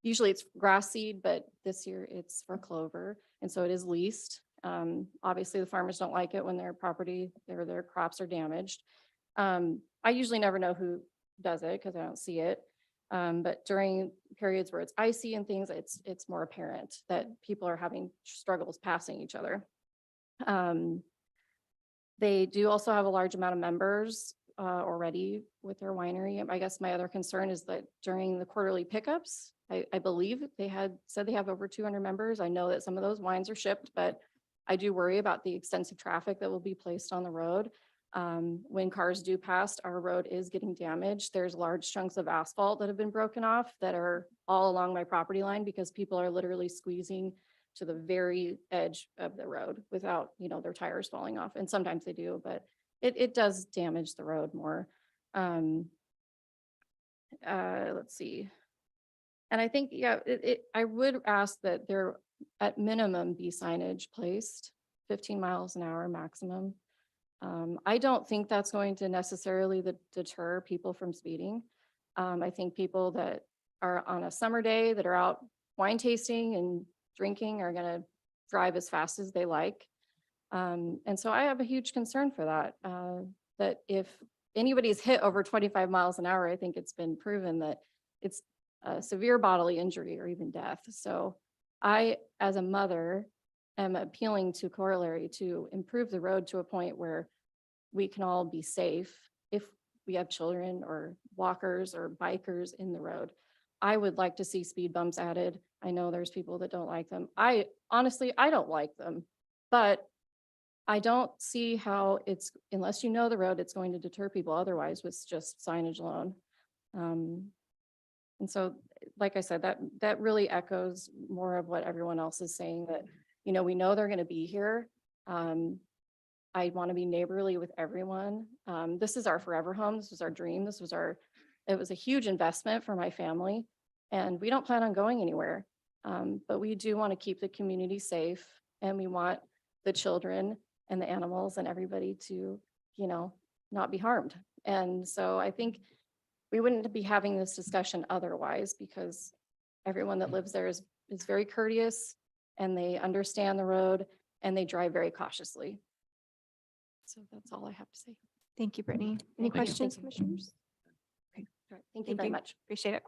usually it's grass seed, but this year it's for clover. And so it is leased. Obviously the farmers don't like it when their property, their crops are damaged. I usually never know who does it because I don't see it. But during periods where it's icy and things, it's more apparent that people are having struggles passing each other. They do also have a large amount of members already with their winery. I guess my other concern is that during the quarterly pickups, I believe they had said they have over 200 members. I know that some of those wines are shipped, but I do worry about the extensive traffic that will be placed on the road. When cars do pass, our road is getting damaged. There's large chunks of asphalt that have been broken off that are all along my property line because people are literally squeezing to the very edge of the road without, their tires falling off. And sometimes they do, but it does damage the road more. Let's see. And I think, I would ask that there at minimum be signage placed 15 miles an hour maximum. I don't think that's going to necessarily deter people from speeding. I think people that are on a summer day that are out wine tasting and drinking are going to drive as fast as they like. And so I have a huge concern for that, that if anybody's hit over 25 miles an hour, I think it's been proven that it's a severe bodily injury or even death. So I, as a mother, am appealing to Corollary to improve the road to a point where we can all be safe if we have children or walkers or bikers in the road. I would like to see speed bumps added. I know there's people that don't like them. Honestly, I don't like them, but I don't see how unless you know the road, it's going to deter people otherwise with just signage alone. And so, like I said, that really echoes more of what everyone else is saying, that, we know they're going to be here. I want to be neighborly with everyone. This is our forever home. This was our dream. It was a huge investment for my family, and we don't plan on going anywhere. But we do want to keep the community safe, and we want the children and the animals and everybody to, not be harmed. And so I think we wouldn't be having this discussion otherwise, because everyone that lives there is very courteous and they understand the road and they drive very cautiously. So that's all I have to say. Thank you, Brittany. Any Thank you. questions, Thank you. commissioners? All right. Thank you very much. Appreciate it.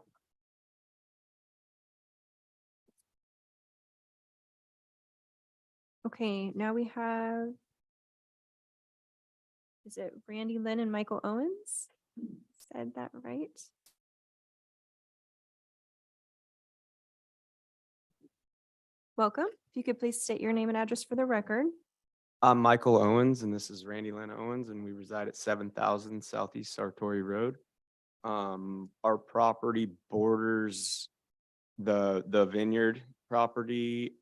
Okay, now we have, is it Randy Lynn and Michael Owens? Said that right? Welcome. If you could please state your name and address for the record. I'm Michael Owens and this is Randy Lynn Owens and we reside at 7,000 Southeast Sartori Road. Our property borders the vineyard property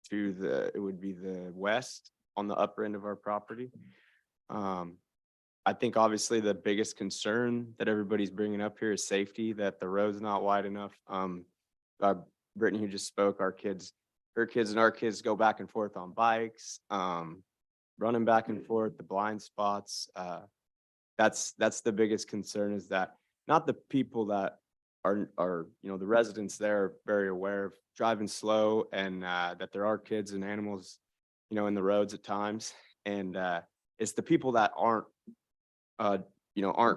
to it would be the west on the upper end of our property. I think obviously the biggest concern that everybody's bringing up here is safety, that the road's not wide enough. Brittany who just spoke, her kids and our kids go back and forth on bikes, running back and forth, the blind spots. That's the biggest concern, is that not the people that are the residents there are very aware of driving slow, and that there are kids and animals in the roads at times, and it's the people that aren't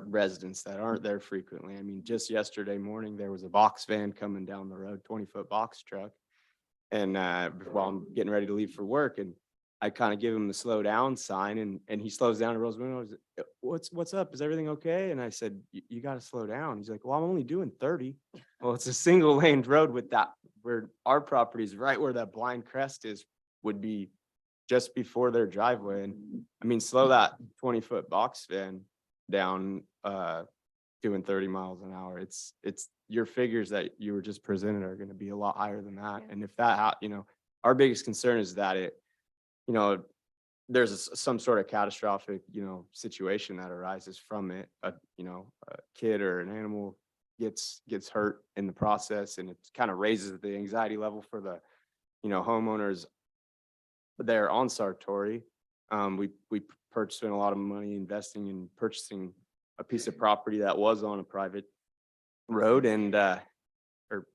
residents, that aren't there frequently. I mean, just yesterday morning there was a box van coming down the road, 20-foot box truck, and while I'm getting ready to leave for work, and I kind of give him the slow down sign, and he slows down and rolls windows. What's up? Is everything okay? And I said, you got to slow down. He's like, well, I'm only doing 30. Well, it's a single lane road with that, where our property is right where that blind crest is, would be just before their driveway. And I mean, slow that 20-foot box van down, doing 30 miles an hour. It's your figures that you were just presented are going to be a lot higher than that. And if that, our biggest concern is that there's some sort of catastrophic, situation that arises from it. A kid or an animal gets hurt in the process, and it kind of raises the anxiety level for the, homeowners there on Sartori. We spent a lot of money investing in purchasing a piece of property that was on a private road, and or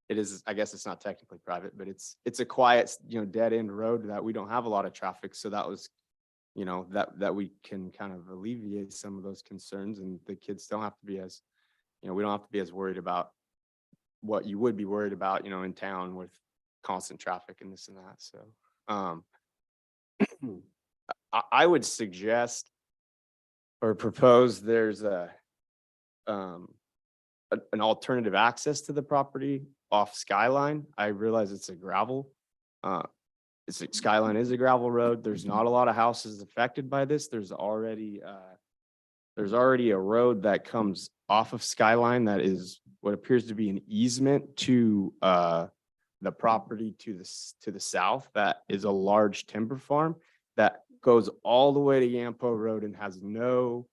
it is, I guess it's not technically private, but it's a quiet, dead end road that we don't have a lot of traffic. So that was, that we can kind of alleviate some of those concerns, and the kids don't have to be as, we don't have to be as worried about what you would be worried about, in town with constant traffic and this and that. So, I would suggest or propose there's an alternative access to the property off Skyline. I realize it's a gravel. Skyline is a gravel road. There's not a lot of houses affected by this. There's already a road that comes off of Skyline that is what appears to be an easement to the property to the south. That is a large timber farm that goes all the way to Yampo Road and has no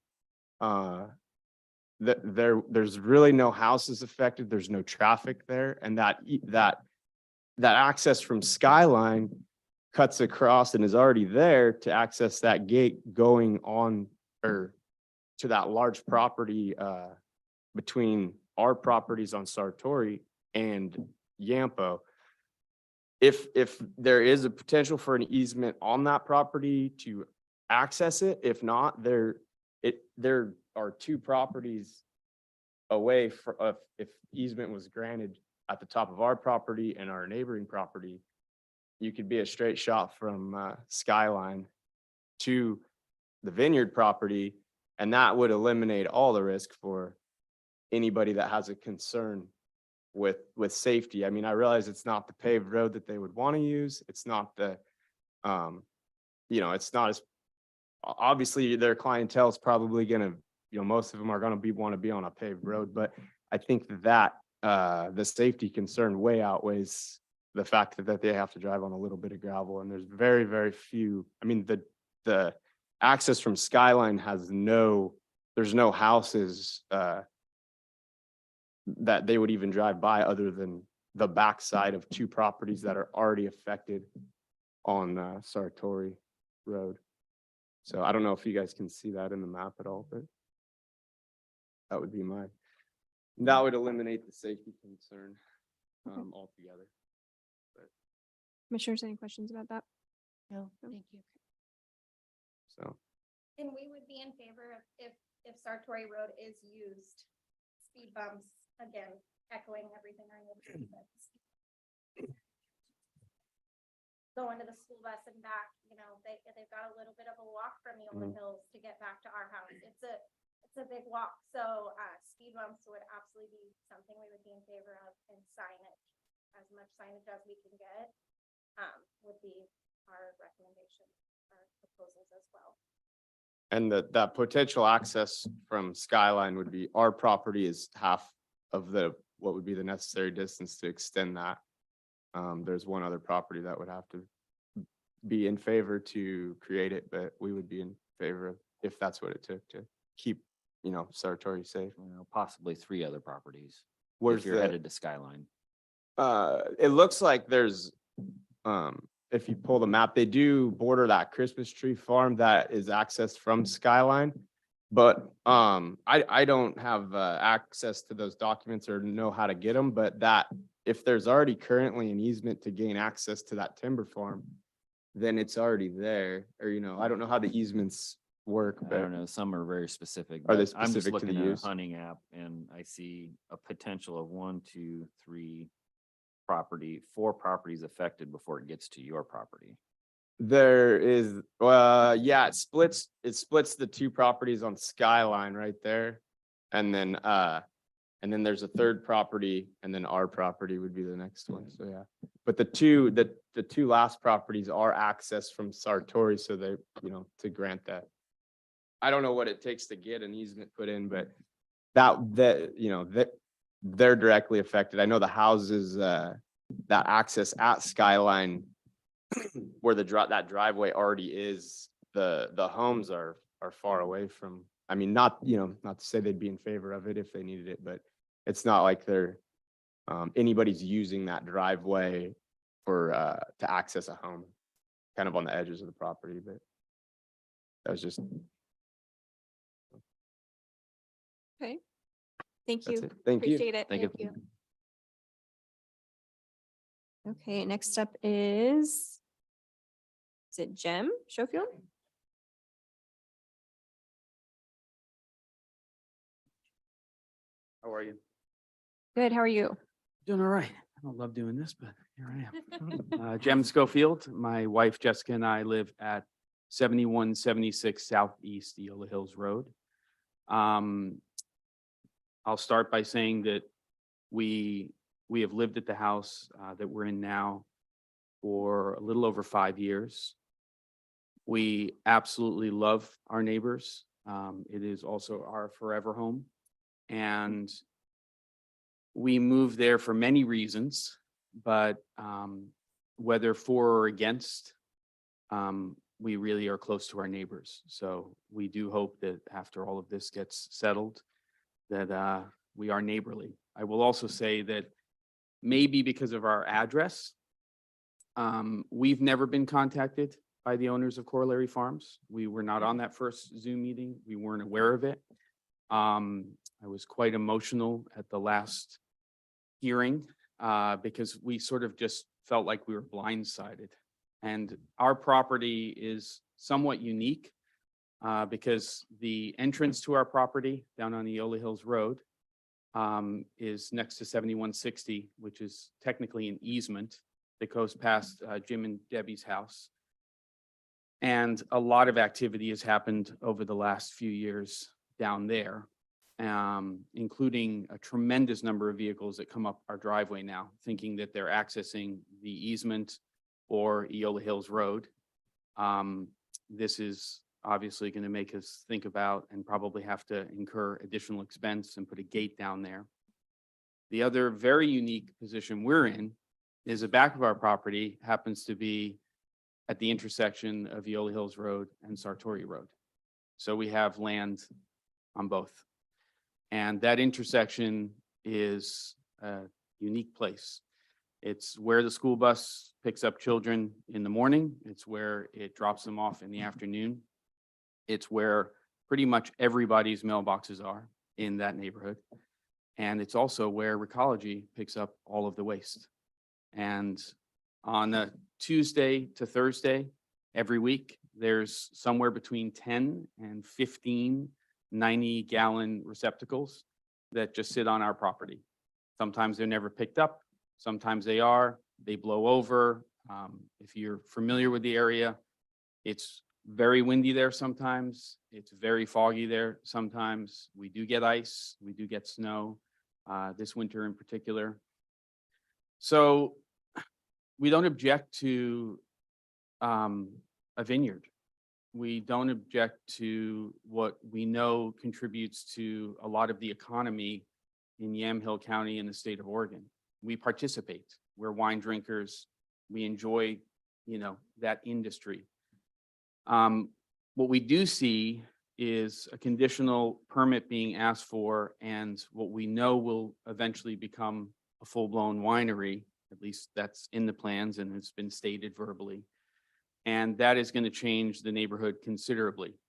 there's really no houses affected. There's no traffic there, and that access from Skyline cuts across and is already there to access that gate going on or to that large property between our properties on Sartori and Yampo. If there is a potential for an easement on that property to access it, if not, there are two properties away if easement was granted at the top of our property and our neighboring property, you could be a straight shot from Skyline to the vineyard property, and that would eliminate all the risk for anybody that has a concern with safety. I mean, I realize it's not the paved road that they would want to use. It's not the, it's not as, obviously their clientele is probably going to, most of them are going to want to be on a paved road, but I think that the safety concern way outweighs the fact that they have to drive on a little bit of gravel. And there's very, very few, I mean, the access from Skyline has there's no houses that they would even drive by other than the backside of two properties that are already affected on Sartori Road. So I don't know if you guys can see that in the map at all, but that would eliminate the safety concern altogether. Commissioners, any questions about that? No, thank you. So. And we would be in favor of if Sartori Road is used, speed bumps, again, echoing everything I know. Going to the school bus and back, they've got a little bit of a walk from Yola Hills to get back to our house. It's a big walk. So speed bumps would absolutely be something we would be in favor of, and signage, as much signage as we can get, would be our recommendation. proposals as well. And that potential access from Skyline would be, our property is half of what would be the necessary distance to extend that. There's one other property that would have to be in favor to create it, but we would be in favor of, if that's what it took to keep, Sartori safe. Possibly 3 other properties. Where's If you're the- headed to Skyline. It looks like there's, if you pull the map, they do border that Christmas tree farm that is accessed from Skyline. But I don't have access to those documents or know how to get them, but that if there's already currently an easement to gain access to that timber farm, then it's already there. Or, I don't know how the easements work, I but don't know, some are very specific. Are they but I'm just specific to the looking at a use? hunting app and I see a potential of 1, 2, 3 4 properties affected before it gets to your property. there is, yeah, it splits the 2 properties on Skyline right there. And then there's a third property, and then our property would be the next one. So yeah. But the two last properties are accessed from Sartori, so they, to grant that. I don't know what it takes to get an easement put in, but that they're directly affected. I know the houses that access at Skyline where that driveway already is, the homes are far away from, I mean, not to say they'd be in favor of it if they needed it, but it's not like they're anybody's using that driveway to access a home, kind of on the edges of the property, but that was just. Okay. Thank That's you. it. Thank you. Appreciate it. Thank you. Okay, next up is it Jem Schofield? How are you? Good, how are you? Doing all right. I don't love doing this, but here I am. Jem Schofield, my wife Jessica and I live at 7176 Southeast Eola Hills Road. I'll start by saying that we have lived at the house that we're in now for a little over 5 years. We absolutely love our neighbors. It is also our forever home. And we moved there for many reasons, but whether for or against, we really are close to our neighbors. So we do hope that after all of this gets settled, that we are neighborly. I will also say that maybe because of our address, we've never been contacted by the owners of Corollary Farms. We were not on that first Zoom meeting. We weren't aware of it. I was quite emotional at the last hearing because we sort of just felt like we were blindsided. And our property is somewhat unique because the entrance to our property down on Eola Hills Road is next to 7160, which is technically an easement that goes past Jim and Debbie's house. And a lot of activity has happened over the last few years down there, including a tremendous number of vehicles that come up our driveway now, thinking that they're accessing the easement or Eola Hills Road. This is obviously going to make us think about and probably have to incur additional expense and put a gate down there. The other very unique position we're in is the back of our property happens to be at the intersection of Eola Hills Road and Sartori Road. So we have land on both. And that intersection is a unique place. It's where the school bus picks up children in the morning. It's where it drops them off in the afternoon. It's where pretty much everybody's mailboxes are in that neighborhood. And it's also where Recology picks up all of the waste. And on a Tuesday to Thursday, every week, there's somewhere between 10 and 15 90-gallon receptacles that just sit on our property. Sometimes they're never picked up. Sometimes they are. They blow over. If you're familiar with the area, it's very windy there sometimes. It's very foggy there sometimes. We do get ice. We do get snow this winter in particular. So we don't object to a vineyard. We don't object to what we know contributes to a lot of the economy in Yamhill County and the state of Oregon. We participate. We're wine drinkers. We enjoy, that industry. What we do see is a conditional permit being asked for, and what we know will eventually become a full-blown winery. At least that's in the plans and it's been stated verbally. And that is going to change the neighborhood considerably.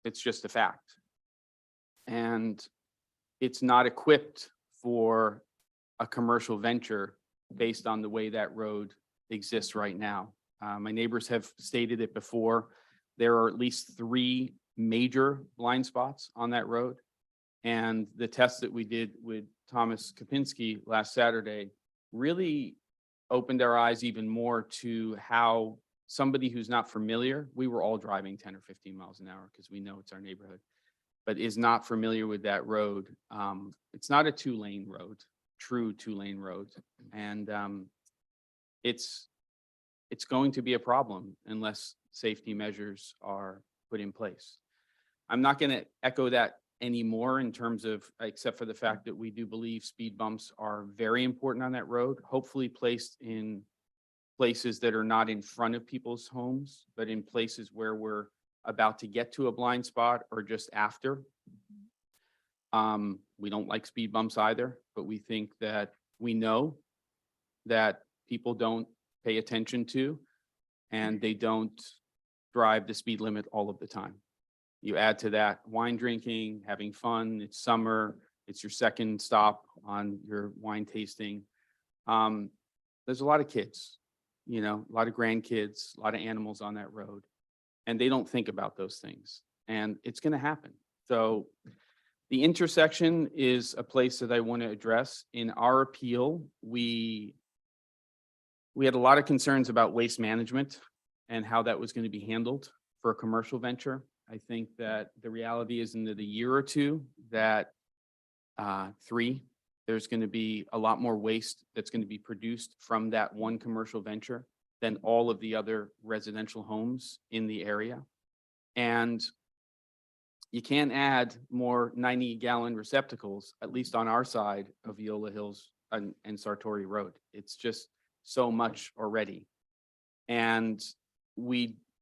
It's just a fact. And it's not equipped for a commercial venture based on the way that road exists right now. My neighbors have stated it before. There are at least 3 major blind spots on that road. And the test that we did with Thomas Kapinski last Saturday really opened our eyes even more to how somebody who's not familiar, we were all driving 10 or 15 miles an hour because we know it's our neighborhood, but is not familiar with that road. It's not a 2-lane road, true 2-lane road. And it's going to be a problem unless safety measures are put in place. I'm not going to echo that anymore in terms of, except for the fact that we do believe speed bumps are very important on that road, hopefully placed in places that are not in front of people's homes, but in places where we're about to get to a blind spot or just after. We don't like speed bumps either, but we think that we know that people don't pay attention to, and they don't drive the speed limit all of the time. You add to that wine drinking, having fun, it's summer, it's your second stop on your wine tasting. There's a lot of kids, a lot of grandkids, a lot of animals on that road, and they don't think about those things, and it's going to happen. So the intersection is a place that I want to address. In our appeal, we had a lot of concerns about waste management and how that was going to be handled for a commercial venture. I think that the reality is in the year or two that 3, there's going to be a lot more waste that's going to be produced from that one commercial venture than all of the other residential homes in the area. And you can't add more 90-gallon receptacles, at least on our side of Eola Hills and Sartori Road. It's just so much already. And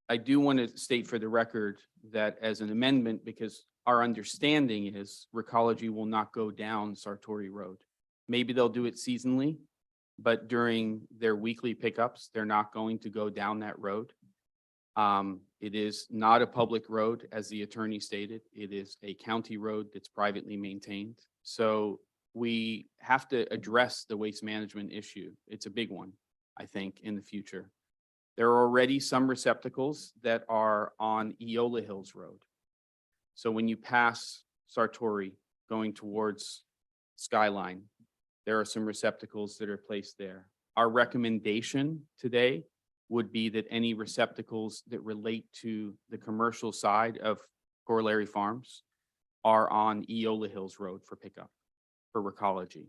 I do want to state for the record that as an amendment, because our understanding is Recology will not go down Sartori Road. Maybe they'll do it seasonally, but during their weekly pickups, they're not going to go down that road. It is not a public road, as the attorney stated. It is a county road that's privately maintained. So we have to address the waste management issue. It's a big one, I think, in the future. There are already some receptacles that are on Eola Hills Road. So when you pass Sartori going towards Skyline, there are some receptacles that are placed there. Our recommendation today would be that any receptacles that relate to the commercial side of Corollary Farms are on Eola Hills Road for pickup, for Recology.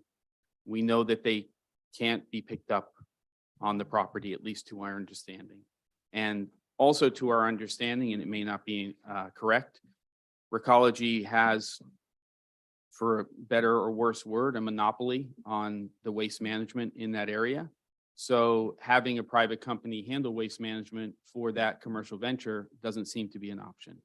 We know that they can't be picked up on the property, at least to our understanding. And also to our understanding, and it may not be correct, Recology has, for a better or worse word, a monopoly on the waste management in that area. So having a private company handle waste management for that commercial venture doesn't seem to be an option.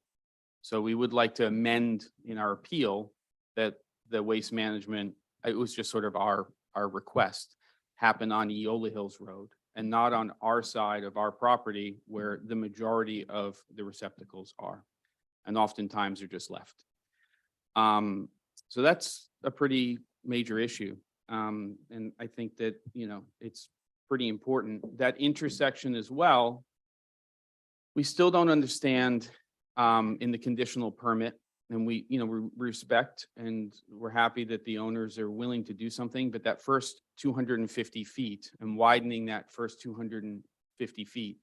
So we would like to amend in our appeal that the waste management, it was just sort of our request, happen on Eola Hills Road and not on our side of our property where the majority of the receptacles are. And oftentimes they're just left. So that's a pretty major issue. And I think that, it's pretty important. That intersection as well, we still don't understand in the conditional permit. And we respect and we're happy that the owners are willing to do something, but that first 250 feet and widening that first 250 feet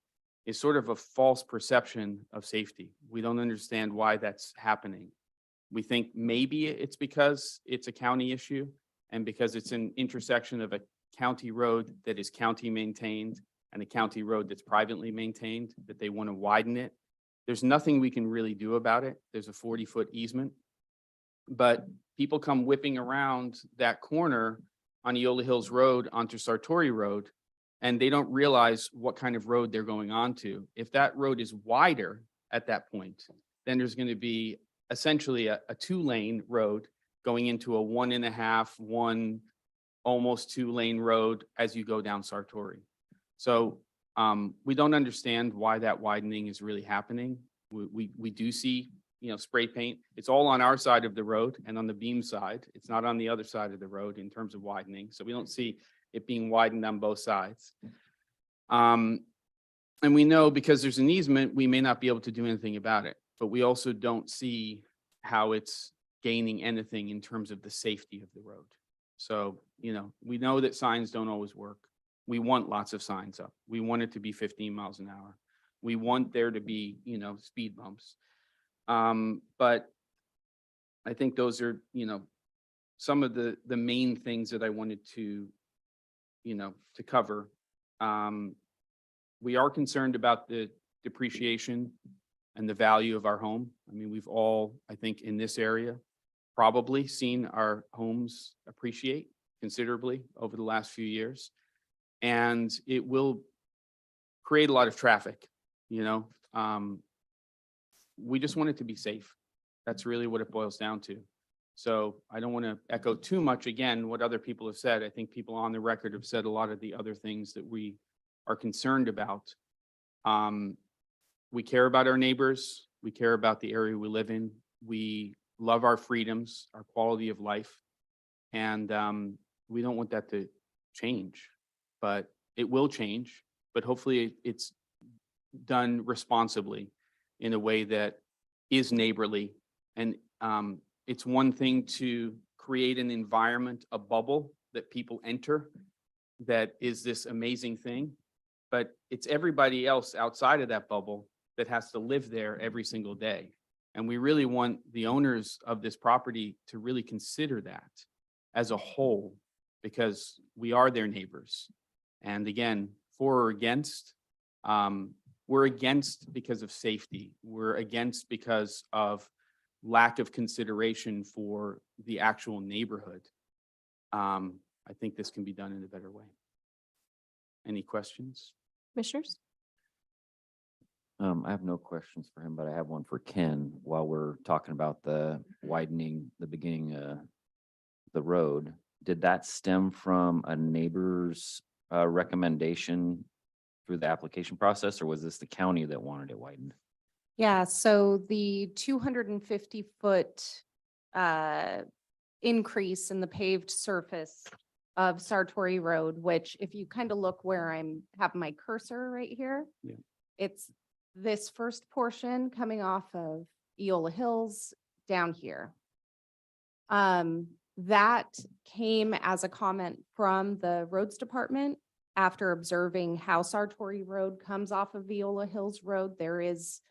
is sort of a false perception of safety. We don't understand why that's happening. We think maybe it's because it's a county issue and because it's an intersection of a county road that is county maintained and a county road that's privately maintained, that they want to widen it There's nothing we can really do about it. There's a 40-foot easement. But people come whipping around that corner on Eola Hills Road onto Sartori Road, and they don't realize what kind of road they're going onto. If that road is wider at that point, then there's going to be essentially a 2-lane road going into a 1.5, almost 2-lane road as you go down Sartori. So we don't understand why that widening is really happening. We do see, spray paint. It's all on our side of the road and on the beam side. It's not on the other side of the road in terms of widening. So we don't see it being widened on both sides. And we know because there's an easement, we may not be able to do anything about it, but we also don't see how it's gaining anything in terms of the safety of the road. So, we know that signs don't always work. We want lots of signs up. We want it to be 15 miles an hour. We want there to be, speed bumps. But I think those are, some of the main things that I wanted to, to cover. We are concerned about the depreciation and the value of our home. I mean, we've all, I think, in this area, probably seen our homes appreciate considerably over the last few years. And it will create a lot of traffic, we just want it to be safe. That's really what it boils down to. So I don't want to echo too much again what other people have said. I think people on the record have said a lot of the other things that we are concerned about. We care about our neighbors. We care about the area we live in. We love our freedoms, our quality of life. And we don't want that to change, but it will change. But hopefully it's done responsibly in a way that is neighborly. And it's one thing to create an environment, a bubble that people enter that is this amazing thing, but it's everybody else outside of that bubble that has to live there every single day. And we really want the owners of this property to really consider that as a whole, because we are their neighbors. And again, for or against, we're against because of safety. We're against because of lack of consideration for the actual neighborhood. I think this can be done in a better way. Any questions? Commissioners? I have no questions for him, but I have one for Ken while we're talking about the widening, the beginning of the road. Did that stem from a neighbor's recommendation through the application process, or was this the county that wanted it widened? Yeah, so the 250-foot increase in the paved surface of Sartori Road, which if you kind of look where have my cursor right here, Yeah. It's this first portion coming off of Eola Hills down here. That came as a comment from the roads department after observing how Sartori Road comes off of Eola Hills Road. There is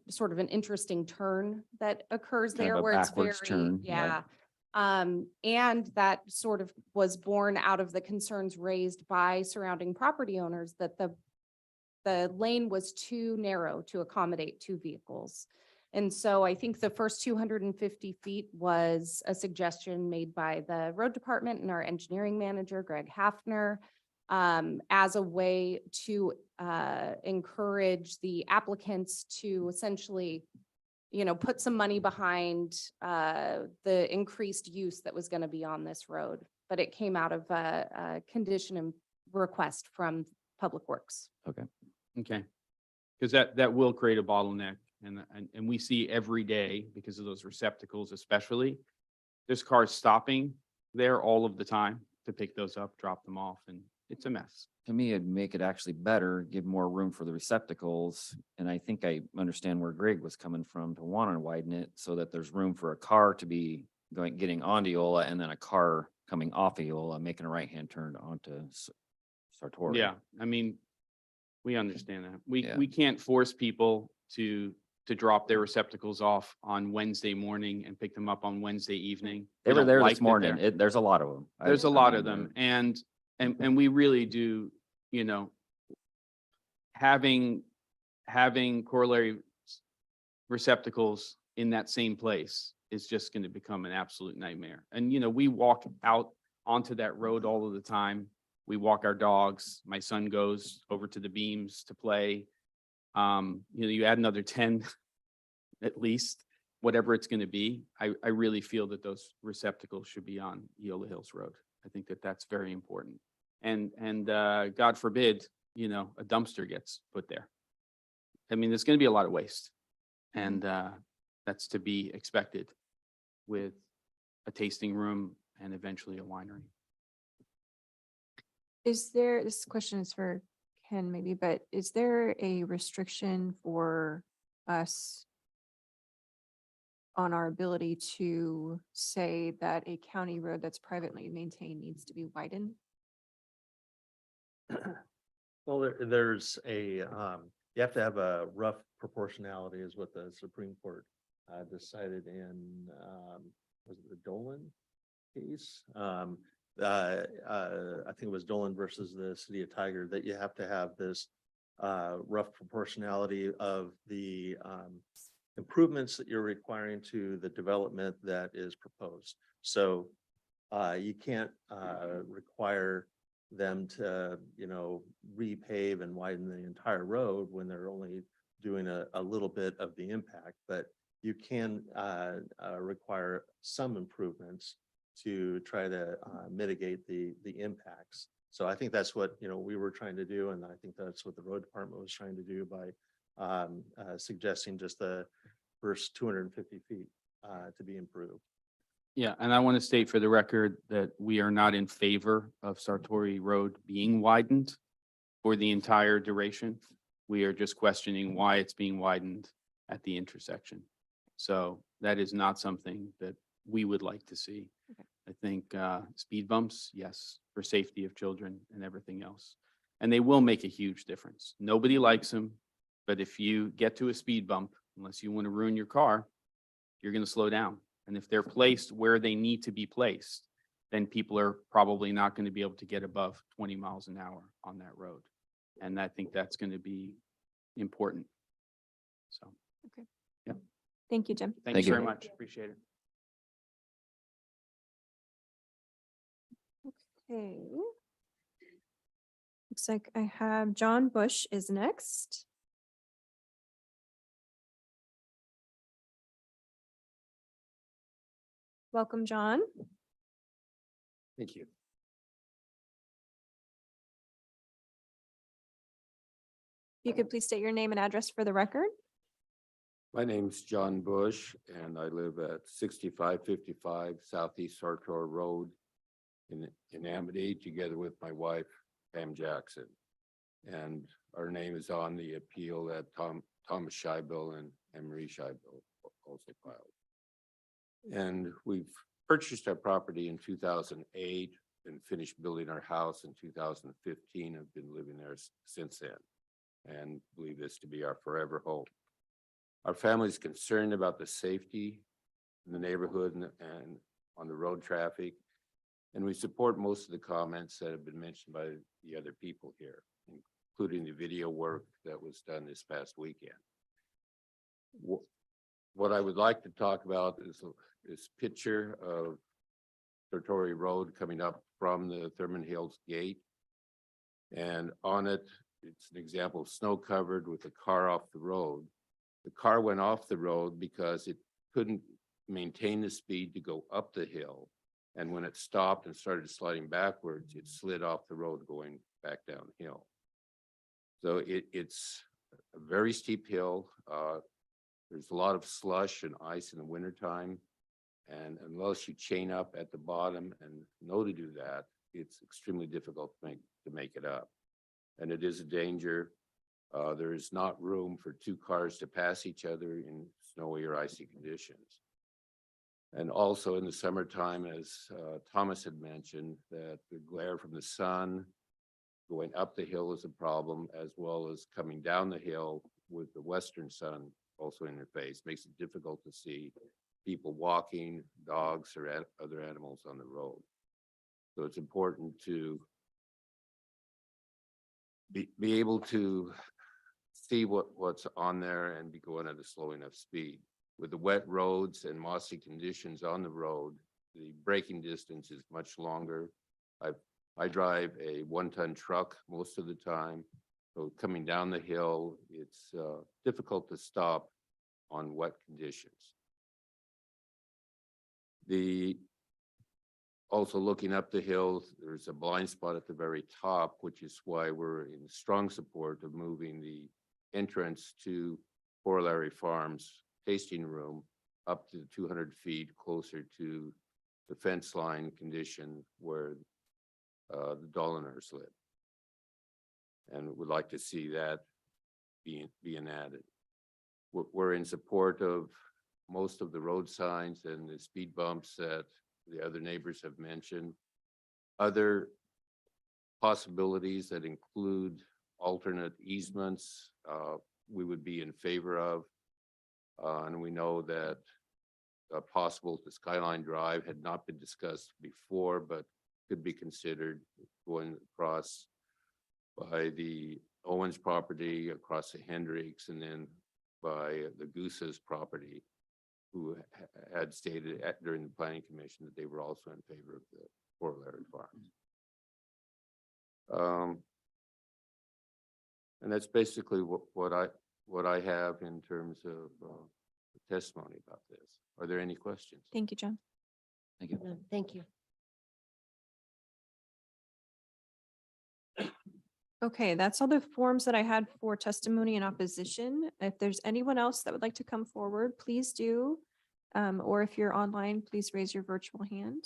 sort of an interesting turn that occurs Kind of there a where it's very, backwards turn, yeah. right. And that sort of was born out of the concerns raised by surrounding property owners that the lane was too narrow to accommodate 2 vehicles. And so I think the first 250 feet was a suggestion made by the road department and our engineering manager, Greg Hafner, as a way to encourage the applicants to essentially, put some money behind the increased use that was going to be on this road. But it came out of a condition and request from Public Works. Okay. Okay. Because that will create a bottleneck. And we see every day, because of those receptacles especially, there's cars stopping there all of the time to pick those up, drop them off, and it's a mess. To me, it'd make it actually better, give more room for the receptacles. And I think I understand where Greg was coming from to want to widen it so that there's room for a car to be getting onto Eola and then a car coming off Eola, making a right-hand turn onto Sartori. Yeah, I mean, we understand that. Yeah. We can't force people to drop their receptacles off on Wednesday morning and pick them up on Wednesday evening. They We were don't there like this that morning. they're- There's a lot of them. There's a lot of them. And we really do, having corollary receptacles in that same place is just going to become an absolute nightmare. And, you know, we walk out onto that road all of the time. We walk our dogs. My son goes over to the beams to play. You know, you add another 10 at least, whatever it's going to be. I really feel that those receptacles should be on Eola Hills Road. I think that that's very important. And God forbid, you know, a dumpster gets put there. I mean, there's going to be a lot of waste, and that's to be expected with a tasting room and eventually a winery. Is there, this question is for Ken maybe, but is there a restriction for us on our ability to say that a county road that's privately maintained needs to be widened? Well, there's a, you have to have a rough proportionality is what the Supreme Court decided in, was it the Dolan case? I think it was Dolan versus the city of Tiger, that you have to have this rough proportionality of the improvements that you're requiring to the development that is proposed. So you can't require them to, you know, repave and widen the entire road when they're only doing a little bit of the impact, but you can require some improvements to try to mitigate the impacts. So I think that's what, you know, we were trying to do. And I think that's what the road department was trying to do by suggesting just the first 250 feet to be improved. Yeah, and I want to state for the record that we are not in favor of Sartori Road being widened for the entire duration. We are just questioning why it's being widened at the intersection. So that is not something that we would like to see. Okay. I think speed bumps, yes, for safety of children and everything else. And they will make a huge difference. Nobody likes them, but if you get to a speed bump, unless you want to ruin your car, you're going to slow down. And if they're placed where they need to be placed, then people are probably not going to be able to get above 20 miles an hour on that road. And I think that's going to be important. So, Okay. yeah. Thank you, Jim. Thanks very much. Appreciate it. Okay. Looks like I have John Bush is next. Welcome, John. Thank you. If you could please state your name and address for the record. My name's John Bush and I live at 6555 Southeast Sartor Road in Amity, together with my wife, Pam Jackson. And our name is on the appeal that Thomas Scheibel and Marie Scheibel also filed. And we've purchased our property in 2008 and finished building our house in 2015. I've been living there since then and believe this to be our forever home. Our family is concerned about the safety in the neighborhood and on the road traffic. And we support most of the comments that have been mentioned by the other people here, including the video work that was done this past weekend. What I would like to talk about is this picture of Sartori Road coming up from the Thurman Hills Gate. And on it, it's an example of snow covered with a car off the road. The car went off the road because it couldn't maintain the speed to go up the hill. And when it stopped and started sliding backwards, it slid off the road going back downhill. So it's a very steep hill. There's a lot of slush and ice in the wintertime. And unless you chain up at the bottom and know to do that, it's extremely difficult to make it up. And it is a danger. There is not room for two cars to pass each other in snowy or icy conditions. And also in the summertime, as Thomas had mentioned, that the glare from the sun going up the hill is a problem, as well as coming down the hill with the western sun also in your face, makes it difficult to see people walking, dogs, or other animals on the road. So it's important to be able to see what's on there and be going at a slow enough speed. With the wet roads and mossy conditions on the road, the braking distance is much longer. I drive a 1-ton truck most of the time. So coming down the hill, it's difficult to stop on wet conditions. Also looking up the hill, there's a blind spot at the very top, which is why we're in strong support of moving the entrance to Corollary Farms tasting room up to 200 feet closer to the fence line condition where the Doliners live. And would like to see that being added. We're in support of most of the road signs and the speed bumps that the other neighbors have mentioned. Other possibilities that include alternate easements, we would be in favor of. And we know that possible to Skyline Drive had not been discussed before, but could be considered going across by the Owens property, across the Hendricks, and then by the Goose's property, who had stated during the planning commission that they were also in favor of the Corollary Farms. And that's basically what I have in terms of testimony about this. Are there any questions? Thank you, John. Thank you. No, thank you. Okay, that's all the forms that I had for testimony in opposition. If there's anyone else that would like to come forward, please do. Or if you're online, please raise your virtual hand.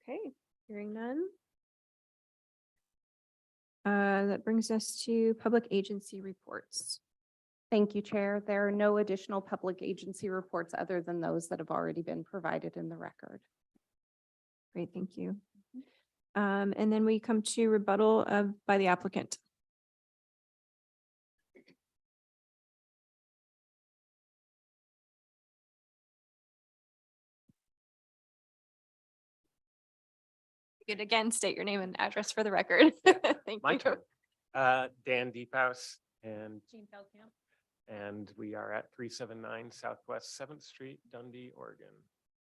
Okay, hearing none. That brings us to public agency reports. Thank you, Chair. There are no additional public agency reports other than those that have already been provided in the record. Great, thank you. And then we come to rebuttal by the applicant. You could again state your name and address for the record. Thank My you. turn. Dan Deephouse and Jean Feldkamp. and we are at 379 Southwest 7th Street, Dundee, Oregon.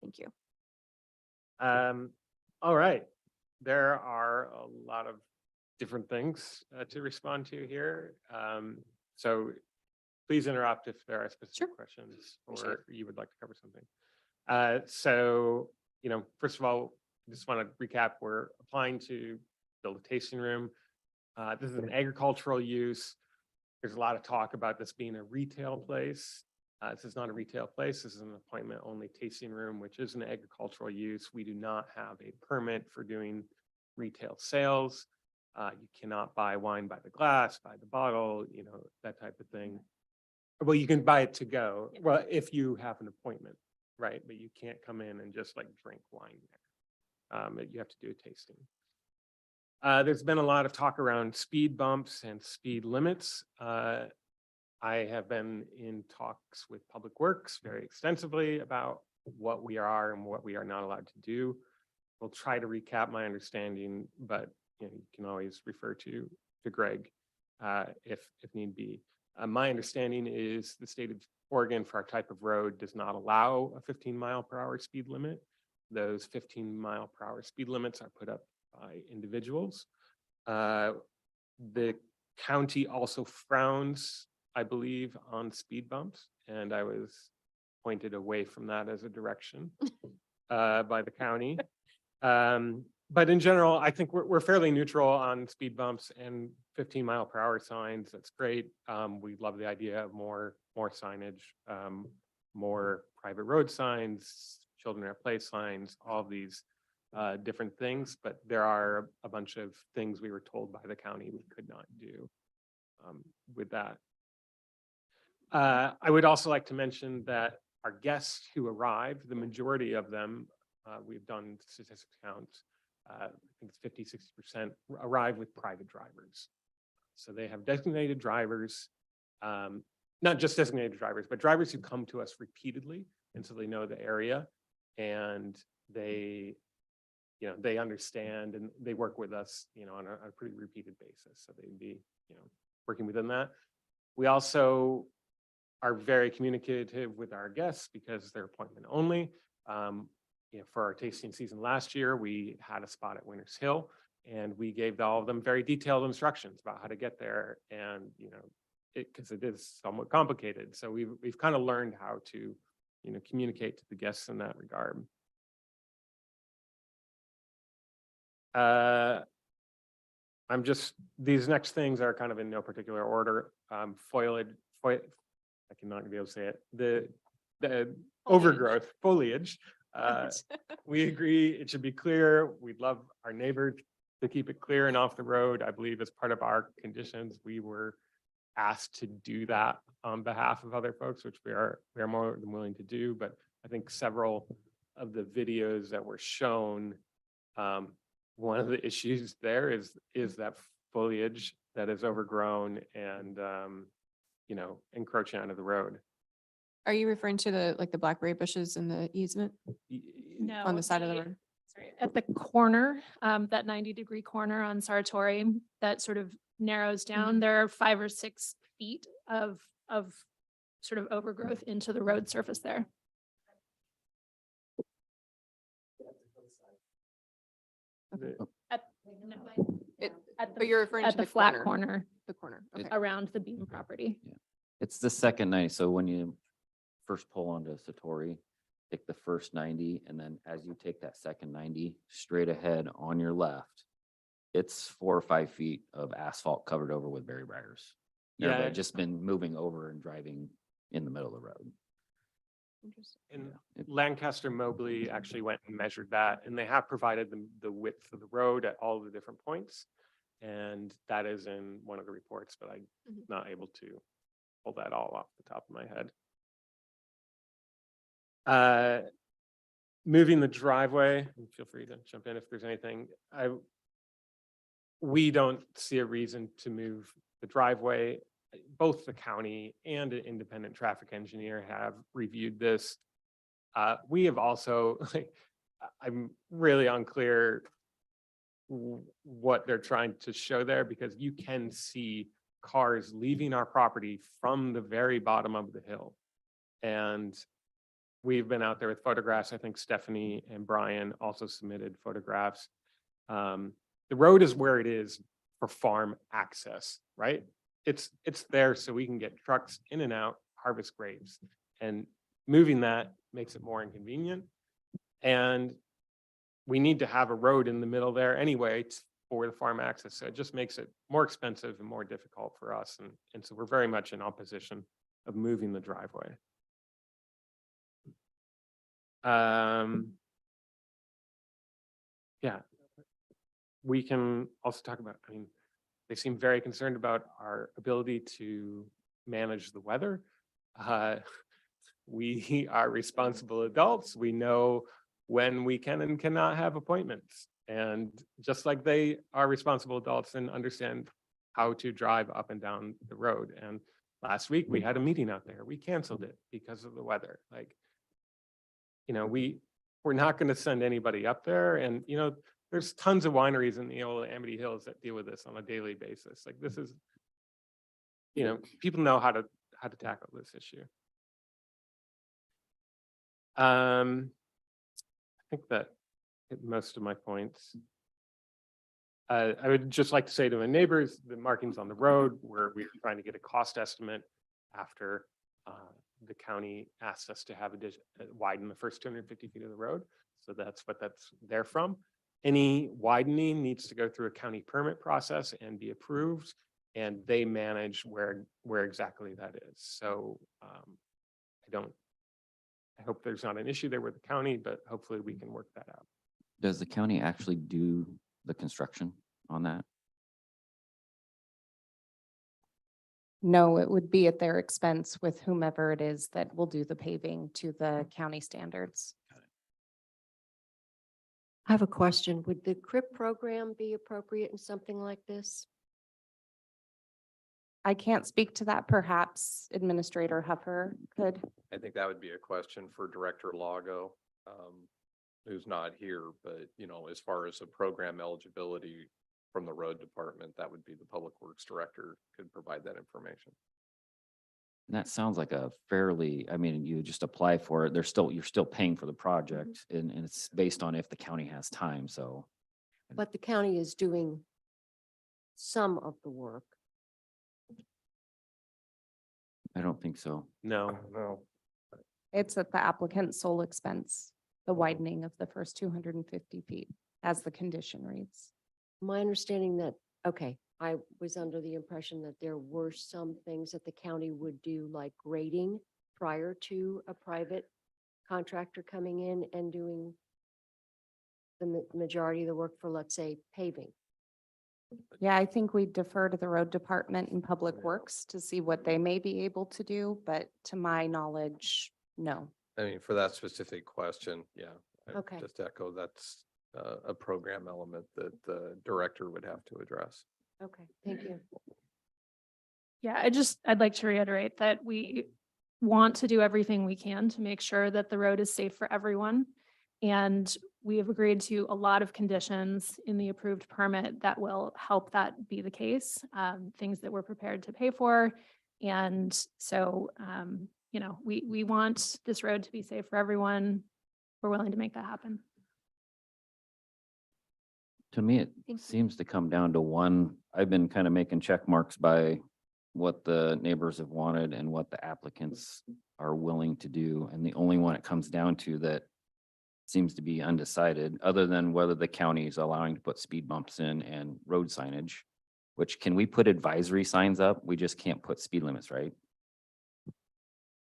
Thank you. All right. There are a lot of different things to respond to here. So please interrupt if there are specific questions or you would like to cover something. So, first of all, I just want to recap, we're applying to build a tasting room. This is an agricultural use. There's a lot of talk about this being a retail place. This is not a retail place. This is an appointment only tasting room, which is an agricultural use. We do not have a permit for doing retail sales. You cannot buy wine by the glass, by the bottle, that type of thing. Well, you can buy it to go. Well, if you have an appointment, right? But you can't come in and just like drink wine there. You have to do a tasting. There's been a lot of talk around speed bumps and speed limits. I have been in talks with Public Works very extensively about what we are and what we are not allowed to do. We'll try to recap my understanding, but you can always refer to Greg if need be. My understanding is the state of Oregon for our type of road does not allow a 15-mile-per-hour speed limit. Those 15-mile-per-hour speed limits are put up by individuals. The county also frowns, I believe, on speed bumps, and I was pointed away from that as a direction by the county. But in general, I think we're fairly neutral on speed bumps and 15-mile-per-hour signs. That's great. We love the idea of more signage, more private road signs, children at play signs, all of these different things. But there are a bunch of things we were told by the county we could not do with that. I would also like to mention that our guests who arrived, the majority of them, we've done statistics counts, I think it's 50–60% arrive with private drivers. So they have designated drivers, not just designated drivers, but drivers who come to us repeatedly. And so they know the area and they they understand and they work with us, on a pretty repeated basis. So they'd be, working within that. We also are very communicative with our guests because they're appointment only. For our tasting season last year, we had a spot at Winters Hill and we gave all of them very detailed instructions about how to get there. And, because it is somewhat complicated. So we've kind of learned how to, communicate to the guests in that regard. These next things are kind of in no particular order. Foliage, I cannot be able to say it. The overgrowth, foliage. We agree it should be clear. We'd love our neighbor to keep it clear and off the road. I believe as part of our conditions, we were asked to do that on behalf of other folks, which we are more than willing to do. But I think several of the videos that were shown, one of the issues there is that foliage that is overgrown and encroaching onto the road. Are you referring to the blackberry bushes in the easement No. on the side of the road? Sorry, at the corner, that 90-degree corner on Sartori that sort of narrows down, there are 5 or 6 feet of sort of overgrowth into the road surface there. At, no, But you're referring at to the the flat corner. corner The corner. Okay. around the Beam property. It's the second 90. So when you first pull onto Satori, take the first 90, and then as you take that second 90 straight ahead on your left, it's 4 or 5 feet of asphalt covered over with berry briars. Yeah. They've just been moving over and driving in the middle of the road. And Lancaster Mobley actually went and measured that, and they have provided the width of the road at all the different points. And that is in one of the reports, but I'm not able to pull that all off the top of my head. Moving the driveway, and feel free to jump in if there's anything. We don't see a reason to move the driveway. Both the county and an independent traffic engineer have reviewed this. We have also, I'm really unclear what they're trying to show there because you can see cars leaving our property from the very bottom of the hill. And we've been out there with photographs. I think Stephanie and Brian also submitted photographs. The road is where it is for farm access, right? It's there so we can get trucks in and out, harvest grapes, and moving that makes it more inconvenient. And we need to have a road in the middle there anyway for the farm access. So it just makes it more expensive and more difficult for us. And so we're very much in opposition of moving the driveway. Yeah, we can also talk about, they seem very concerned about our ability to manage the weather. We are responsible adults. We know when we can and cannot have appointments. And just like they are responsible adults and understand how to drive up and down the road. And last week we had a meeting out there. We canceled it because of the weather. We're not going to send anybody up there. And, there's tons of wineries in the old Amity Hills that deal with this on a daily basis. This is, people know how to tackle this issue. I think that hit most of my points. I would just like to say to my neighbors, the markings on the road where we're trying to get a cost estimate after the county asked us to have widen the first 250 feet of the road. So that's what that's there from. Any widening needs to go through a county permit process and be approved, and they manage where exactly that is. So I hope there's not an issue there with the county, but hopefully we can work that out. Does the county actually do the construction on that? No, it would be at their expense with whomever it is that will do the paving to the county standards. I have a question. Would the CRIP program be appropriate in something like this? I can't speak to that. Perhaps Administrator Huffer could. I think that would be a question for Director Lago. who's not here, but you know, as far as a program eligibility from the road department, that would be the public works director could provide that information. And that sounds like a fairly, I mean, you just apply for it. You're still paying for the project and it's based on if the county has time. So But the county is doing some of the work. I don't think so. No. It's at the applicant's sole expense, the widening of the first 250 feet, as the condition reads. My understanding that, okay, I was under the impression that there were some things that the county would do, like grading prior to a private contractor coming in and doing the majority of the work for, let's say, paving. Yeah, I think we defer to the road department and public works to see what they may be able to do, but to my knowledge, no. I mean, for that specific question, yeah. I Okay. Just echo, that's a program element that the director would have to address. Okay, thank you. Yeah, I'd like to reiterate that we want to do everything we can to make sure that the road is safe for everyone. And we have agreed to a lot of conditions in the approved permit that will help that be the case, things that we're prepared to pay for. And so, you know, we want this road to be safe for everyone. We're willing to make that happen. To me, it seems to come down to one, I've been kind of making check marks by what the neighbors have wanted and what the applicants are willing to do. And the only one it comes down to that seems to be undecided, other than whether the county is allowing to put speed bumps in and road signage, which can we put advisory signs up? We just can't put speed limits, right?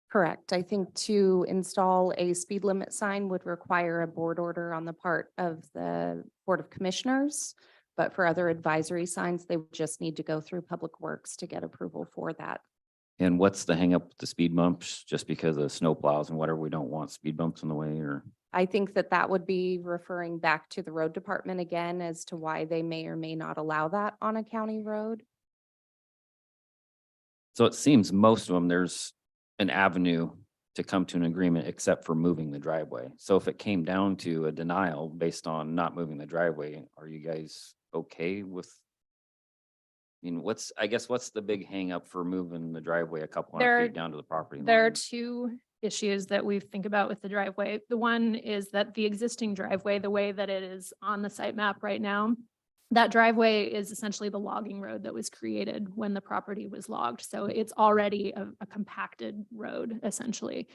Correct. I think to install a speed limit sign would require a board order on the part of the Board of Commissioners. But for other advisory signs, they would just need to go through Public Works to get approval for that. And what's the hang up with the speed bumps? Just because of snow plows and whatever, we don't want speed bumps in the way, or? I think that that would be referring back to the road department again as to why they may or may not allow that on a county road. So it seems most of them, there's an avenue to come to an agreement except for moving the driveway. So if it came down to a denial based on not moving the driveway, are you guys okay with? I mean, what's the big hang up for moving the driveway a couple hundred feet down to the property There are line? two issues that we think about with the driveway. The one is that the existing driveway, the way that it is on the site map right now, that driveway is essentially the logging road that was created when the property was logged. So it's already a compacted road essentially.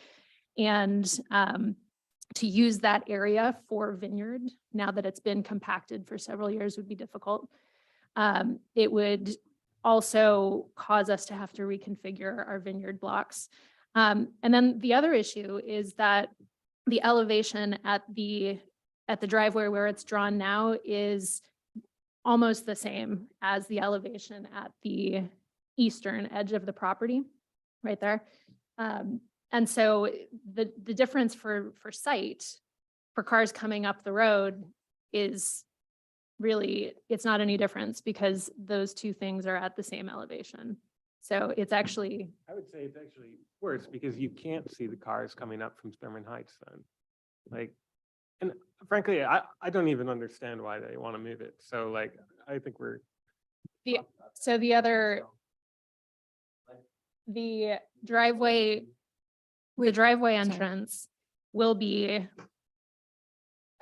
And to use that area for vineyard, now that it's been compacted for several years, would be difficult. It would also cause us to have to reconfigure our vineyard blocks. And then the other issue is that the elevation at the driveway where it's drawn now is almost the same as the elevation at the eastern edge of the property, right there. And so the difference for sight for cars coming up the road is really, it's not any difference because those two things are at the same elevation. So it's actually, I would say it's actually worse because you can't see the cars coming up from Thurman Heights then. Like, and frankly, I don't even understand why they want to move it. So like, I think we're. the driveway entrance will be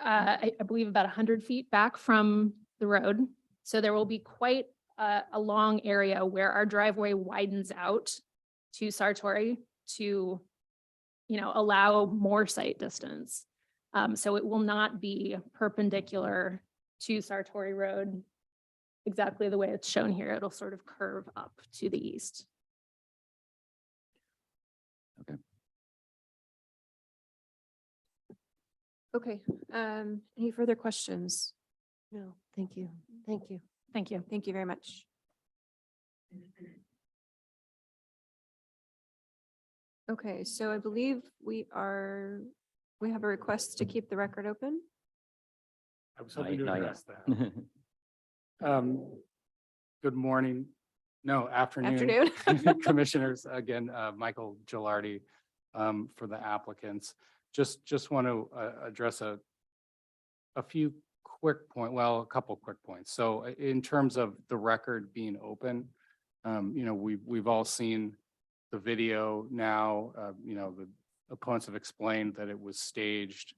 I believe about 100 feet back from the road. So there will be quite a long area where our driveway widens out to Sartori to, allow more sight distance. So it will not be perpendicular to Sartori Road exactly the way it's shown here. It'll sort of curve up to the east. Okay, any further questions? No, thank you. Thank you. Thank you. Thank you very much. Okay, so I believe we have a request to keep the record open. I was hoping to Not yet. address that. Good morning. No, Afternoon. Commissioners, again, Michael Gilardi for the applicants. Just want to address a a few a couple quick points. So in terms of the record being open, we've all seen the video now, the opponents have explained that it was staged.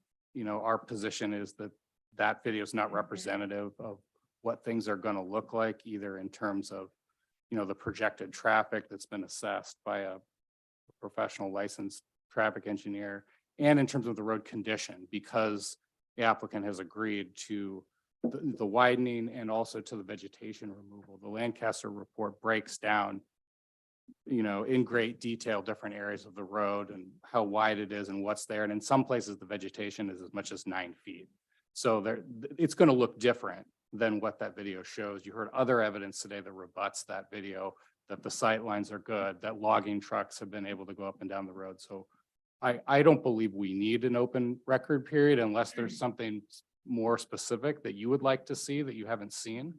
Our position is that that video is not representative of what things are going to look like, either in terms of, the projected traffic that's been assessed by a professional licensed traffic engineer, and in terms of the road condition, because the applicant has agreed to the widening and also to the vegetation removal. The Lancaster report breaks down, in great detail, different areas of the road and how wide it is and what's there. And in some places, the vegetation is as much as 9 feet. So it's going to look different than what that video shows. You heard other evidence today that rebuts that video, that the sight lines are good, that logging trucks have been able to go up and down the road. So I don't believe we need an open record period unless there's something more specific that you would like to see that you haven't seen.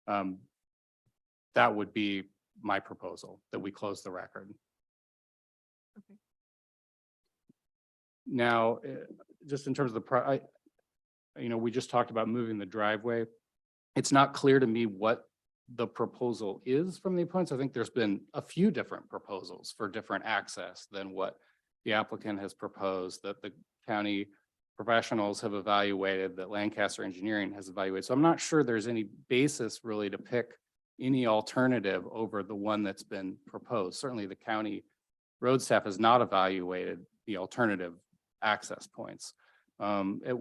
That would be my proposal, that we close the record. Okay. Now, just in terms of we just talked about moving the driveway. It's not clear to me what the proposal is from the opponents. I think there's been a few different proposals for different access than what the applicant has proposed, that the county professionals have evaluated, that Lancaster Engineering has evaluated. So I'm not sure there's any basis really to pick any alternative over the one that's been proposed. Certainly the county road staff has not evaluated the alternative access points. At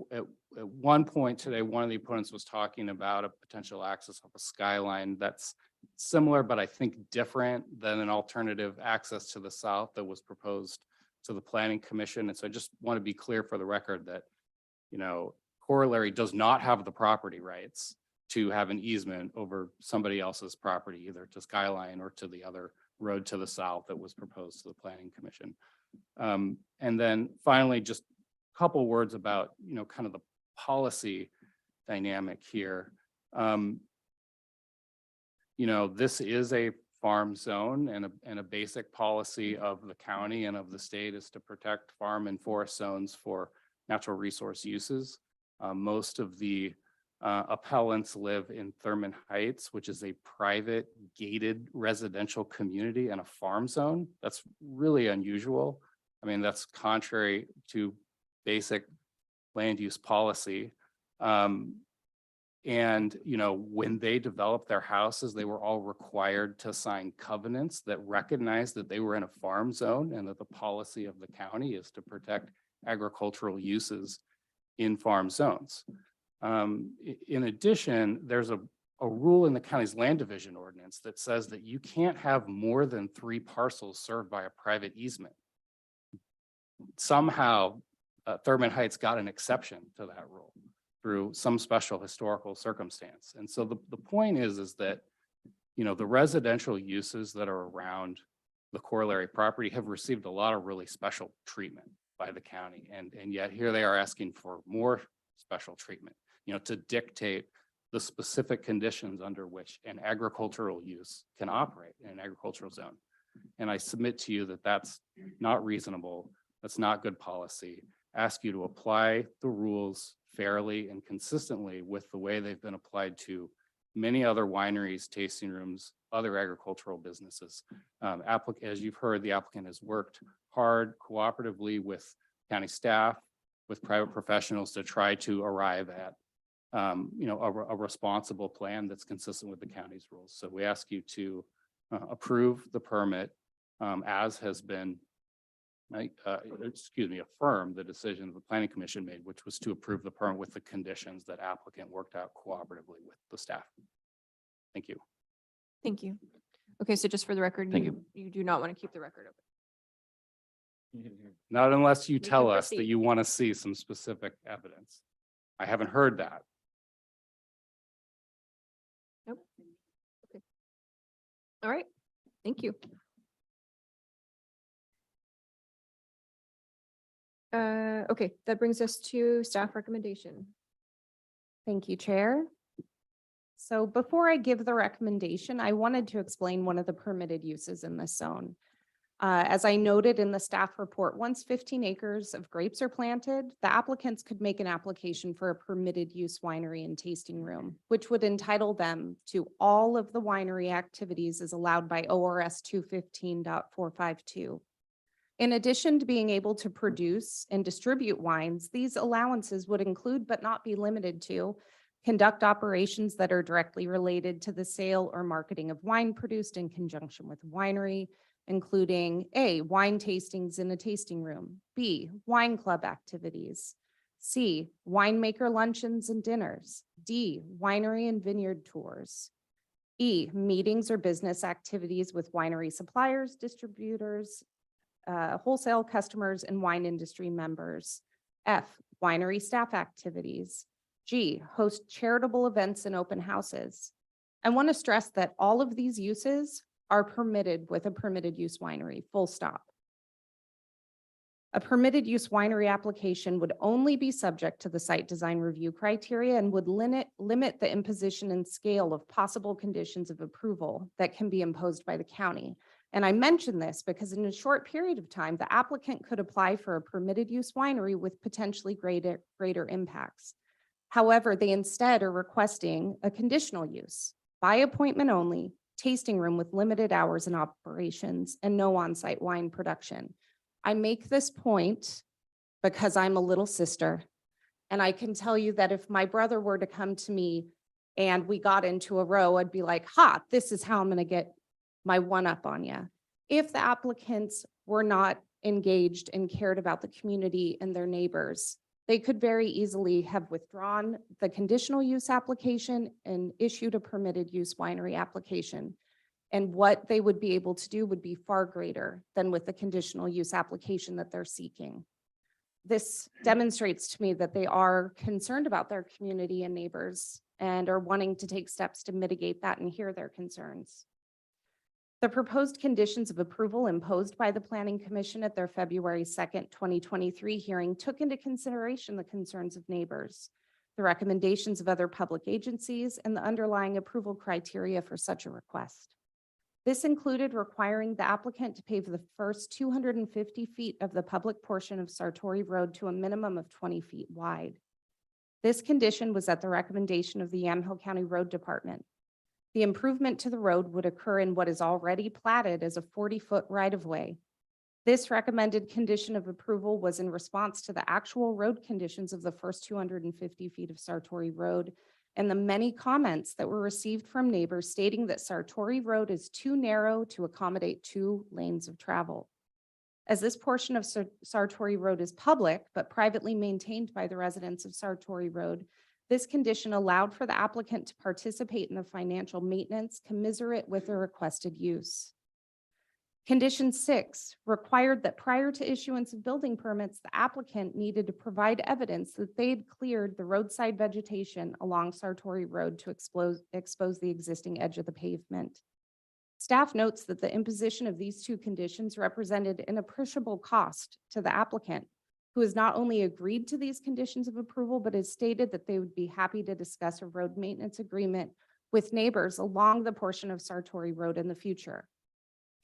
one point today, one of the opponents was talking about a potential access of a skyline that's similar, but I think different than an alternative access to the south that was proposed to the Planning Commission. And so I just want to be clear for the record that, Corollary does not have the property rights to have an easement over somebody else's property, either to Skyline or to the other road to the south that was proposed to the Planning Commission. And then finally, just a couple words about, kind of the policy dynamic here. This is a farm zone, and a basic policy of the county and of the state is to protect farm and forest zones for natural resource uses. Most of the appellants live in Thurman Heights, which is a private gated residential community and a farm zone. That's really unusual. I mean, that's contrary to basic land use policy. And, when they developed their houses, they were all required to sign covenants that recognized that they were in a farm zone and that the policy of the county is to protect agricultural uses in farm zones. In addition, there's a rule in the county's land division ordinance that says that you can't have more than 3 parcels served by a private easement. Somehow, Thurman Heights got an exception to that rule through some special historical circumstance. And so the point is that, the residential uses that are around the corollary property have received a lot of really special treatment by the county. And yet here they are asking for more special treatment, to dictate the specific conditions under which an agricultural use can operate in an agricultural zone. And I submit to you that that's not reasonable. That's not good policy. Ask you to apply the rules fairly and consistently with the way they've been applied to many other wineries, tasting rooms, other agricultural businesses. As you've heard, the applicant has worked hard cooperatively with county staff, with private professionals to try to arrive at a responsible plan that's consistent with the county's rules. So we ask you to approve the permit as has been affirm the decision the Planning Commission made, which was to approve the permit with the conditions that applicant worked out cooperatively with the staff. Thank you. Thank you. Okay, so just for the record, Thank you do not want to keep the record open. Not unless you We can tell us that proceed. you want to see some specific evidence. I haven't heard that. Nope. Okay. All right, thank you. Okay, that brings us to staff recommendation. Thank you, Chair. So before I give the recommendation, I wanted to explain one of the permitted uses in this zone. As I noted in the staff report, once 15 acres of grapes are planted, the applicants could make an application for a permitted use winery and tasting room, which would entitle them to all of the winery activities as allowed by ORS 215.452. In addition to being able to produce and distribute wines, these allowances would include but not be limited to conduct operations that are directly related to the sale or marketing of wine produced in conjunction with winery, including A, wine tastings in a tasting room, B, wine club activities, C, winemaker luncheons and dinners, D, winery and vineyard tours, E, meetings or business activities with winery suppliers, distributors, wholesale customers, and wine industry members, F, winery staff activities, G, host charitable events and open houses. I want to stress that all of these uses are permitted with a permitted use winery, full stop. A permitted use winery application would only be subject to the site design review criteria and would limit the imposition and scale of possible conditions of approval that can be imposed by the county. And I mention this because in a short period of time, the applicant could apply for a permitted use winery with potentially greater impacts. However, they instead are requesting a conditional use, by appointment only, tasting room with limited hours and operations, and no on-site wine production. I make this point because I'm a little sister, and I can tell you that if my brother were to come to me and we got into a row, I'd be like, ha, this is how I'm going to get my one up on you. If the applicants were not engaged and cared about the community and their neighbors, they could very easily have withdrawn the conditional use application and issued a permitted use winery application. And what they would be able to do would be far greater than with the conditional use application that they're seeking. This demonstrates to me that they are concerned about their community and neighbors and are wanting to take steps to mitigate that and hear their concerns. The proposed conditions of approval imposed by the Planning Commission at their February 2nd, 2023 hearing took into consideration the concerns of neighbors, the recommendations of other public agencies, and the underlying approval criteria for such a request. This included requiring the applicant to pave the first 250 feet of the public portion of Sartori Road to a minimum of 20 feet wide. This condition was at the recommendation of the Yamhill County Road Department. The improvement to the road would occur in what is already platted as a 40-foot right-of-way. This recommended condition of approval was in response to the actual road conditions of the first 250 feet of Sartori Road and the many comments that were received from neighbors stating that Sartori Road is too narrow to accommodate 2 lanes of travel. As this portion of Sartori Road is public but privately maintained by the residents of Sartori Road, this condition allowed for the applicant to participate in the financial maintenance commensurate with the requested use. Condition 6 required that prior to issuance of building permits, the applicant needed to provide evidence that they had cleared the roadside vegetation along Sartori Road to expose the existing edge of the pavement. Staff notes that the imposition of these 2 conditions represented an appreciable cost to the applicant, who has not only agreed to these conditions of approval, but has stated that they would be happy to discuss a road maintenance agreement with neighbors along the portion of Sartori Road in the future.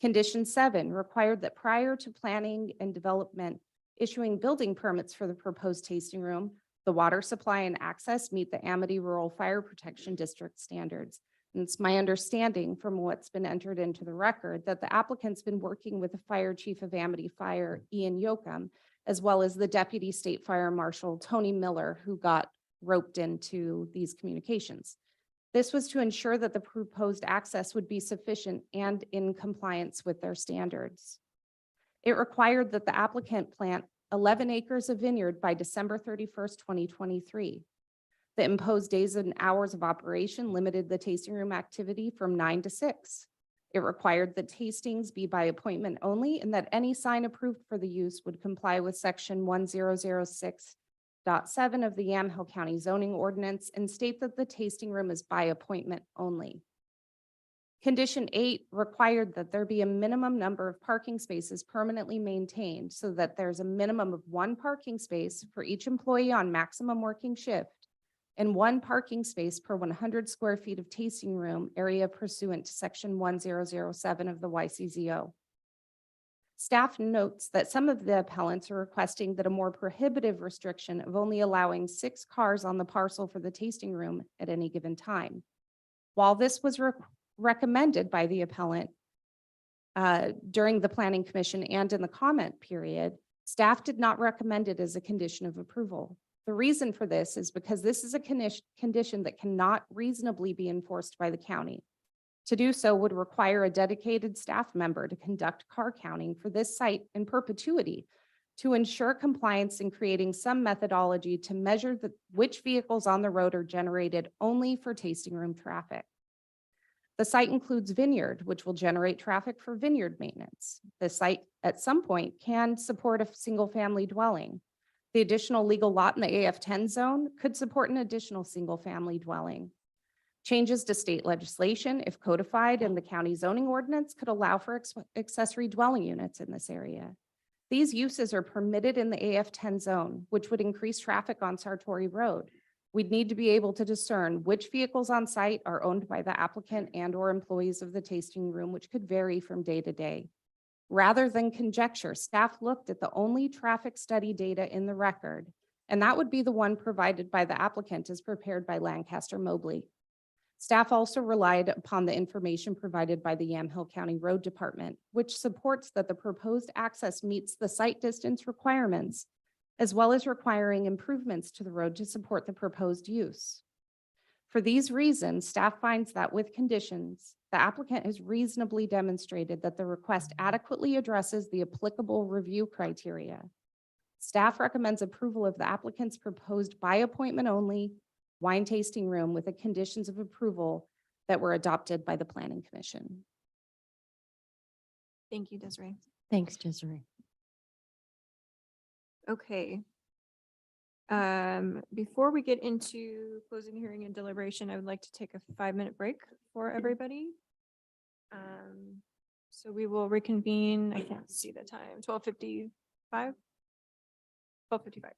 Condition 7 required that prior to planning and development issuing building permits for the proposed tasting room, the water supply and access meet the Amity Rural Fire Protection District standards. And it's my understanding from what's been entered into the record that the applicant's been working with the fire chief of Amity Fire, Ian Yoakum, as well as the Deputy State Fire Marshal, Tony Miller, who got roped into these communications. This was to ensure that the proposed access would be sufficient and in compliance with their standards. It required that the applicant plant 11 acres of vineyard by December 31st, 2023. The imposed days and hours of operation limited the tasting room activity from 9 to 6. It required that tastings be by appointment only and that any sign approved for the use would comply with section 1006.7 of the Yamhill County zoning ordinance and state that the tasting room is by appointment only. Condition 8 required that there be a minimum number of parking spaces permanently maintained so that there's a minimum of 1 parking space for each employee on maximum working shift and 1 parking space per 100 square feet of tasting room area pursuant to section 1007 of the YCZO. Staff notes that some of the appellants are requesting that a more prohibitive restriction of only allowing 6 cars on the parcel for the tasting room at any given time. While this was recommended by the appellant during the Planning Commission and in the comment period, staff did not recommend it as a condition of approval. The reason for this is because this is a condition that cannot reasonably be enforced by the county. To do so would require a dedicated staff member to conduct car counting for this site in perpetuity to ensure compliance and creating some methodology to measure which vehicles on the road are generated only for tasting room traffic. The site includes vineyard, which will generate traffic for vineyard maintenance. The site at some point can support a single-family dwelling. The additional legal lot in the AF10 zone could support an additional single-family dwelling. Changes to state legislation, if codified in the county zoning ordinance, could allow for accessory dwelling units in this area. These uses are permitted in the AF10 zone, which would increase traffic on Sartori Road. We'd need to be able to discern which vehicles on site are owned by the applicant and/or employees of the tasting room, which could vary from day to day. Rather than conjecture, staff looked at the only traffic study data in the record, and that would be the one provided by the applicant as prepared by Lancaster Mobley. Staff also relied upon the information provided by the Yamhill County Road Department, which supports that the proposed access meets the site distance requirements, as well as requiring improvements to the road to support the proposed use. For these reasons, staff finds that with conditions, the applicant has reasonably demonstrated that the request adequately addresses the applicable review criteria. Staff recommends approval of the applicant's proposed by appointment only wine tasting room with the conditions of approval that were adopted by the Planning Commission. Thank you, Desiree. Thanks, Desiree. Okay. Before we get into closing hearing and deliberation, I would like to take a 5-minute break for everybody. So we will reconvene, I can't see the time, 12:55? 12:55.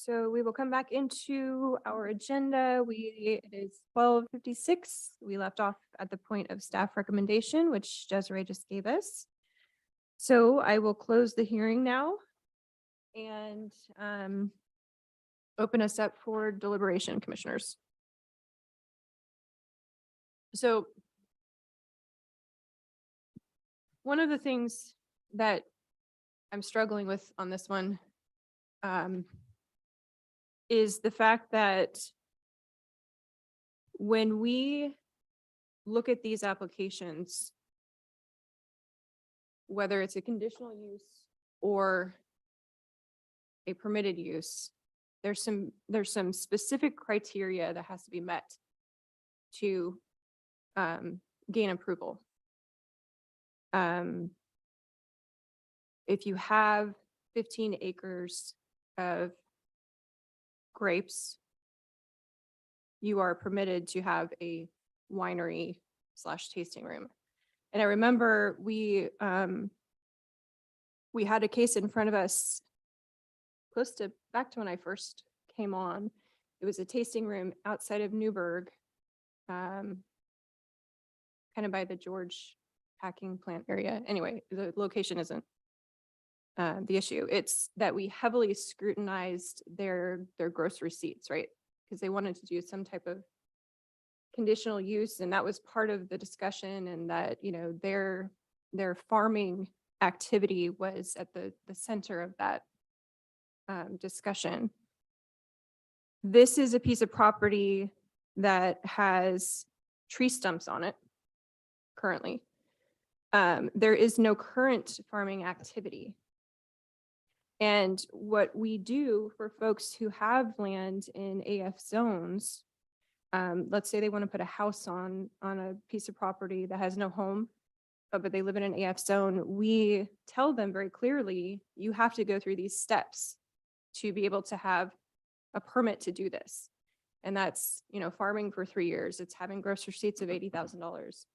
So we will come back into our agenda. It is 12:56. We left off at the point of staff recommendation, which Desiree just gave us. So I will close the hearing now and open us up for deliberation, commissioners. So one of the things that I'm struggling with on this one is the fact that when we look at these applications, whether it's a conditional use or a permitted use, there's some specific criteria that has to be met to gain approval. If you have 15 acres of grapes, you are permitted to have a winery / tasting room. And I remember we had a case in front of us close to back to when I first came on. It was a tasting room outside of Newburgh, kind of by the George packing plant area. Anyway, the location isn't the issue. It's that we heavily scrutinized their gross receipts, right? Because they wanted to do some type of conditional use, and that was part of the discussion, and that, you know, their farming activity was at the center of that discussion. This is a piece of property that has tree stumps on it currently. There is no current farming activity. And what we do for folks who have land in AF zones, let's say they want to put a house on a piece of property that has no home, but they live in an AF zone, we tell them very clearly, you have to go through these steps to be able to have a permit to do this. And that's, you know, farming for 3 years. It's having gross receipts of $80,000.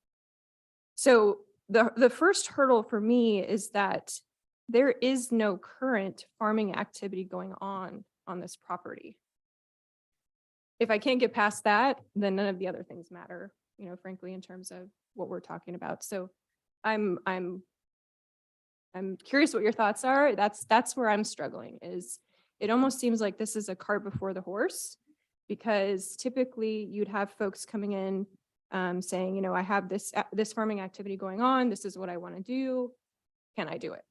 So the first hurdle for me is that there is no current farming activity going on this property. If I can't get past that, then none of the other things matter, you know, frankly, in terms of what we're talking about. So I'm curious what your thoughts are. That's where I'm struggling. Is it almost seems like this is a cart before the horse, because typically you'd have folks coming in saying, you know, I have this farming activity going on. This is what I want to do. Can I do it?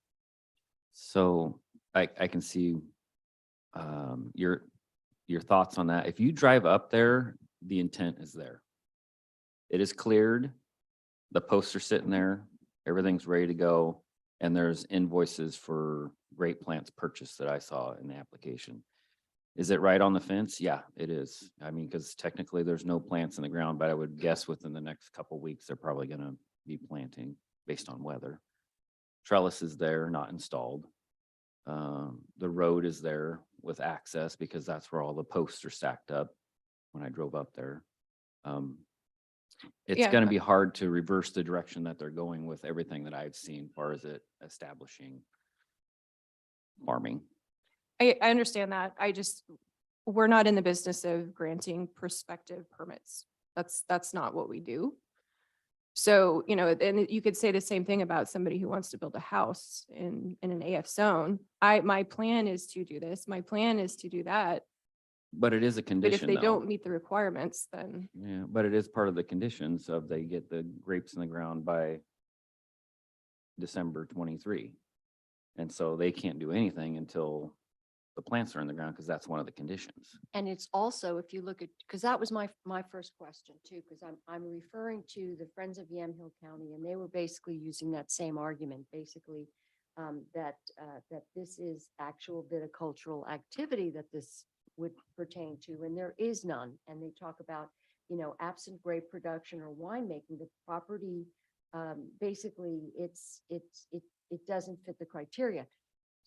So I can see your thoughts on that. If you drive up there, the intent is there. It is cleared. The posts are sitting there. Everything's ready to go. And there's invoices for grape plants purchased that I saw in the application. Is it right on the fence? Yeah, it is. I mean, because technically there's no plants in the ground, but I would guess within the next couple of weeks, they're probably going to be planting based on weather. Trellis is there, not installed. The road is there with access because that's where all the posts are stacked up when I drove up there. It's Yeah. going to be hard to reverse the direction that they're going with everything that I've seen, as far as it establishing farming. I understand that. We're not in the business of granting prospective permits. That's not what we do. So, you know, and you could say the same thing about somebody who wants to build a house in an AF zone. My plan is to do this. My plan is to do that. But it is a But if condition, they though. don't meet the requirements, then Yeah, but it is part of the conditions of they get the grapes in the ground by December 23. And so they can't do anything until the plants are in the ground, because that's one of the conditions. And it's also, if you look at, because that was my first question too, because I'm referring to the Friends of Yamhill County, and they were basically using that same argument, basically, that this is actual viticultural activity that this would pertain to, and there is none. And they talk about, you know, absent grape production or winemaking, the property, basically, it doesn't fit the criteria.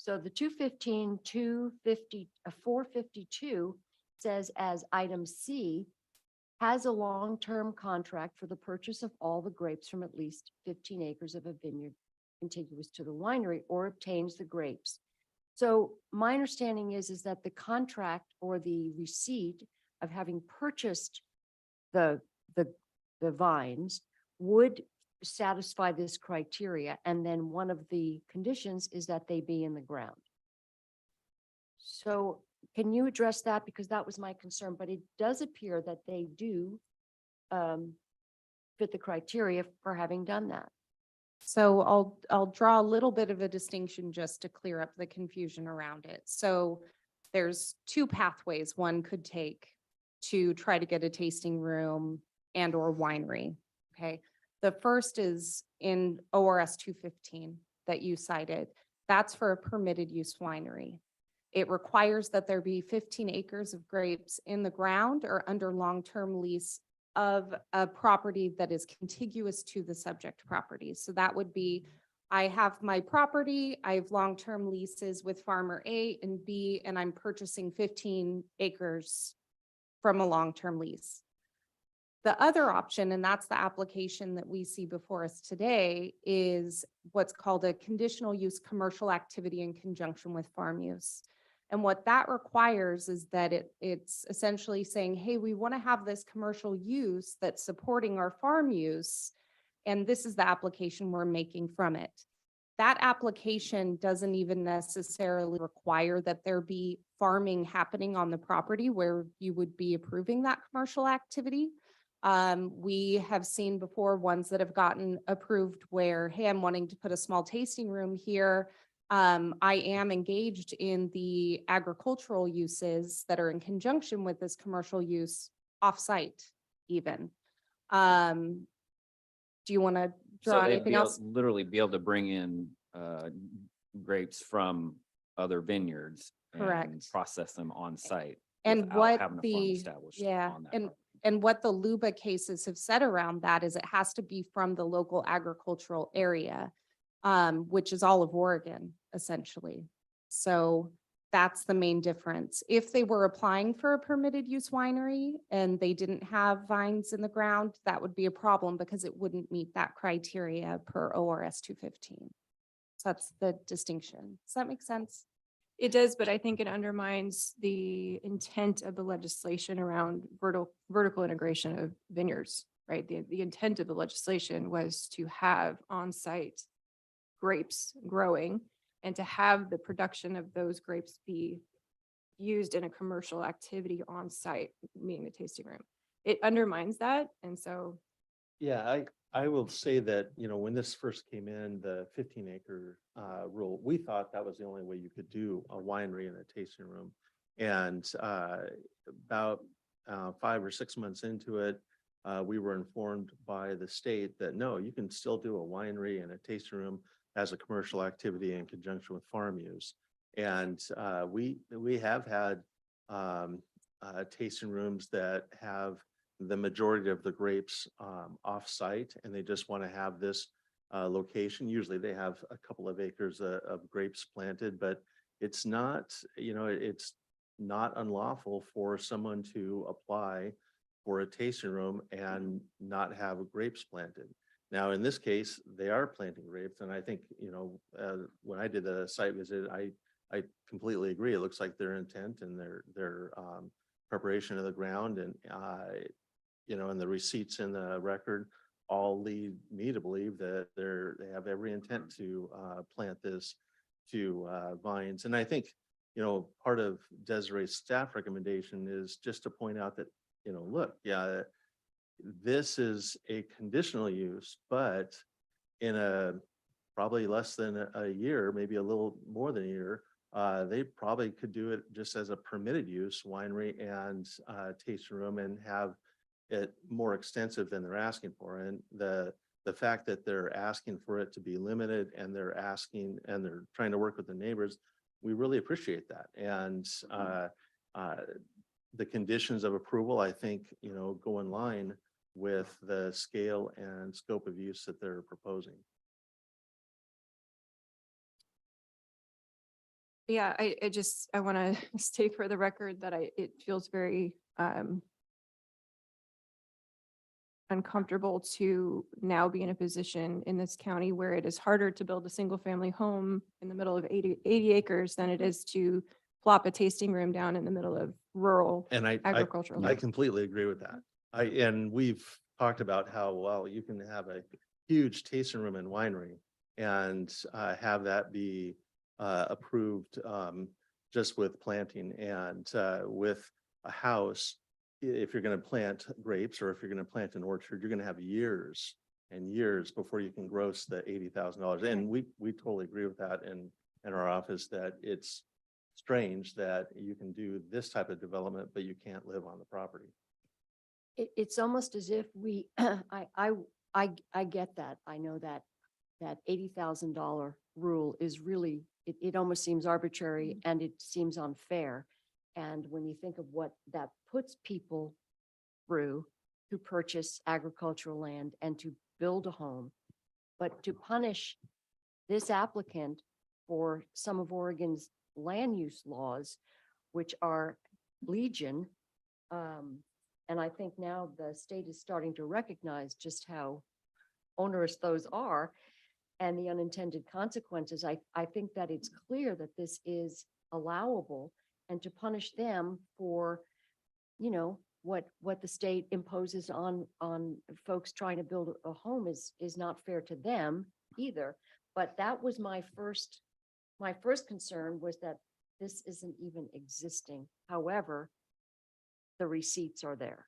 So the 215, 250, 452 says as item C, has a long-term contract for the purchase of all the grapes from at least 15 acres of a vineyard contiguous to the winery, or obtains the grapes. So my understanding is that the contract or the receipt of having purchased the vines would satisfy this criteria. And then one of the conditions is that they be in the ground. So can you address that? Because that was my concern, but it does appear that they do fit the criteria for having done that. So I'll draw a little bit of a distinction just to clear up the confusion around it. So there's two pathways one could take to try to get a tasting room and or winery. Okay. The first is in ORS 215 that you cited. That's for a permitted use winery. It requires that there be 15 acres of grapes in the ground or under long-term lease of a property that is contiguous to the subject property. So that would be, I have my property, I have long-term leases with farmer A and B, and I'm purchasing 15 acres from a long-term lease. The other option, and that's the application that we see before us today, is what's called a conditional use commercial activity in conjunction with farm use. And what that requires is that it's essentially saying, hey, we want to have this commercial use that's supporting our farm use, and this is the application we're making from it. That application doesn't even necessarily require that there be farming happening on the property where you would be approving that commercial activity. We have seen before ones that have gotten approved where, hey, I'm wanting to put a small tasting room here. I am engaged in the agricultural uses that are in conjunction with this commercial use offsite even. Do you want to draw So they'd anything be able- else? literally be able to bring in grapes from other vineyards. And Correct. process them on site. And without what having a farm the, established yeah, on that and, property. and what the LUBA cases have said around that is it has to be from the local agricultural area, which is all of Oregon, essentially. So that's the main difference. If they were applying for a permitted use winery and they didn't have vines in the ground, that would be a problem because it wouldn't meet that criteria per ORS 215. So that's the distinction. Does that make sense? It does, but I think it undermines the intent of the legislation around vertical integration of vineyards, right? The intent of the legislation was to have on-site grapes growing and to have the production of those grapes be used in a commercial activity on-site, meaning the tasting room. It undermines that, and so. Yeah, I will say that, you know, when this first came in, the 15-acre rule, we thought that was the only way you could do a winery and a tasting room. And about 5 or 6 months into it, we were informed by the state that no, you can still do a winery and a tasting room as a commercial activity in conjunction with farm use. And we have had tasting rooms that have the majority of the grapes off-site, and they just want to have this location. Usually they have a couple of acres of grapes planted, but it's not, you know, it's not unlawful for someone to apply for a tasting room and not have grapes planted. Now, in this case, they are planting grapes, and I think, you know, when I did the site visit, I completely agree. It looks like their intent and their preparation of the ground and you know, and the receipts in the record all lead me to believe that they have every intent to plant this to vines. And I think, you know, part of Desiree's staff recommendation is just to point out that, you know, look, yeah, this is a conditional use, but in a probably less than a year, maybe a little more than a year, they probably could do it just as a permitted use winery and tasting room and have it more extensive than they're asking for. And the fact that they're asking for it to be limited and they're asking and they're trying to work with the neighbors, we really appreciate that. And the conditions of approval, I think, you know, go in line with the scale and scope of use that they're proposing. Yeah, I want to state for the record that it feels very uncomfortable to now be in a position in this county where it is harder to build a single family home in the middle of 80 acres than it is to plop a tasting room down in the middle of rural And agricultural. I completely agree with that. And we've talked about how, well, you can have a huge tasting room and winery and have that be approved just with planting and with a house. If you're going to plant grapes or if you're going to plant an orchard, you're going to have years and years before you can gross the $80,000. And we totally agree with that in our office, that it's strange that you can do this type of development, but you can't live on the property. It's almost as if we, I get that. I know that $80,000 rule is really, it almost seems arbitrary and it seems unfair. And when you think of what that puts people through to purchase agricultural land and to build a home, but to punish this applicant for some of Oregon's land use laws, which are legion. And I think now the state is starting to recognize just how onerous those are and the unintended consequences. I think that it's clear that this is allowable, and to punish them for, you know, what the state imposes on folks trying to build a home is not fair to them either. But that was my first concern, was that this isn't even existing. However, the receipts are there.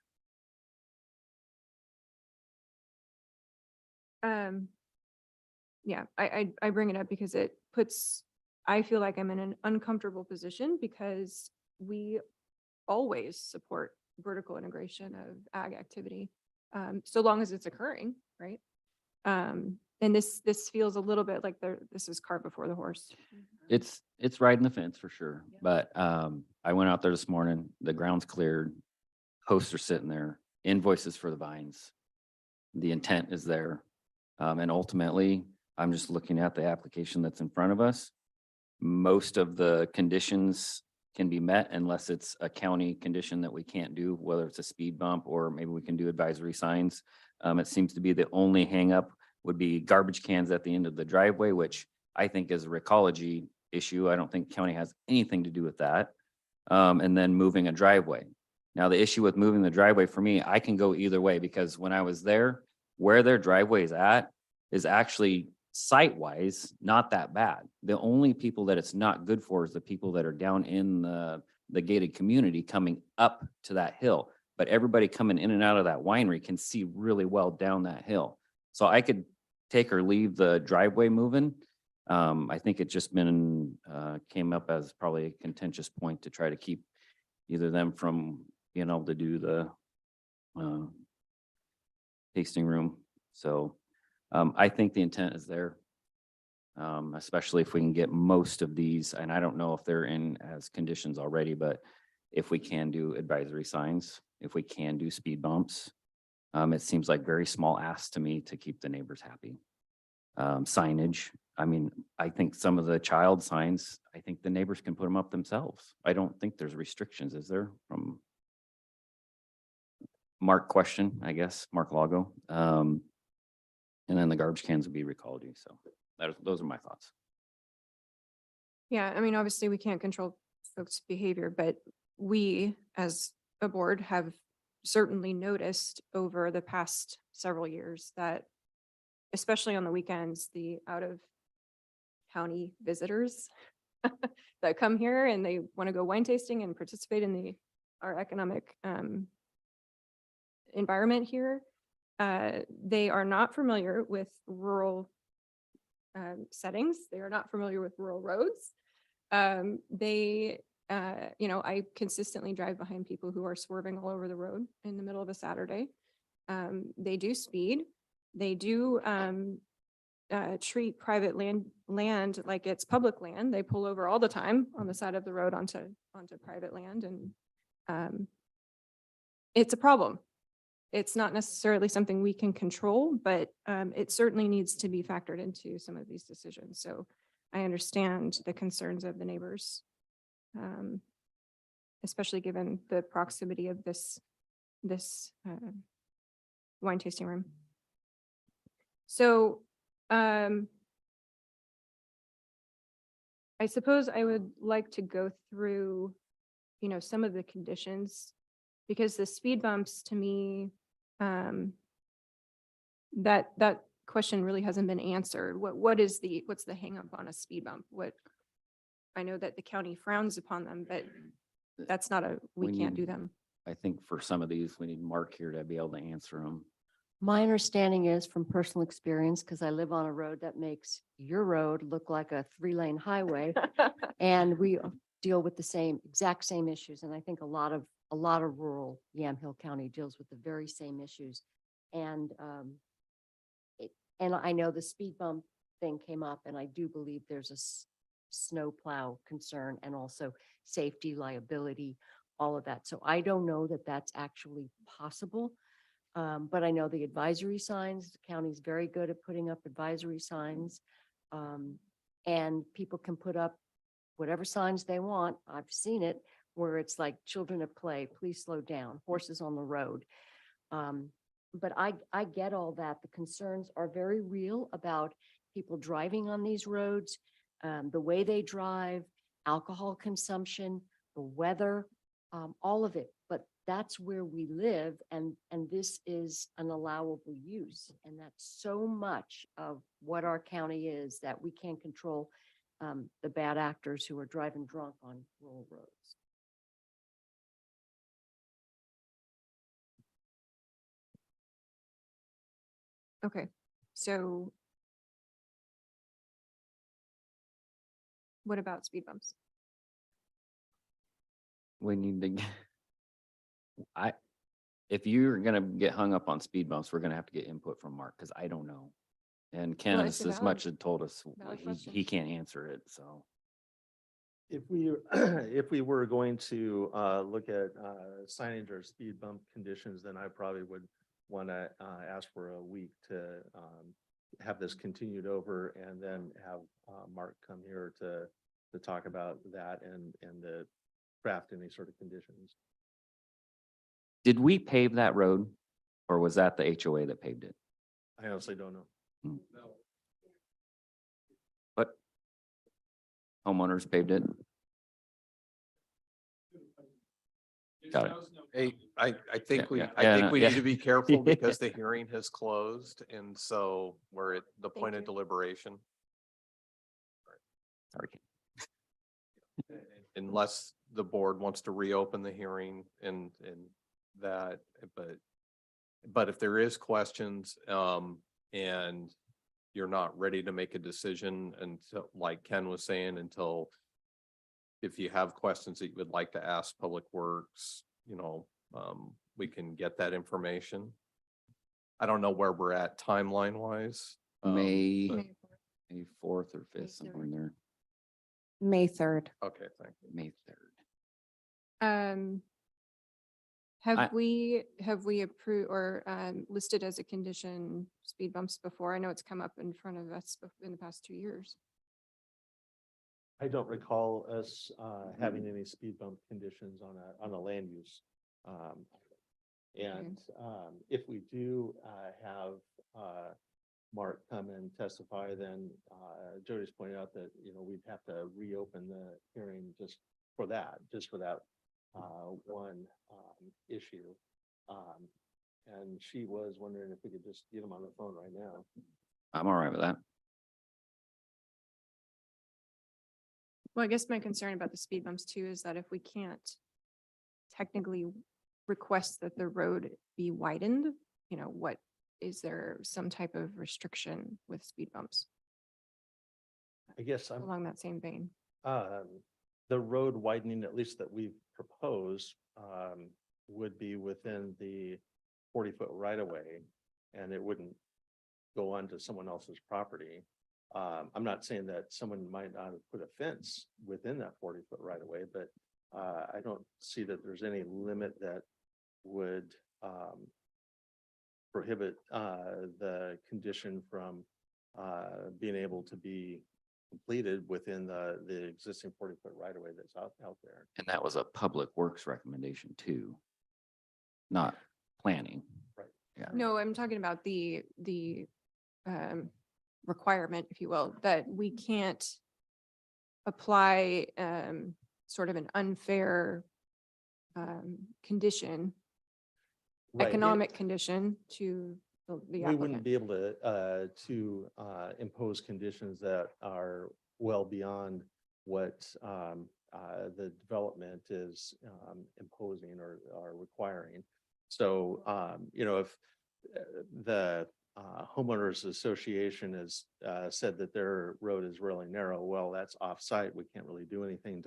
Yeah, I bring it up because it puts, I feel like I'm in an uncomfortable position because we always support vertical integration of ag activity, so long as it's occurring, right? And this feels a little bit like this is cart before the horse. It's riding the fence for sure, but I went out there this morning, the ground's cleared, posts are sitting there, invoices for the vines. The intent is there. And ultimately, I'm just looking at the application that's in front of us. Most of the conditions can be met unless it's a county condition that we can't do, whether it's a speed bump or maybe we can do advisory signs. It seems to be the only hangup would be garbage cans at the end of the driveway, which I think is a ecology issue. I don't think county has anything to do with that. And then moving a driveway. Now, the issue with moving the driveway for me, I can go either way, because when I was there, where their driveway is at is actually site-wise not that bad. The only people that it's not good for is the people that are down in the gated community coming up to that hill. But everybody coming in and out of that winery can see really well down that hill. So I could take or leave the driveway moving. I think it just came up as probably a contentious point to try to keep either them from being able to do the tasting room. So I think the intent is there, especially if we can get most of these, and I don't know if they're in as conditions already, but if we can do advisory signs, if we can do speed bumps, it seems like very small asks to me to keep the neighbors happy. Signage, I mean, I think some of the child signs, I think the neighbors can put them up themselves. I don't think there's restrictions, is there? From Mark question, I guess, Mark Lago. And then the garbage cans would be recalled. So those are my thoughts. Yeah, I mean, obviously we can't control folks' behavior, but we as a board have certainly noticed over the past several years that, especially on the weekends, the out of county visitors that come here and they want to go wine tasting and participate in our economic environment here, they are not familiar with rural settings. They are not familiar with rural roads. I consistently drive behind people who are swerving all over the road in the middle of a Saturday. They do speed. They do treat private land like it's public land. They pull over all the time on the side of the road onto private land, and it's a problem. It's not necessarily something we can control, but it certainly needs to be factored into some of these decisions. So I understand the concerns of the neighbors, especially given the proximity of this wine tasting room. So, I suppose I would like to go through, some of the conditions, because the speed bumps to me, that question really hasn't been answered. What's the hang up on a speed bump? I know that the county frowns upon them, but that's not we We can't do need- them. I think for some of these, we need Mark here to be able to answer them. My understanding is from personal experience, because I live on a road that makes your road look like a 3-lane highway. And we deal with the exact same issues. And I think a lot of rural Yamhill County deals with the very same issues. And and I know the speed bump thing came up, and I do believe there's a snow plow concern and also safety, liability, all of that. So I don't know that that's actually possible. But I know the advisory signs, the county's very good at putting up advisory signs. And people can put up whatever signs they want. I've seen it where it's like children at play, please slow down, horses on the road. But I get all that. The concerns are very real about people driving on these roads, the way they drive, alcohol consumption, the weather, all of it. But that's where we live, and this is an allowable use. And that's so much of what our county is that we can't control the bad actors who are driving drunk on rural roads. Okay, so what about speed bumps? We need to, if you're gonna get hung up on speed bumps, we're gonna have to get input from Mark, because I don't know. And Ken Well, has it's a as much as told us, valid he question. can't answer it, so. If we were going to look at signage or speed bump conditions, then I probably would want to ask for a week to have this continued over, and then have Mark come here to talk about that and to craft any sort of conditions. Did we pave that road, or was that the HOA that paved it? I honestly don't know. What? Homeowners paved it? Got it. Hey, I think Yeah, no, we yeah. need to be careful because the hearing has closed, and so we're at the point of deliberation. Sorry. Unless the board wants to reopen the hearing and that, but if there is questions, and you're not ready to make a decision until, like Ken was saying, if you have questions that you would like to ask Public Works, we can get that information. I don't know where we're at timeline wise. May but- 4th or 5th, somewhere in there. May 3rd. Okay, thank you. May 3rd. Have we approved or listed as a condition speed bumps before? I know it's come up in front of us in the past 2 years. I don't recall us having any speed bump conditions on a land use. And if we do have Mark come and testify, then Jody's pointed out that, we'd have to reopen the hearing just for that one issue. And she was wondering if we could just get him on the phone right now. I'm all right with that. Well, I guess my concern about the speed bumps too is that if we can't technically request that the road be widened, is there some type of restriction with speed bumps I guess I'm along that same vein? the road widening, at least that we've proposed, would be within the 40-foot right of way, and it wouldn't go onto someone else's property. I'm not saying that someone might not have put a fence within that 40-foot right of way, but I don't see that there's any limit that would prohibit the condition from being able to be completed within the existing 40-foot right of way that's out there. And that was a Public Works recommendation too, not planning. Right. No, I'm talking about the requirement, if you will, that we can't apply sort of an unfair condition, Right. economic condition to the We wouldn't applicant. be able to impose conditions that are well beyond what the development is imposing or requiring. So, if the homeowners association has said that their road is really narrow, well, that's off-site. We can't really do anything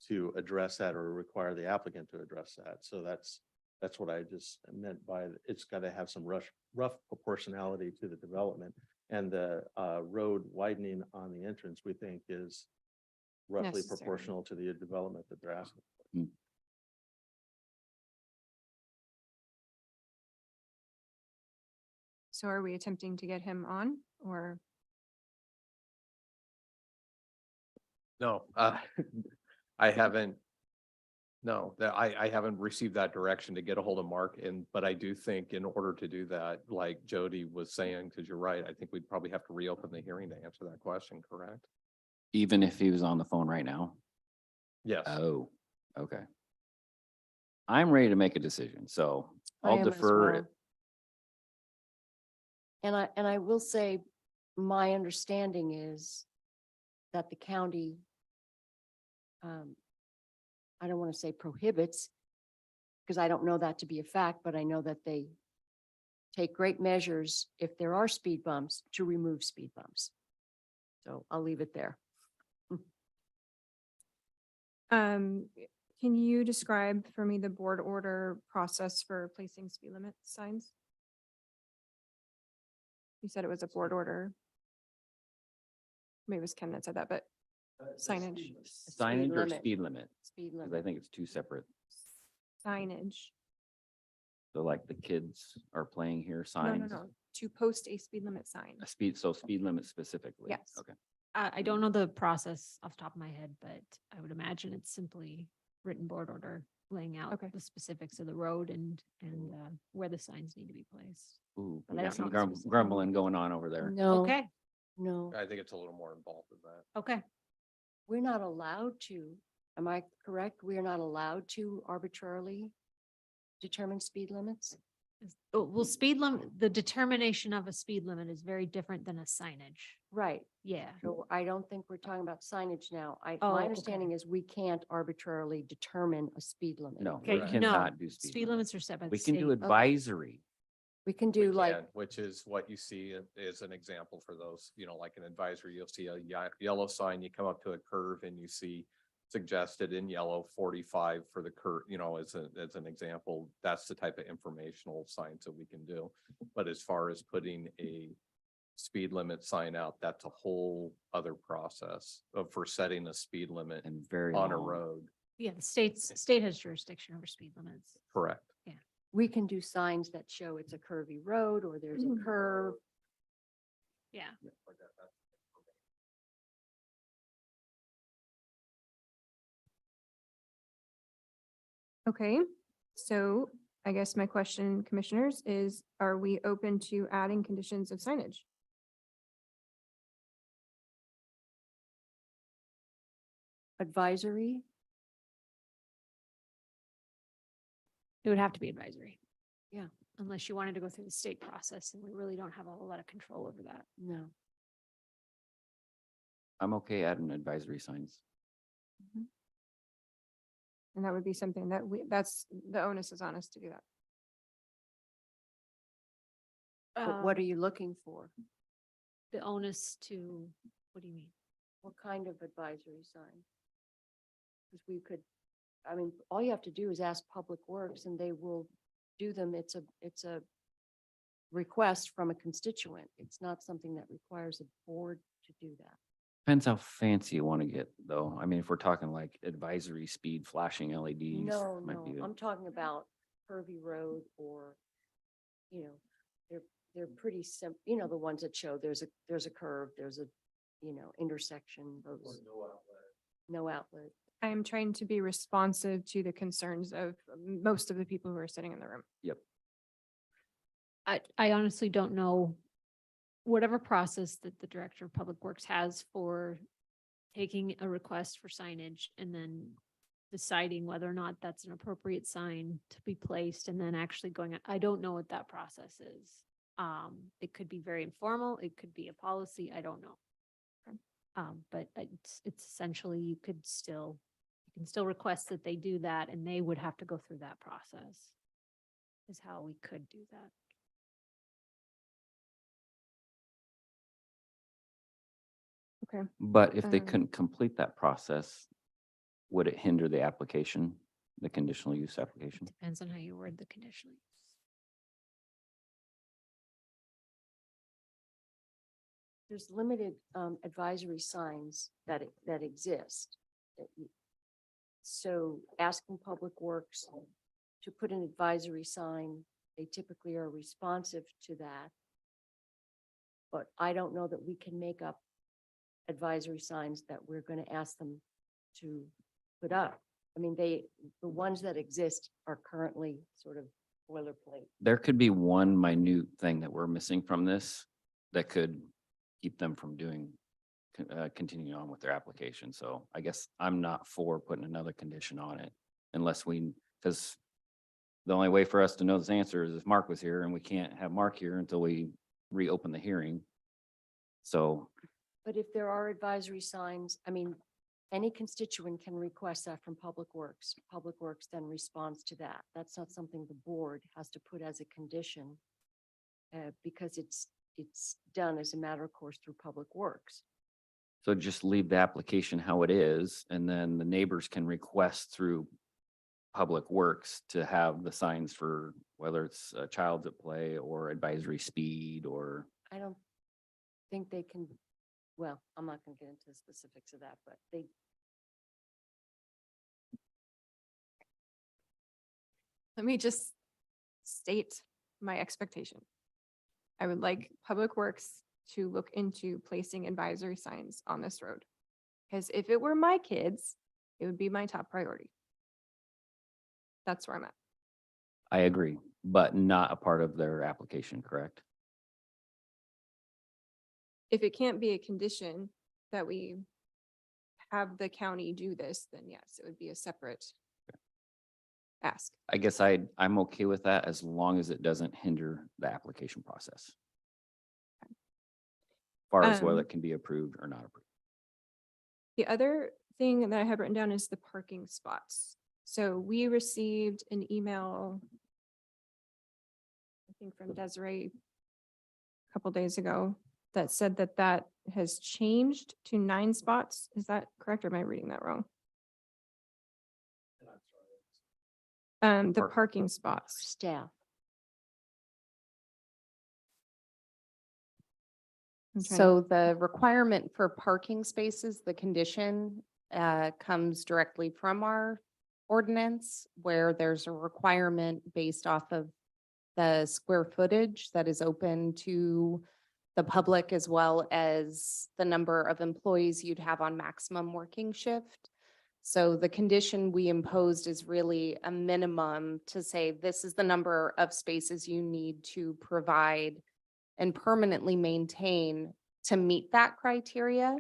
to address that or require the applicant to address that. So that's what I just meant by it's got to have some rough proportionality to the development. And the road widening on the entrance, we think, is roughly Necessary. proportional to the development that they're asking for. So are we attempting to get him on or? No, I haven't. No, that I haven't received that direction to get a hold of Mark, but I do think in order to do that, like Jody was saying, because you're right, I think we'd probably have to reopen the hearing to answer that question, correct? Even if he was on the phone right now? Yes. Oh, okay. I'm ready to make a decision, so I I'll am as defer. well. And I will say, my understanding is that the county, I don't want to say prohibits, because I don't know that to be a fact, but I know that they take great measures if there are speed bumps to remove speed bumps. So I'll leave it there. Can you describe for me the board order process for placing speed limit signs? You said it was a board order. Maybe it was Ken that said that, but signage, Signage or limit. speed limit? Speed Because I limit. think it's two separate. signage. So like the kids are playing here, No, signs. no. To post a speed limit sign. A speed limit specifically. Yes. Okay. I don't know the process off the top of my head, but I would imagine it's simply written board order laying out Okay. the specifics of the road and where the signs need to be placed. Ooh, But we I got some don't know the specific. grumbling going on over there. No, Okay, no, I think it's a little more involved than that. okay. we're not allowed to. Am I correct? We are not allowed to arbitrarily determine speed limits? Well, speed limit, the determination of a speed limit is very different than a signage. Right. Yeah. So I don't think we're talking about signage now. Oh, My okay. understanding is we can't arbitrarily determine a speed limit. No, we Okay, no, cannot do speed. speed limit. limits are set by the We state. can do advisory. We can We do like, can, which is what you see as an example for those, like an advisory, you'll see a yellow sign, you come up to a curve and you see suggested in yellow 45 for the curve, as an example, that's the type of informational signs that we can do. But as far as putting a speed limit sign out, that's a whole other process for setting a speed limit And very on a long. road. Yeah, the state has jurisdiction over speed limits. Correct. we can do signs that show it's a curvy road or there's a curve. Yeah. Okay, so I guess my question, commissioners, is are we open to adding conditions of signage? Advisory, It would have to be advisory. Yeah. Unless you wanted to go through the state process and we really don't have a whole lot of control over that. no. I'm okay adding advisory signs. And that would be something that that's the onus is on us to do that. But what are you looking for? The onus to, what do you mean? What kind of advisory sign? Because we could, all you have to do is ask Public Works and they will do them. It's a request from a constituent. It's not something that requires a board to do that. Depends how fancy you want to get, though. I mean, if we're talking like advisory speed flashing LEDs. No, might be good. I'm talking about curvy road or, they're pretty simple, the ones that show there's a curve, there's a, intersection, those. No outlet. I am trying to be responsive to the concerns of most of the people who are sitting in the room. Yep. I honestly don't know whatever process that the Director of Public Works has for taking a request for signage and then deciding whether or not that's an appropriate sign to be placed and then actually going, I don't know what that process is. It could be very informal, it could be a policy, I don't know. But it's essentially, you can still request that they do that and they would have to go through that process. Is how we could do that. Okay. But if they Um, couldn't complete that process, would it hinder the application, the conditional use application? Depends on how you word the conditional use. There's limited advisory signs that exist. So asking Public Works to put an advisory sign, they typically are responsive to that. But I don't know that we can make up advisory signs that we're going to ask them to put up. I mean, the ones that exist are currently sort of boilerplate. There could be one minute thing that we're missing from this that could keep them from doing, continuing on with their application. So I guess I'm not for putting another condition on it unless because the only way for us to know this answer is if Mark was here, and we can't have Mark here until we reopen the hearing. So But if there are advisory signs, I mean, any constituent can request that from Public Works. Public Works then responds to that. That's not something the board has to put as a condition because it's done as a matter of course through Public Works. So just leave the application how it is, and then the neighbors can request through Public Works to have the signs for whether it's a child's at play or advisory speed or. I don't think they can, well, I'm not going to get into the specifics of that, but Let me just state my expectation. I would like Public Works to look into placing advisory signs on this road. Because if it were my kids, it would be my top priority. That's where I'm at. I agree, but not a part of their application, correct? If it can't be a condition that we have the county do this, then yes, it would be a separate ask. I guess I'm okay with that as long as it doesn't hinder the application process. As far as whether it can be approved or not approved. The other thing that I have written down is the parking spots. So we received an email, I think from Desiree a couple days ago, that said that that has changed to 9 spots. Is that correct, or am I reading that wrong? The parking spots. staff. So the requirement for parking spaces, the condition comes directly from our ordinance, where there's a requirement based off of the square footage that is open to the public, as well as the number of employees you'd have on maximum working shift. So the condition we imposed is really a minimum to say, this is the number of spaces you need to provide and permanently maintain to meet that criteria.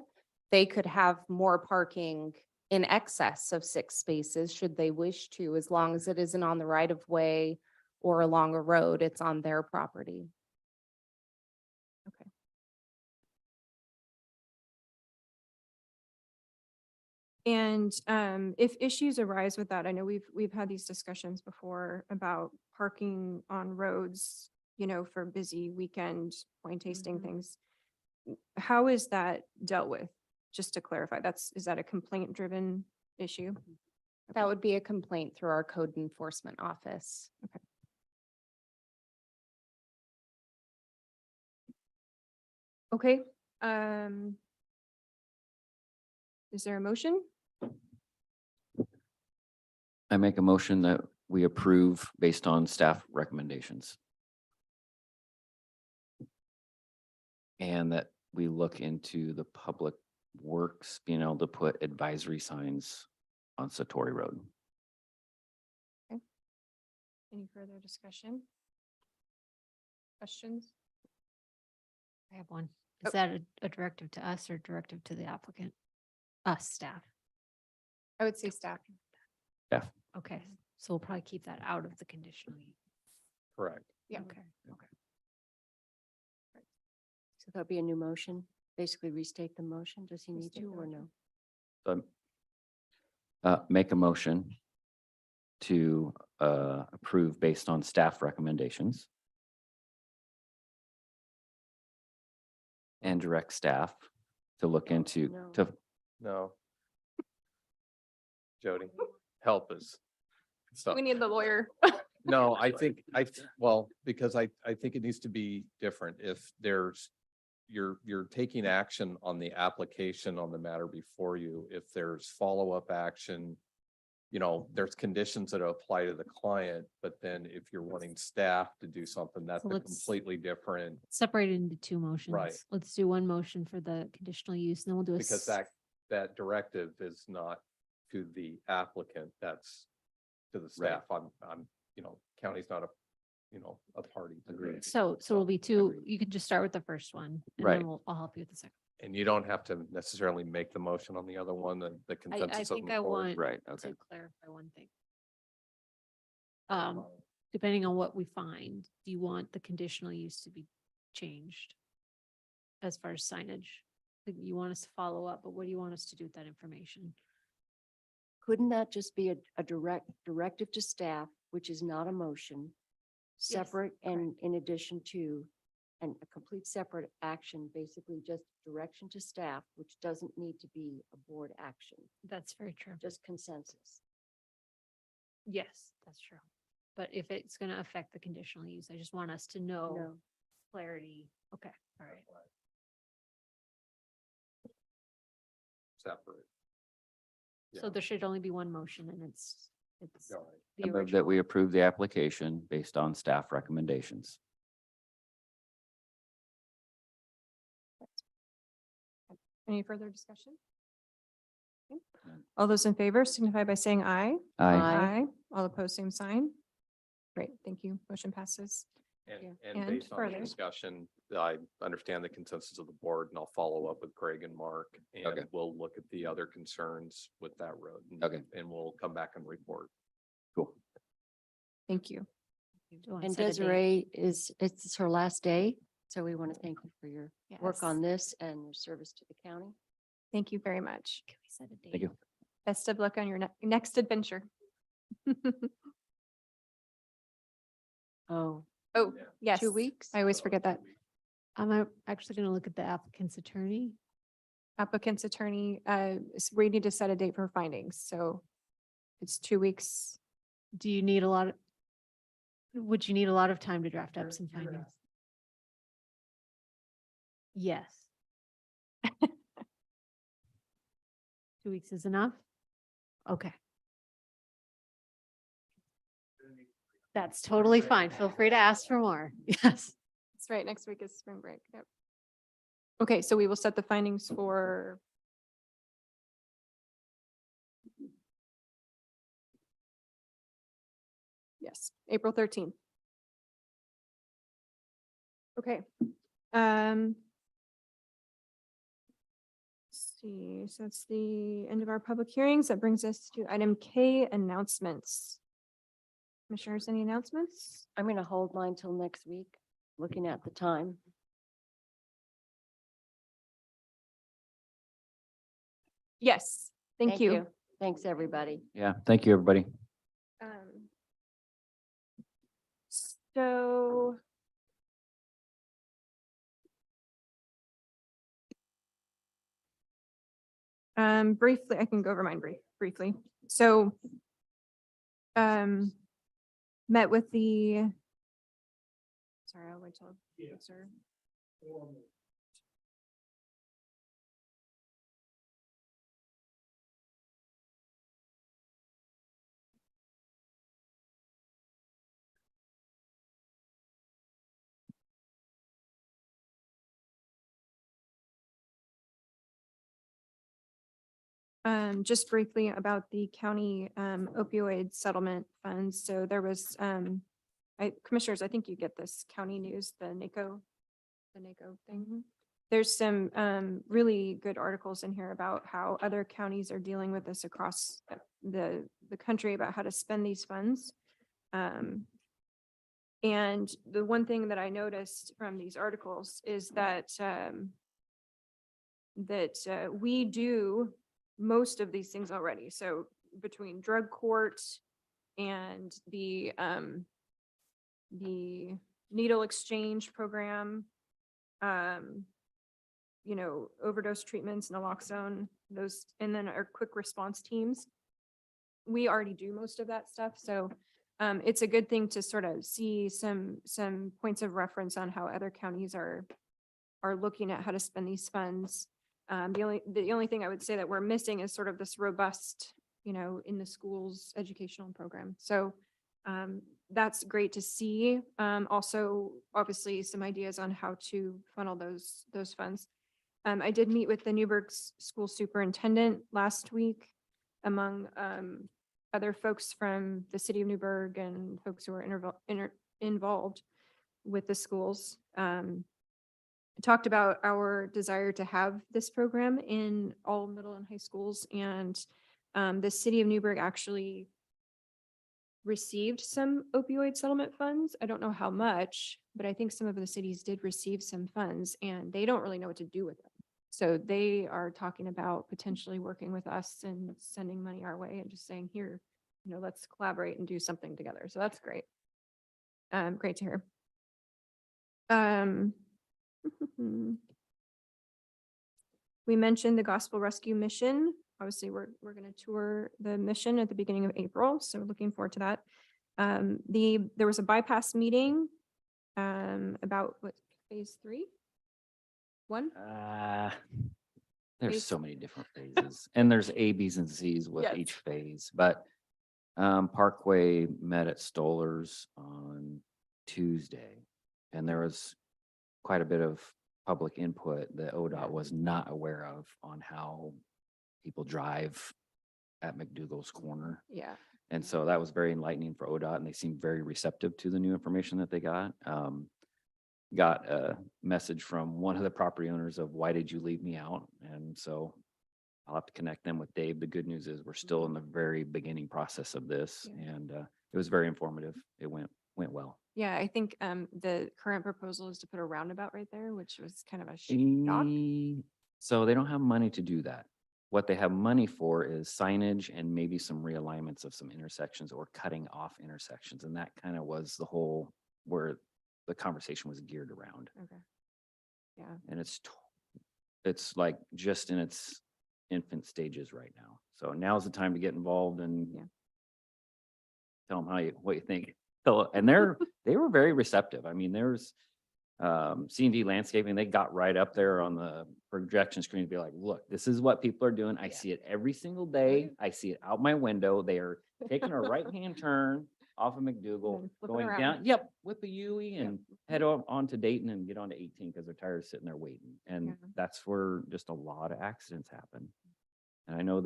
They could have more parking in excess of 6 spaces should they wish to, as long as it isn't on the right of way or along a road, it's on their property. Okay. And if issues arise with that, I know we've had these discussions before about parking on roads, you know, for busy weekend wine tasting things. How is that dealt with? Just to clarify, is that a complaint driven issue? That would be a complaint through our code enforcement office. Okay. Is there a motion? I make a motion that we approve based on staff recommendations. And that we look into the Public Works being able to put advisory signs on Satori Road. Any further discussion? Questions? I have one. Oh. Is that a directive to us or directive to the applicant? Us, staff. I would say staff. Okay, so we'll probably keep that out of the conditional use. Correct. Yeah. Okay, okay. So that'll be a new motion, basically restate the motion. Does he need Restate to the or motion. no? So make a motion to approve based on staff recommendations. And direct staff to look into, No. to, No. Jody, help us. So, We need the lawyer. no, well, because I think it needs to be different. If there's, you're taking action on the application on the matter before you. If there's follow-up action, there's conditions that apply to the client, but then if you're wanting staff to do something, that's So a let's- completely different, Separate it into two motions. Right. Let's do one motion for the conditional use, and then we'll do a. because that directive is not to the applicant, that's to the staff. I'm, county's not a party. to this. So it'll be two, you can just start with the first one. And Right. then I'll help you with the second. And you don't have to necessarily make the motion on the other one, the I consensus of think the I board. want right, okay. to clarify one thing. Depending on what we find, do you want the conditional use to be changed? As far as signage, like you want us to follow up, but what do you want us to do with that information? Couldn't that just be a directive to staff, which is not a motion? Separate and in addition to, and a complete separate action, basically just direction to staff, which doesn't need to be a board action, That's very true. just consensus. Yes, that's true. But if it's gonna affect the conditional use, I just want us to know No, clarity. Okay, all right. Separate. So Yeah. there should only be one motion and it's Right. the I move original. that we approve the application based on staff recommendations. Any further discussion? Okay. All those in favor signify by saying aye. Aye. All opposed, same sign. Great, thank you. Motion passes. And, Yeah. and And based on the further. discussion, I understand the consensus of the board and I'll follow up with Craig and Mark. Okay. And we'll look at the other concerns with that road. Okay. And we'll come back and report. Cool. Thank you. Do you wanna and set a date? Desiree it's her last day, so we want to thank you for your work Yes. on this and your service to the county. Thank you very much. Can we set a date? Thank you. Best of luck on your next adventure. Oh, Oh, yes. 2 weeks? I always forget that. I'm actually gonna look at the applicant's attorney. Applicant's attorney, we need to set a date for findings, so it's 2 weeks. Do you need would you need a lot of time to draft up some findings? Yes. 2 weeks is enough? Okay. That's totally fine. Feel free to ask for more. Yes. That's right, next week is spring break, yep. Okay, so we will set the findings for yes, April 13th. Okay. Let's see, so that's the end of our public hearings. That brings us to item K, announcements. Commissioners, any announcements? I'm going to hold mine till next week, looking at the time. Yes, thank you. Thanks, everybody. Yeah, thank you, everybody. So. Briefly, I can go over mine briefly. So. Met with the. Sorry, I'll wait till. Sir. Just briefly about the county opioid settlement funds. So there was Commissioners, I think you get this county news, the NACO thing. There's some really good articles in here about how other counties are dealing with this across the country about how to spend these funds. And the one thing that I noticed from these articles is that we do most of these things already. So between drug court and the needle exchange program, you know, overdose treatments, naloxone, those, and then our quick response teams. We already do most of that stuff. So it's a good thing to sort of see some points of reference on how other counties are looking at how to spend these funds. The only thing I would say that we're missing is sort of this robust, you know, in the schools educational program. So that's great to see. Also, obviously, some ideas on how to funnel those funds. I did meet with the Newburgh school superintendent last week, among other folks from the city of Newburgh and folks who are involved with the schools. Talked about our desire to have this program in all middle and high schools, and the city of Newburgh actually received some opioid settlement funds. I don't know how much, but I think some of the cities did receive some funds, and they don't really know what to do with them. So they are talking about potentially working with us and sending money our way and just saying, here, you know, let's collaborate and do something together. So that's great. Great to hear. We mentioned the Gospel Rescue Mission. Obviously, we're going to tour the mission at the beginning of April, so looking forward to that. There was a bypass meeting about what, phase 3? 1? There's Phase- so many different phases and there's A, Bs and Cs with Yes. each phase, but Parkway met at Stoller's on Tuesday and there was quite a bit of public input that ODOT was not aware of on how people drive at McDougal's Corner. Yeah. And so that was very enlightening for ODOT and they seemed very receptive to the new information that they got. Got a message from one of the property owners of why did you leave me out? And so I'll have to connect them with Dave. The good news is we're still in the very beginning process of this and it was very informative. It went well. Yeah, I think the current proposal is to put a roundabout right there, which was kind of a shock. So they don't have money to do that. What they have money for is signage and maybe some realignments of some intersections or cutting off intersections. And that kind of was the whole where the conversation was geared around. Okay. Yeah. And it's like just in its infant stages right now. So now's the time to get involved and tell them what you think. So, and they were very receptive. I mean, there's C&D Landscaping, they got right up there on the projection screen to be like, look, this is what people are doing. I see it every single day. I see it out my window. They are taking a right-hand turn off of McDougal, flipping going around. down, yep, with the UE and head on to Dayton and get on to 18 because they're tired of sitting there waiting. And that's where just a lot of accidents happen. And I know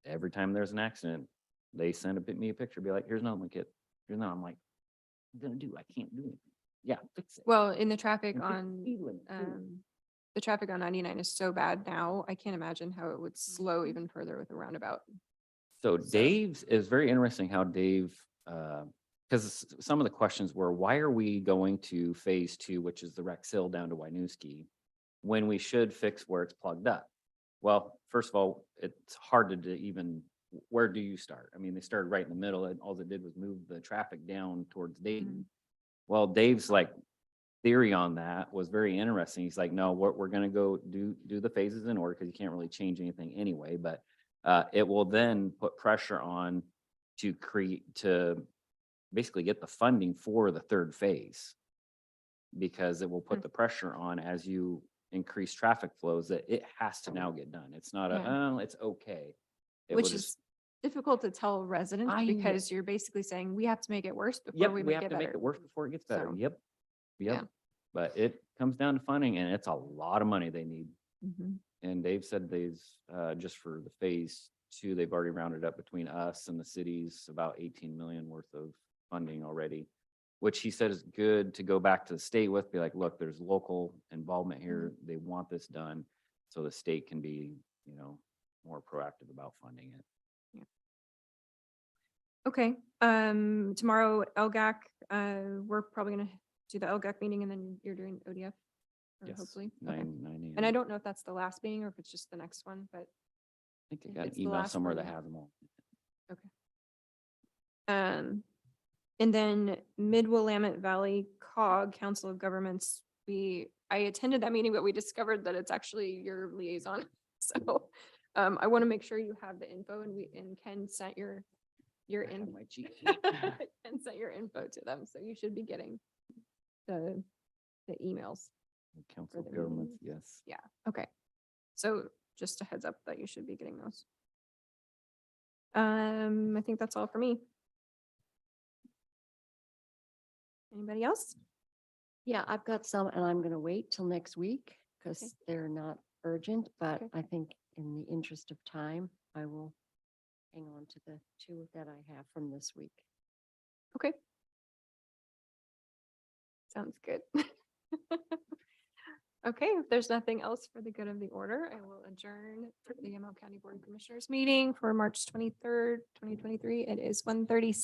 every time there's an accident, they send me a picture, be like, here's another one, kid. Here's another. I'm like, I'm gonna do, I can't do anything. Yeah, fix it. Well, in the traffic And fix on speed limit, too. the traffic on 99 is so bad now. I can't imagine how it would slow even further with a roundabout. So Dave's is very interesting how Dave, because some of the questions were, why are we going to phase 2, which is the Rex Hill down to Winooski, when we should fix where it's plugged up? Well, first of all, it's hard to even, where do you start? I mean, they started right in the middle and all it did was move the traffic down towards Dayton. Well, Dave's like theory on that was very interesting. He's like, no, we're going to go do the phases in order because you can't really change anything anyway, but it will then put pressure on to basically get the funding for the third phase because it will put the pressure on as you increase traffic flows that it has to now get done. It's not it's okay. It Which will is just- difficult to tell residents I know. because you're basically saying we have to make it worse before Yep, we we make have it to make better. it worse before it gets better. So, Yep. yeah. But it comes down to funding and it's a lot of money they need. Mhm. And Dave said just for the phase 2, they've already rounded up between us and the cities about 18 million worth of funding already. which he said is good to go back to the state with, be like, look, there's local involvement here. They want this done. So the state can be, you know, more proactive about funding it. Okay, tomorrow LGAC, we're probably gonna do the LGAC meeting and then you're doing ODF. Or Yes, hopefully. Okay. 9 And I a.m. don't know if that's the last meeting or if it's just the next one, but I think I if got it's an the email last somewhere one, that has them all. and then Mid-Willamette Valley COG, Council of Governments, I attended that meeting, but we discovered that it's actually your liaison. So I want to make sure you have the info and Ken sent your I have my cheat sheet. Ken sent your info to them. So you should be getting the emails. Council the of Governments, meetings. yes. Yeah, okay. So just a heads up that you should be getting those. I think that's all for me. Anybody else? Yeah, I've got some and I'm gonna wait till next week because they're not urgent, but Okay. I think in the interest of time, I will hang on to the two that I have from this week. Okay. Sounds good. Okay, if there's nothing else for the good of the order, I will adjourn the Yamhill County Board of Commissioners meeting for March 23rd, 2023. It is 1:36.